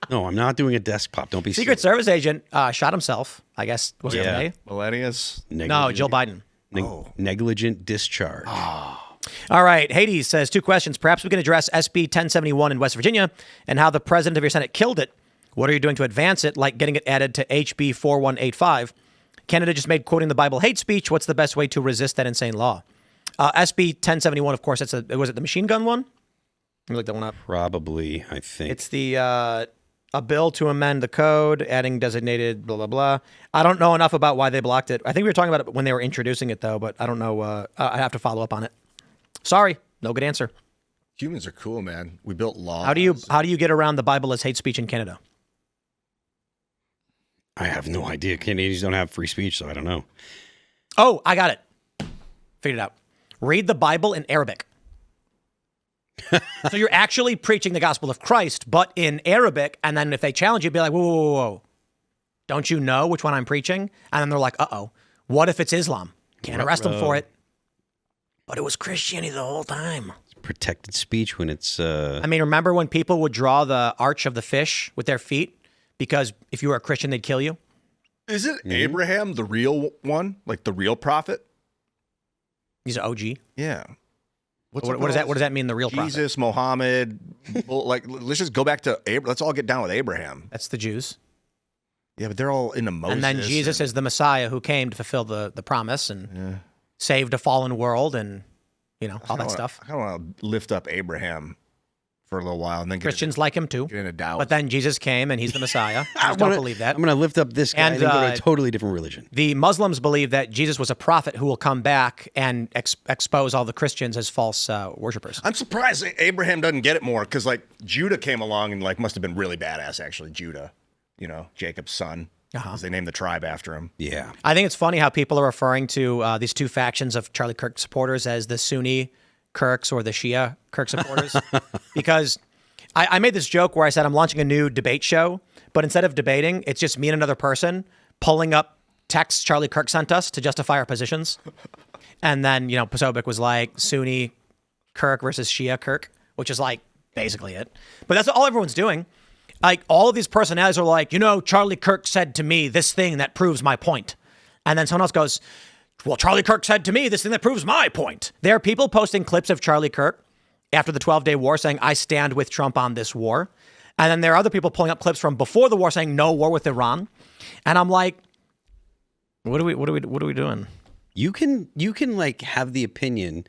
No, I'm not doing a desk pop. Don't be Secret silly. Service agent shot himself, I guess. Was it today? Millennials? No, Jill Biden. Negligent discharge. All right. Hades says, 2 questions. Perhaps we can address SB 1071 in West Virginia and how the president of your Senate killed it. What are you doing to advance it, like getting it added to HB 4185? Canada just made quoting the Bible hate speech. What's the best way to resist that insane law? SB 1071, of course, was it the machine gun one? Let me look that one up. Probably, I think. It's the a bill to amend the code, adding designated blah, blah, blah. I don't know enough about why they blocked it. I think we were talking about it when they were introducing it, though, but I don't know. I have to follow up on it. Sorry, no good answer. Humans are cool, man. We built laws. How do you get around the Bible as hate speech in Canada? I have no idea. Canadians don't have free speech, so I don't know. Oh, I got it. Figured it out. Read the Bible in Arabic. So you're actually preaching the gospel of Christ, but in Arabic, and then if they challenge you, be like, whoa. Don't you know which one I'm preaching? And then they're like, uh-oh, what if it's Islam? Can't arrest them for it. But it was Christianity the whole time. It's protected speech when it's... I mean, remember when people would draw the arch of the fish with their feet? Because if you were a Christian, they'd kill you? Is it Abraham the real one? Like the real prophet? He's an OG. Yeah. What does that mean, the real prophet? Jesus, Muhammad. Well, like, let's just go back to Abraham. Let's all get down with Abraham. That's the Jews. Yeah, but they're all into Moses. And then Jesus is the Messiah who came to fulfill the promise and saved a fallen world and, all that stuff. I kind of want to lift up Abraham for a little while and then Christians like him too. Get into doubt. But then Jesus came and he's the Messiah. I don't believe that. I'm going to lift up this guy and then go to a totally different religion. The Muslims believe that Jesus was a prophet who will come back and expose all the Christians as false worshipers. I'm surprised Abraham doesn't get it more because, like, Judah came along and, like, must have been really badass, actually. Judah, Jacob's son. Because they named the tribe after him. Yeah. I think it's funny how people are referring to these two factions of Charlie Kirk supporters as the Sunni Kirks or the Shia Kirk supporters. Because I made this joke where I said I'm launching a new debate show, but instead of debating, it's just me and another person pulling up texts Charlie Kirk sent us to justify our positions. And then, Posobiec was like Sunni Kirk versus Shia Kirk, which is like basically it. But that's all everyone's doing. Like all of these personalities are like, Charlie Kirk said to me this thing that proves my point. And then someone else goes, well, Charlie Kirk said to me this thing that proves my point. There are people posting clips of Charlie Kirk after the 12-day war saying, I stand with Trump on this war. And then there are other people pulling up clips from before the war saying no war with Iran. And I'm like, what are we doing? You can like have the opinion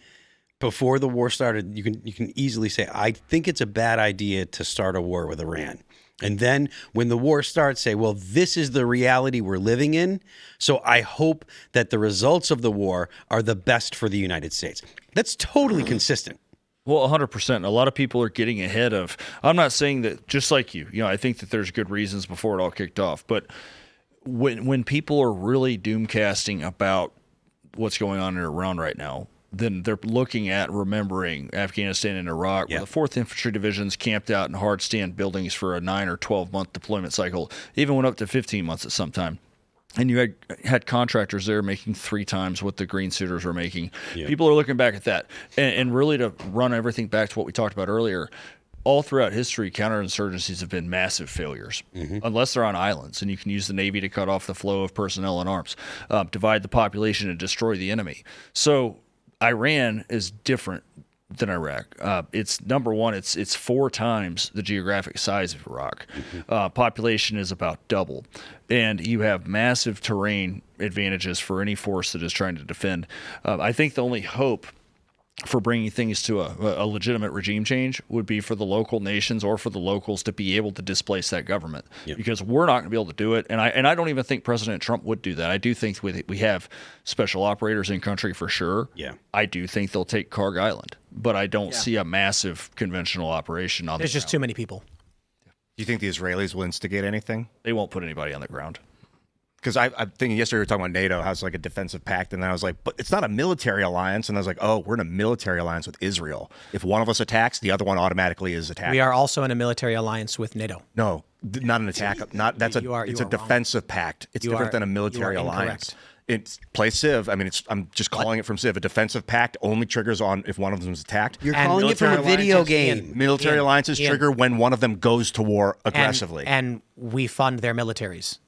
before the war started. You can easily say, I think it's a bad idea to start a war with Iran. And then when the war starts, say, well, this is the reality we're living in. So I hope that the results of the war are the best for the United States. That's totally consistent. Well, 100%. A lot of people are getting ahead of. I'm not saying that, just like you. I think that there's good reasons before it all kicked off. But when people are really doomcasting about what's going on in Iran right now, then they're looking at remembering Afghanistan and Iraq, where the 4th Infantry Division's camped out in hard stand buildings for a 9 or 12-month deployment cycle, even went up to 15 months at some time. And you had contractors there making 3 times what the green suiters were making. Yeah. People are looking back at that. And really to run everything back to what we talked about earlier, all throughout history, counterinsurgencies have been massive failures, unless they're on islands, and you can use the Navy to cut off the flow of personnel and arms, divide the population, and destroy the enemy. So Iran is different than Iraq. It's number one. It's 4 times the geographic size of Iraq. Population is about double, and you have massive terrain advantages for any force that is trying to defend. I think the only hope for bringing things to a legitimate regime change would be for the local nations or for the locals to be able to displace that government, because we're not going to be able to do it. And I don't even think President Trump would do that. I do think we have special operators in country for sure. Yeah, I do think they'll take Karg Island, but I don't see a massive conventional operation on. There's just too many people. Do you think the Israelis will instigate anything? They won't put anybody on the ground. Because I'm thinking yesterday we were talking about NATO has like a defensive pact, and then I was like, but it's not a military alliance. And I was like, oh, we're in a military alliance with Israel. If one of us attacks, the other one automatically is attacked. We are also in a military alliance with NATO. No, not an attack. It's a defensive pact. It's different than a military alliance. It's play Civ. I mean, I'm just calling it from Civ. A defensive pact only triggers on if one of them is attacked. You're calling it from a video game. Military alliances trigger when one of them goes to war aggressively. And we fund their militaries.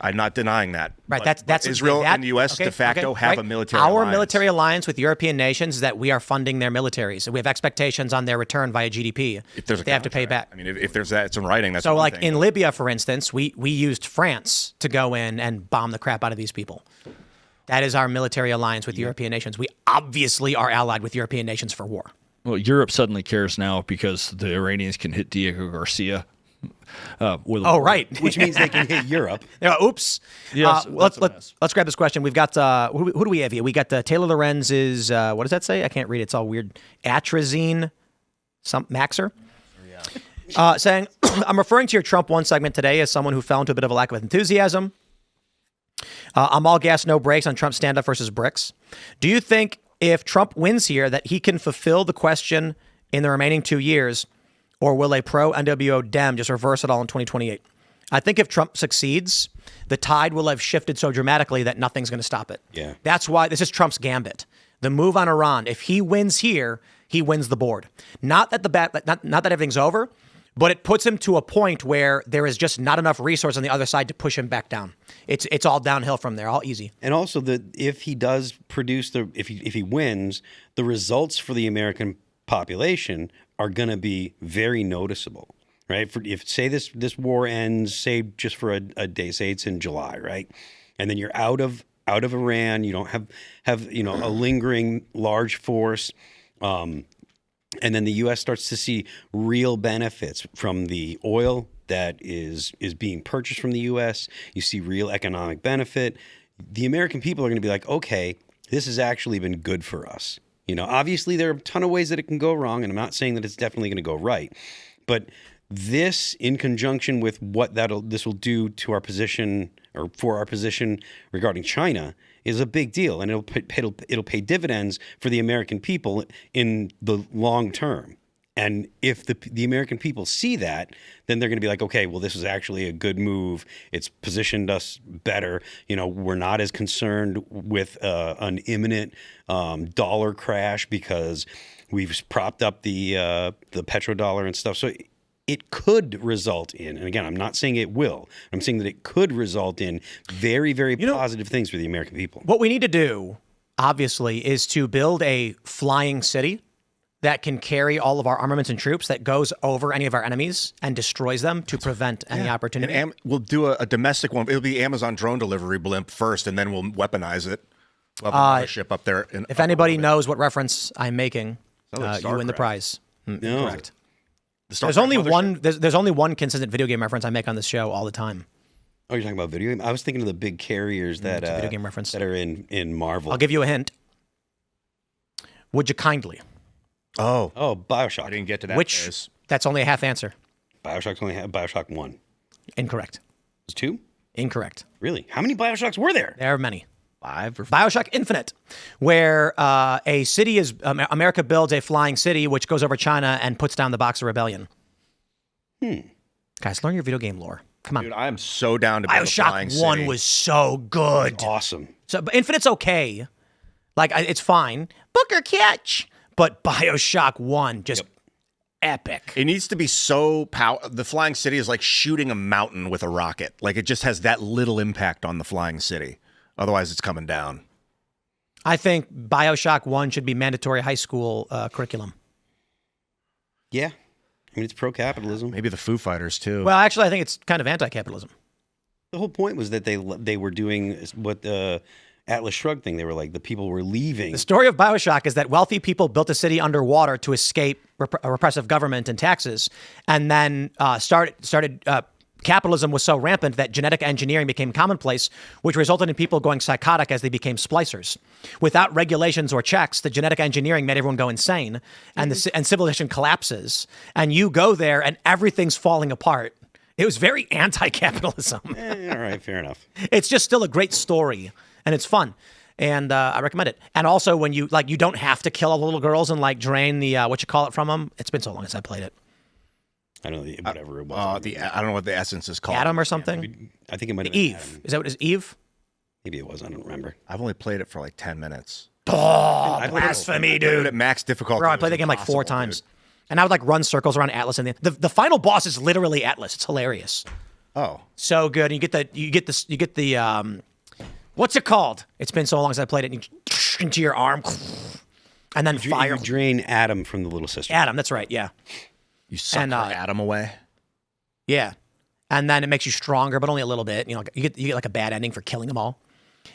I'm not denying that. Right, that's Israel and the U.S. de facto have a military alliance. Our military alliance with European nations is that we are funding their militaries. We have expectations on their return via GDP. If there's they have to pay back. I mean, if there's that, it's in writing. That's so. One Like thing. In Libya, for instance, we used France to go in and bomb the crap out of these people. That is our military alliance with European nations. We obviously are allied with European nations for war. Well, Europe suddenly cares now because the Iranians can hit Diego Garcia. Right. Which means they can hit Europe. Oops. Yes, let's grab this question. We've got, who do we have here? We got Taylor Lorenz's, what does that say? I can't read it. It's all weird. Atrazine Maxer. Saying, I'm referring to your Trump 1 segment today as someone who fell into a bit of a lack of enthusiasm. I'm all gas, no brakes on Trump's stand-up versus BRICS. Do you think if Trump wins here that he can fulfill the question in the remaining 2 years, or will a pro-NWO Dem just reverse it all in 2028? I think if Trump succeeds, the tide will have shifted so dramatically that nothing's going to stop it. Yeah. That's why this is Trump's gambit. The move on Iran, if he wins here, he wins the board. Not that not that everything's over, but it puts him to a point where there is just not enough resource on the other side to push him back down. It's all downhill from there, all easy. And also, if he does produce if he wins, the results for the American population are going to be very noticeable, right? If say this war ends, say just for a day, say it's in July, right, and then you're out of Iran, you don't have a lingering large force, and then the U.S. starts to see real benefits from the oil that is being purchased from the U.S. You see real economic benefit. The American people are going to be like, okay, this has actually been good for us. Obviously there are a ton of ways that it can go wrong, and I'm not saying that it's definitely going to go right. But this, in conjunction with what this will do to our position or for our position regarding China, is a big deal, and it'll pay dividends for the American people in the long term. And if the American people see that, then they're going to be like, okay, well, this is actually a good move. It's positioned us better. We're not as concerned with an imminent dollar crash because we've propped up the petrodollar and stuff. So it could result in, and again, I'm not saying it will. I'm saying that it could result in very, very positive things for the American people. What we need to do, obviously, is to build a flying city that can carry all of our armaments and troops that goes over any of our enemies and destroys them to prevent any opportunity. And we'll do a domestic one. It'll be Amazon drone delivery blimp first, and then we'll weaponize it. We'll have a mothership up there. If anybody knows what reference I'm making, like you win the StarCraft. prize. No. Correct. There's only one. There's only one consistent video game reference I make on this show all the time. Oh, you're talking about video game? I was thinking of the big carriers that It's a video game reference. that are in Marvel. I'll give you a hint. Would you kindly? Oh, BioShock. I didn't get to that Which phase. that's only a half answer. BioShock's only had BioShock 1. Incorrect. It's 2? Incorrect. Really? How many BioShocks were there? There are many. 5 or BioShock Infinite, where a city is America builds a flying city which goes over China and puts down the Boxer Rebellion. Guys, learn your video game lore. Come on. Dude, I am so down to build a flying BioShock 1 city. was so good. Awesome. So, but Infinite's okay. Like, it's fine. Booker catch. But BioShock 1, just epic. It needs to be so the flying city is like shooting a mountain with a rocket. Like, it just has that little impact on the flying city. Otherwise, it's coming down. I think BioShock 1 should be mandatory high school curriculum. Yeah. I mean, it's pro-capitalism. Maybe the Foo Fighters, too. Well, actually, I think it's kind of anti-capitalism. The whole point was that they were doing what the Atlas Shrugged thing. They were like, the people were leaving. The story of BioShock is that wealthy people built a city underwater to escape a repressive government and taxes, and then capitalism was so rampant that genetic engineering became commonplace, which resulted in people going psychotic as they became splicers. Without regulations or checks, the genetic engineering made everyone go insane, and and civilization collapses. And you go there, and everything's falling apart. It was very anti-capitalism. All right, fair enough. It's just still a great story, and it's fun. And I recommend it. And also, when you don't have to kill all the little girls and drain the from them. It's been so long since I played it. I don't know, whatever it was. I don't know what the essence is called. Adam or something. I think it might have been Eve. Adam. Is that what it is? Eve? Maybe it was. I don't remember. I've only played it for like 10 minutes. Oh, blasphemy, dude! At max difficulty. Bro, I it played was the game like 4 impossible, times, dude. and I would run circles around Atlas, and the final boss is literally Atlas. It's hilarious. Oh, So good. And you get the what's it called? It's been so long since I played it. And you into your arm, and then fire. You drain Adam from the little sister. Adam, that's right. Yeah, you suck her Adam away. yeah. And then it makes you stronger, but only a little bit. You get like a bad ending for killing them all.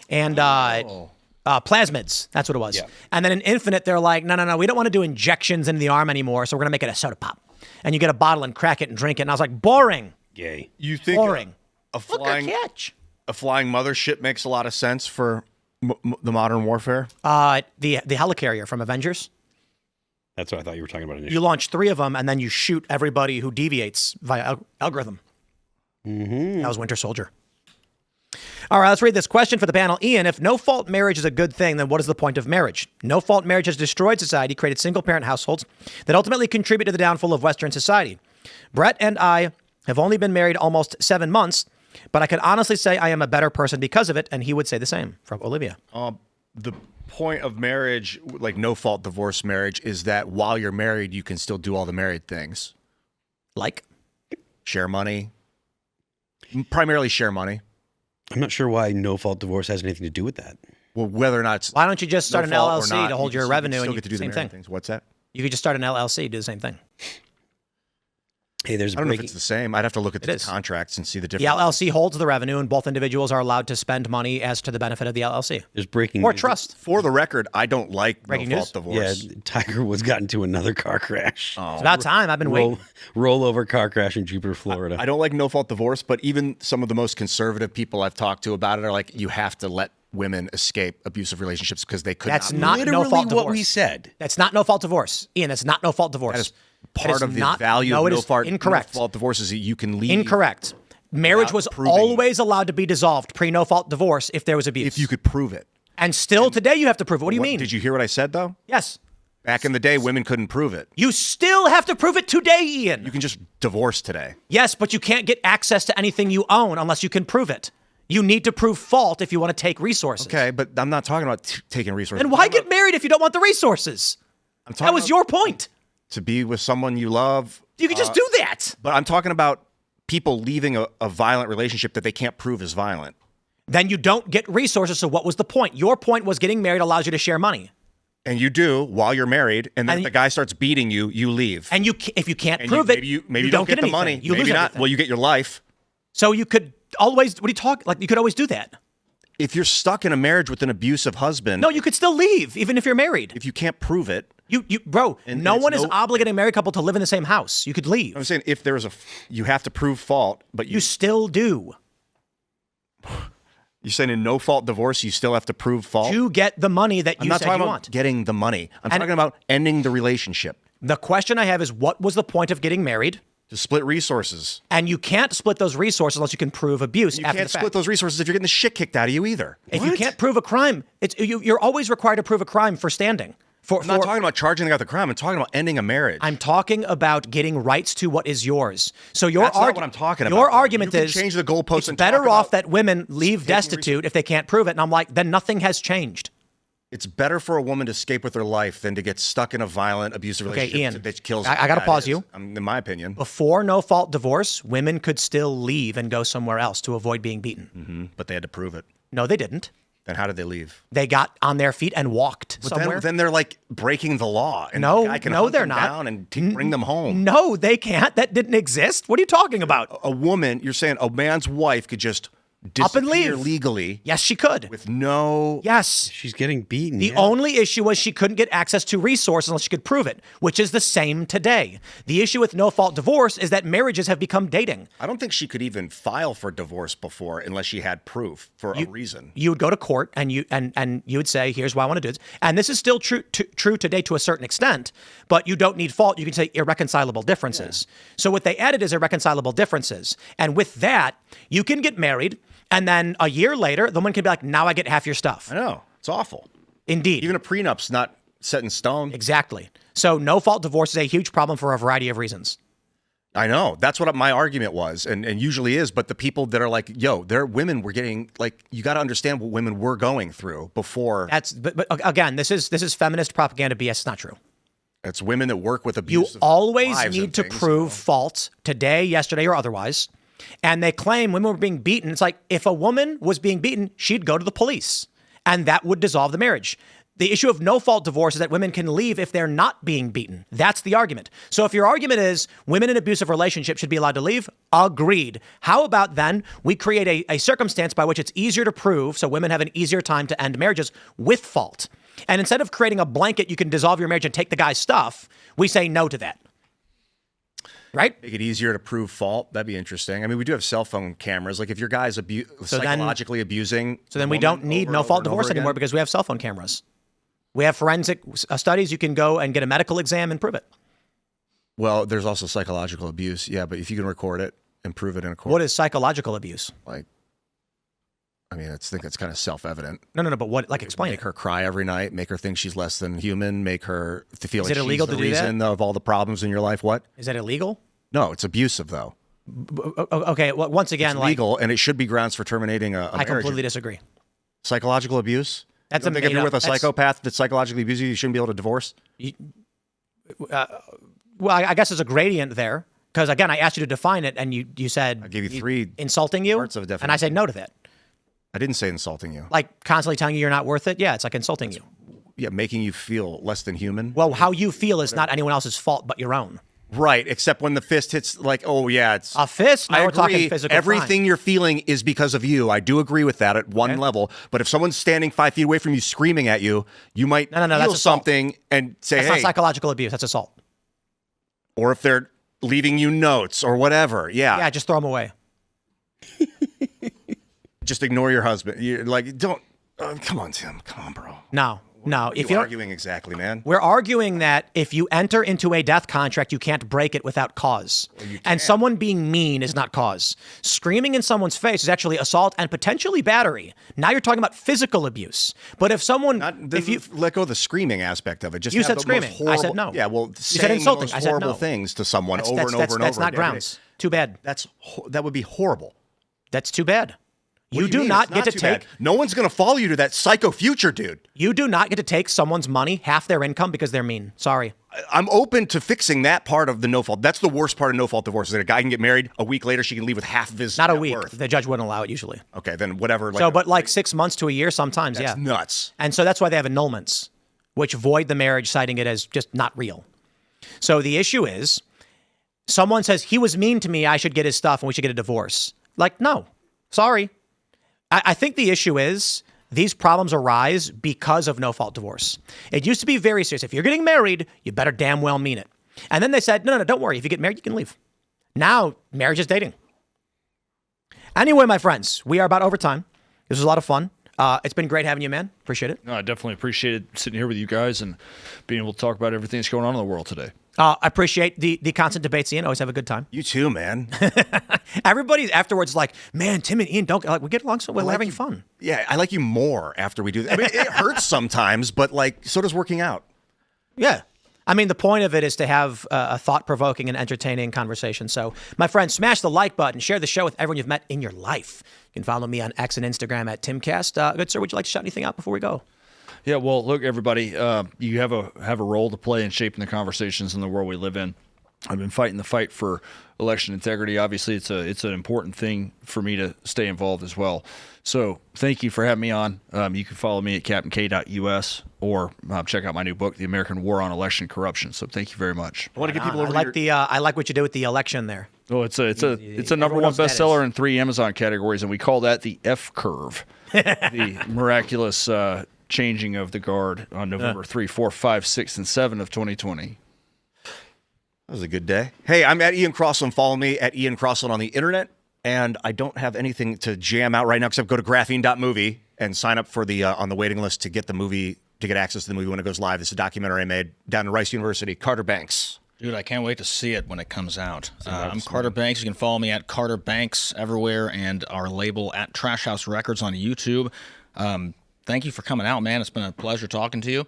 And plasmids, that's what it was. Yeah. And then in Infinite, they're like, no, we don't want to do injections into the arm anymore, so we're gonna make it a soda pop. And you get a bottle and crack it and drink it. And I was like, boring. Yay. You think Boring. a flying catch. a flying mothership makes a lot of sense for the modern warfare? The helicarrier from Avengers. That's what I thought you were talking about initially. You launch 3 of them, and then you shoot everybody who deviates via algorithm. Mm-hmm. That was Winter Soldier. All right, let's read this question for the panel. Ian, if no-fault marriage is a good thing, then what is the point of marriage? No-fault marriage has destroyed society, created single-parent households that ultimately contribute to the downfall of Western society. Brett and I have only been married almost 7 months, but I can honestly say I am a better person because of it, and he would say the same. From Olivia. The point of marriage, like no-fault divorce marriage, is that while you're married, you can still do all the married things. Like? Share money. Primarily share money. I'm not sure why no-fault divorce has anything to do with that. Well, whether or not it's Why don't you just start an no-fault or LLC not, to hold you your can revenue still and you get to do do the the same married thing? things. What's that? You could just start an LLC, do the same thing. Hey, there's I don't know if it's the same. I'd have to look at It the is. contracts and see the The difference. LLC holds the revenue, and both individuals are allowed to spend money as to the benefit of the LLC. There's breaking Or news. trust. For the record, I don't like Breaking no-fault news? divorce. Yeah, Tiger Woods got into another car crash. It's about time. I've been waiting. Rollover car crash in Jupiter, Florida. I don't like no-fault divorce, but even some of the most conservative people I've talked to about it are like, you have to let women escape abusive relationships because they could That's not. not Literally no-fault divorce. what we said. That's not no-fault divorce. Ian, that's not no-fault divorce. That is That part is of the not- value no, of it is incorrect. no-fault divorce is that you can leave. Incorrect. Marriage Without was proving- always allowed to be dissolved pre-no-fault divorce if there was abuse. if you could prove it. And still today you have to prove it. What do you mean? Did you hear what I said, though? Yes. Back in the day, women couldn't prove it. You still have to prove it today, Ian. You can just divorce today. Yes, but you can't get access to anything you own unless you can prove it. You need to prove fault if you want to take resources. Okay, but I'm not talking about taking resources. And why get married if you don't want the resources? That was your point. To be with someone you love. You can just do that. But I'm talking about people leaving a violent relationship that they can't prove is violent. Then you don't get resources. So what was the point? Your point was getting married allows you to share money. And you do while you're married, and then if the guy starts beating you, you leave. And if you can't prove it, maybe you don't get the anything. money. You maybe lose not. everything. Well, you get your life. So you could always. What do you talk? Like you could always do that. If you're stuck in a marriage with an abusive husband, No, you could still leave even if you're married. if you can't prove it, Bro. And no it's one is no- obligating a married couple to live in the same house. You could leave. I'm saying if there's you have to prove fault, but You still do you're saying in no fault divorce, you still have to prove fault. to get the money that I'm you not said talking you about want. getting the money. I'm And- talking about ending the relationship. The question I have is, what was the point of getting married? To split resources. And you can't split those resources unless you can prove abuse. You after can't the fact. split those resources if you're getting the shit kicked out of you either. If you can't prove a crime, you're always required to prove a crime for standing. I'm not talking about charging out the crime. I'm talking about ending a marriage. I'm talking about getting rights to what is yours. So your That's not what I'm talking about. Your argument You can is change the goalposts it's and better talk off about that women leave taking destitute if they can't prove it. And I'm like, then nothing has changed. It's better for a woman to escape with her life than to get stuck in a violent, abusive Okay, relationship Ian, that kills. I gotta that pause is, you. In my opinion. Before no fault divorce, women could still leave and go somewhere else to avoid being beaten. But they had to prove it. No, they didn't. Then how did they leave? They got on their feet and walked But somewhere. then they're like breaking the law. And No, the guy can no, hunt they're them not. down and bring them home. No, they can't. That didn't exist. What are you talking about? A woman, you're saying a man's wife could just Up and disappear leave. legally Yes, she could. with no. Yes. She's getting beaten. The only issue was she couldn't get access to resources unless she could prove it, which is the same today. The issue with no fault divorce is that marriages have become dating. I don't think she could even file for divorce before unless she had proof for a reason. You would go to court and you would say, here's why I want to do this. And this is still true today to a certain extent, but you don't need fault. You can say irreconcilable differences. So what they added is irreconcilable differences. And with that, you can get married. And then a year later, the woman can be like, now I get half your stuff. I know. It's awful. Indeed. Even a prenup's not set in stone. Exactly. So no fault divorce is a huge problem for a variety of reasons. I know. That's what my argument was, and usually is. But the people that are like, yo, they're women were getting, like, you got to understand what women were going through before. But again, this is feminist propaganda BS. It's not true. It's women that work with You abusive always wives need and to things, prove fault today, yesterday, or otherwise. And they claim women were being beaten. It's like if a woman was being beaten, she'd go to the police and that would dissolve the marriage. The issue of no fault divorce is that women can leave if they're not being beaten. That's the argument. So if your argument is women in abusive relationships should be allowed to leave, agreed. How about then we create a circumstance by which it's easier to prove so women have an easier time to end marriages with fault. And instead of creating a blanket, you can dissolve your marriage and take the guy's stuff, we say no to that. Right? Make it easier to prove fault. That'd be interesting. I mean, we do have cell phone cameras. Like if your guy's psychologically abusing. So then we don't need no fault divorce anymore because we have cell phone cameras. We have forensic studies. You can go and get a medical exam and prove it. Well, there's also psychological abuse. Yeah, but if you can record it and prove it in a court. What is psychological abuse? Like, I mean, I think it's kind of self-evident. No, but what? Like, explain Make it. her cry every night. Make her think she's less than human. Make her feel Is like it illegal she's the to do that? reason of all the problems in your life. What? Is that illegal? No, it's abusive though. Okay. Well, once again, It's legal, and it should be grounds for terminating a I marriage. completely disagree. Psychological abuse. That's you don't think if you're with a that's- psychopath that's psychologically abuses you, you shouldn't be able to divorce. Well, I guess there's a gradient there because again, I asked you to define it, and you said I gave you three insulting you, parts of a and I said no to that. I didn't say insulting you. Like constantly telling you you're not worth it. Yeah, it's like insulting you. Yeah, making you feel less than human. Well, how you feel is not anyone else's fault but your own. Right, except when the fist hits, like, oh yeah, it's A fist? Now I we're agree. talking physical Everything crime. you're feeling is because of you. I do agree with that at one level. But if someone's standing 5 feet away from you, screaming at you, you might No, feel that's assault. something and say, That's "Hey." not psychological abuse. That's assault. Or if they're leaving you notes or whatever, Yeah, just throw them away. just ignore your husband. You're like, don't. Come on, Tim. Come on, bro. No. No, What if are you you don't, arguing exactly, man? we're arguing that if you enter into a death contract, you can't break it without cause. And someone being mean is not cause. Screaming in someone's face is actually assault and potentially battery. Now you're talking about physical abuse. But if someone, if you let go of the screaming aspect of it, just You have said the screaming. most horrible, I said no. Yeah, well, You said saying insulting. the I most said horrible no. things to someone over and over and over. That's not every day. grounds. Too bad. That would be horrible. That's too bad. What You do do mean? not It's get to too take. bad. No one's going to follow you to that psycho future, dude. You do not get to take someone's money, half their income, because they're mean. Sorry. I'm open to fixing that part of the no fault. That's the worst part of no fault divorce. Is that a guy can get married a week later, she can leave with half of his Not a net week. worth. The judge wouldn't allow it usually. Okay, then whatever. But like 6 months to a year sometimes, that's yeah. nuts. And so that's why they have annulments, which void the marriage, citing it as just not real. So the issue is, someone says, he was mean to me, I should get his stuff, and we should get a divorce. Like, no. Sorry. I think the issue is, these problems arise because of no-fault divorce. It used to be very serious. If you're getting married, you better damn well mean it. And then they said, no, don't worry. If you get married, you can leave. Now, marriage is dating. Anyway, my friends, we are about over time. This was a lot of fun. It's been great having you, man. Appreciate it. No, I definitely appreciated sitting here with you guys and being able to talk about everything that's going on in the world today. I appreciate the constant debates, Ian. Always have a good time. You too, man. Everybody's afterwards like, man, Tim and Ian don't like, we get along so well. We're having fun. Yeah, I like you more after we do that. I mean, it hurts sometimes, but like, so does working out. Yeah. I mean, the point of it is to have a thought-provoking and entertaining conversation. So, my friends, smash the like button. Share the show with everyone you've met in your life. You can follow me on X and Instagram at Timcast. Good sir, would you like to shout anything out before we go? Yeah, well, look, everybody, you have a role to play in shaping the conversations in the world we live in. I've been fighting the fight for election integrity. Obviously, it's an important thing for me to stay involved as well. So thank you for having me on. You can follow me at captaink.us or check out my new book, The American War on Election Corruption. So thank you very much. I want to get people over I like what you did with the election there. Oh, it's a number one everyone's bestseller status. in 3 Amazon categories, and we call that the F curve, the miraculous changing of the guard on November 3, 4, 5, 6, and 7 of 2020. That was a good day. Hey, I'm at Ian Crossland. Follow me at Ian Crossland on the internet. And I don't have anything to jam out right now except go to graphene.movie and sign up for the on the waiting list to get the movie, to get access to the movie when it goes live. This is a documentary I made down at Rice University. Carter Banks. Dude, I can't wait to see it when it comes out. I'm Carter Banks. You can follow me at Carter Banks everywhere and our label at Trash House Records on YouTube. Thank you for coming out, man. It's been a pleasure talking to you.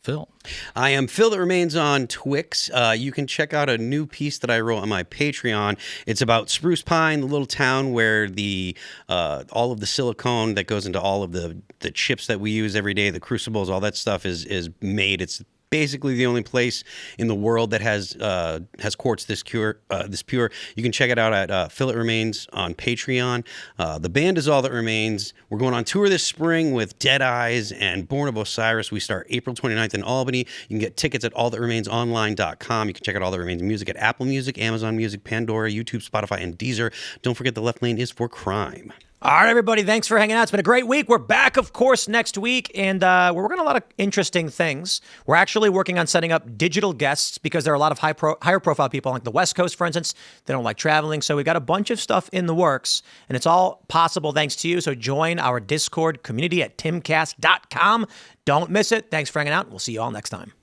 Phil. I am Phil That Remains on Twix. You can check out a new piece that I wrote on my Patreon. It's about Spruce Pine, the little town where the all of the silicone that goes into all of the chips that we use every day, the crucibles, all that stuff is made. It's basically the only place in the world that has quartz this pure. You can check it out at Phil That Remains on Patreon. The band is All That Remains. We're going on tour this spring with Dead Eyes and Born of Osiris. We start April 29th in Albany. You can get tickets at allthatremainsonline.com. You can check out All That Remains music at Apple Music, Amazon Music, Pandora, YouTube, Spotify, and Deezer. Don't forget the left lane is for crime. All right, everybody, thanks for hanging out. It's been a great week. We're back, of course, next week, and we're working on a lot of interesting things. We're actually working on setting up digital guests because there are a lot of higher profile people, like the West Coast, for instance. They don't like traveling, so we've got a bunch of stuff in the works, and it's all possible thanks to you. So join our Discord community at timcast.com. Don't miss it. Thanks for hanging out. We'll see you all next time.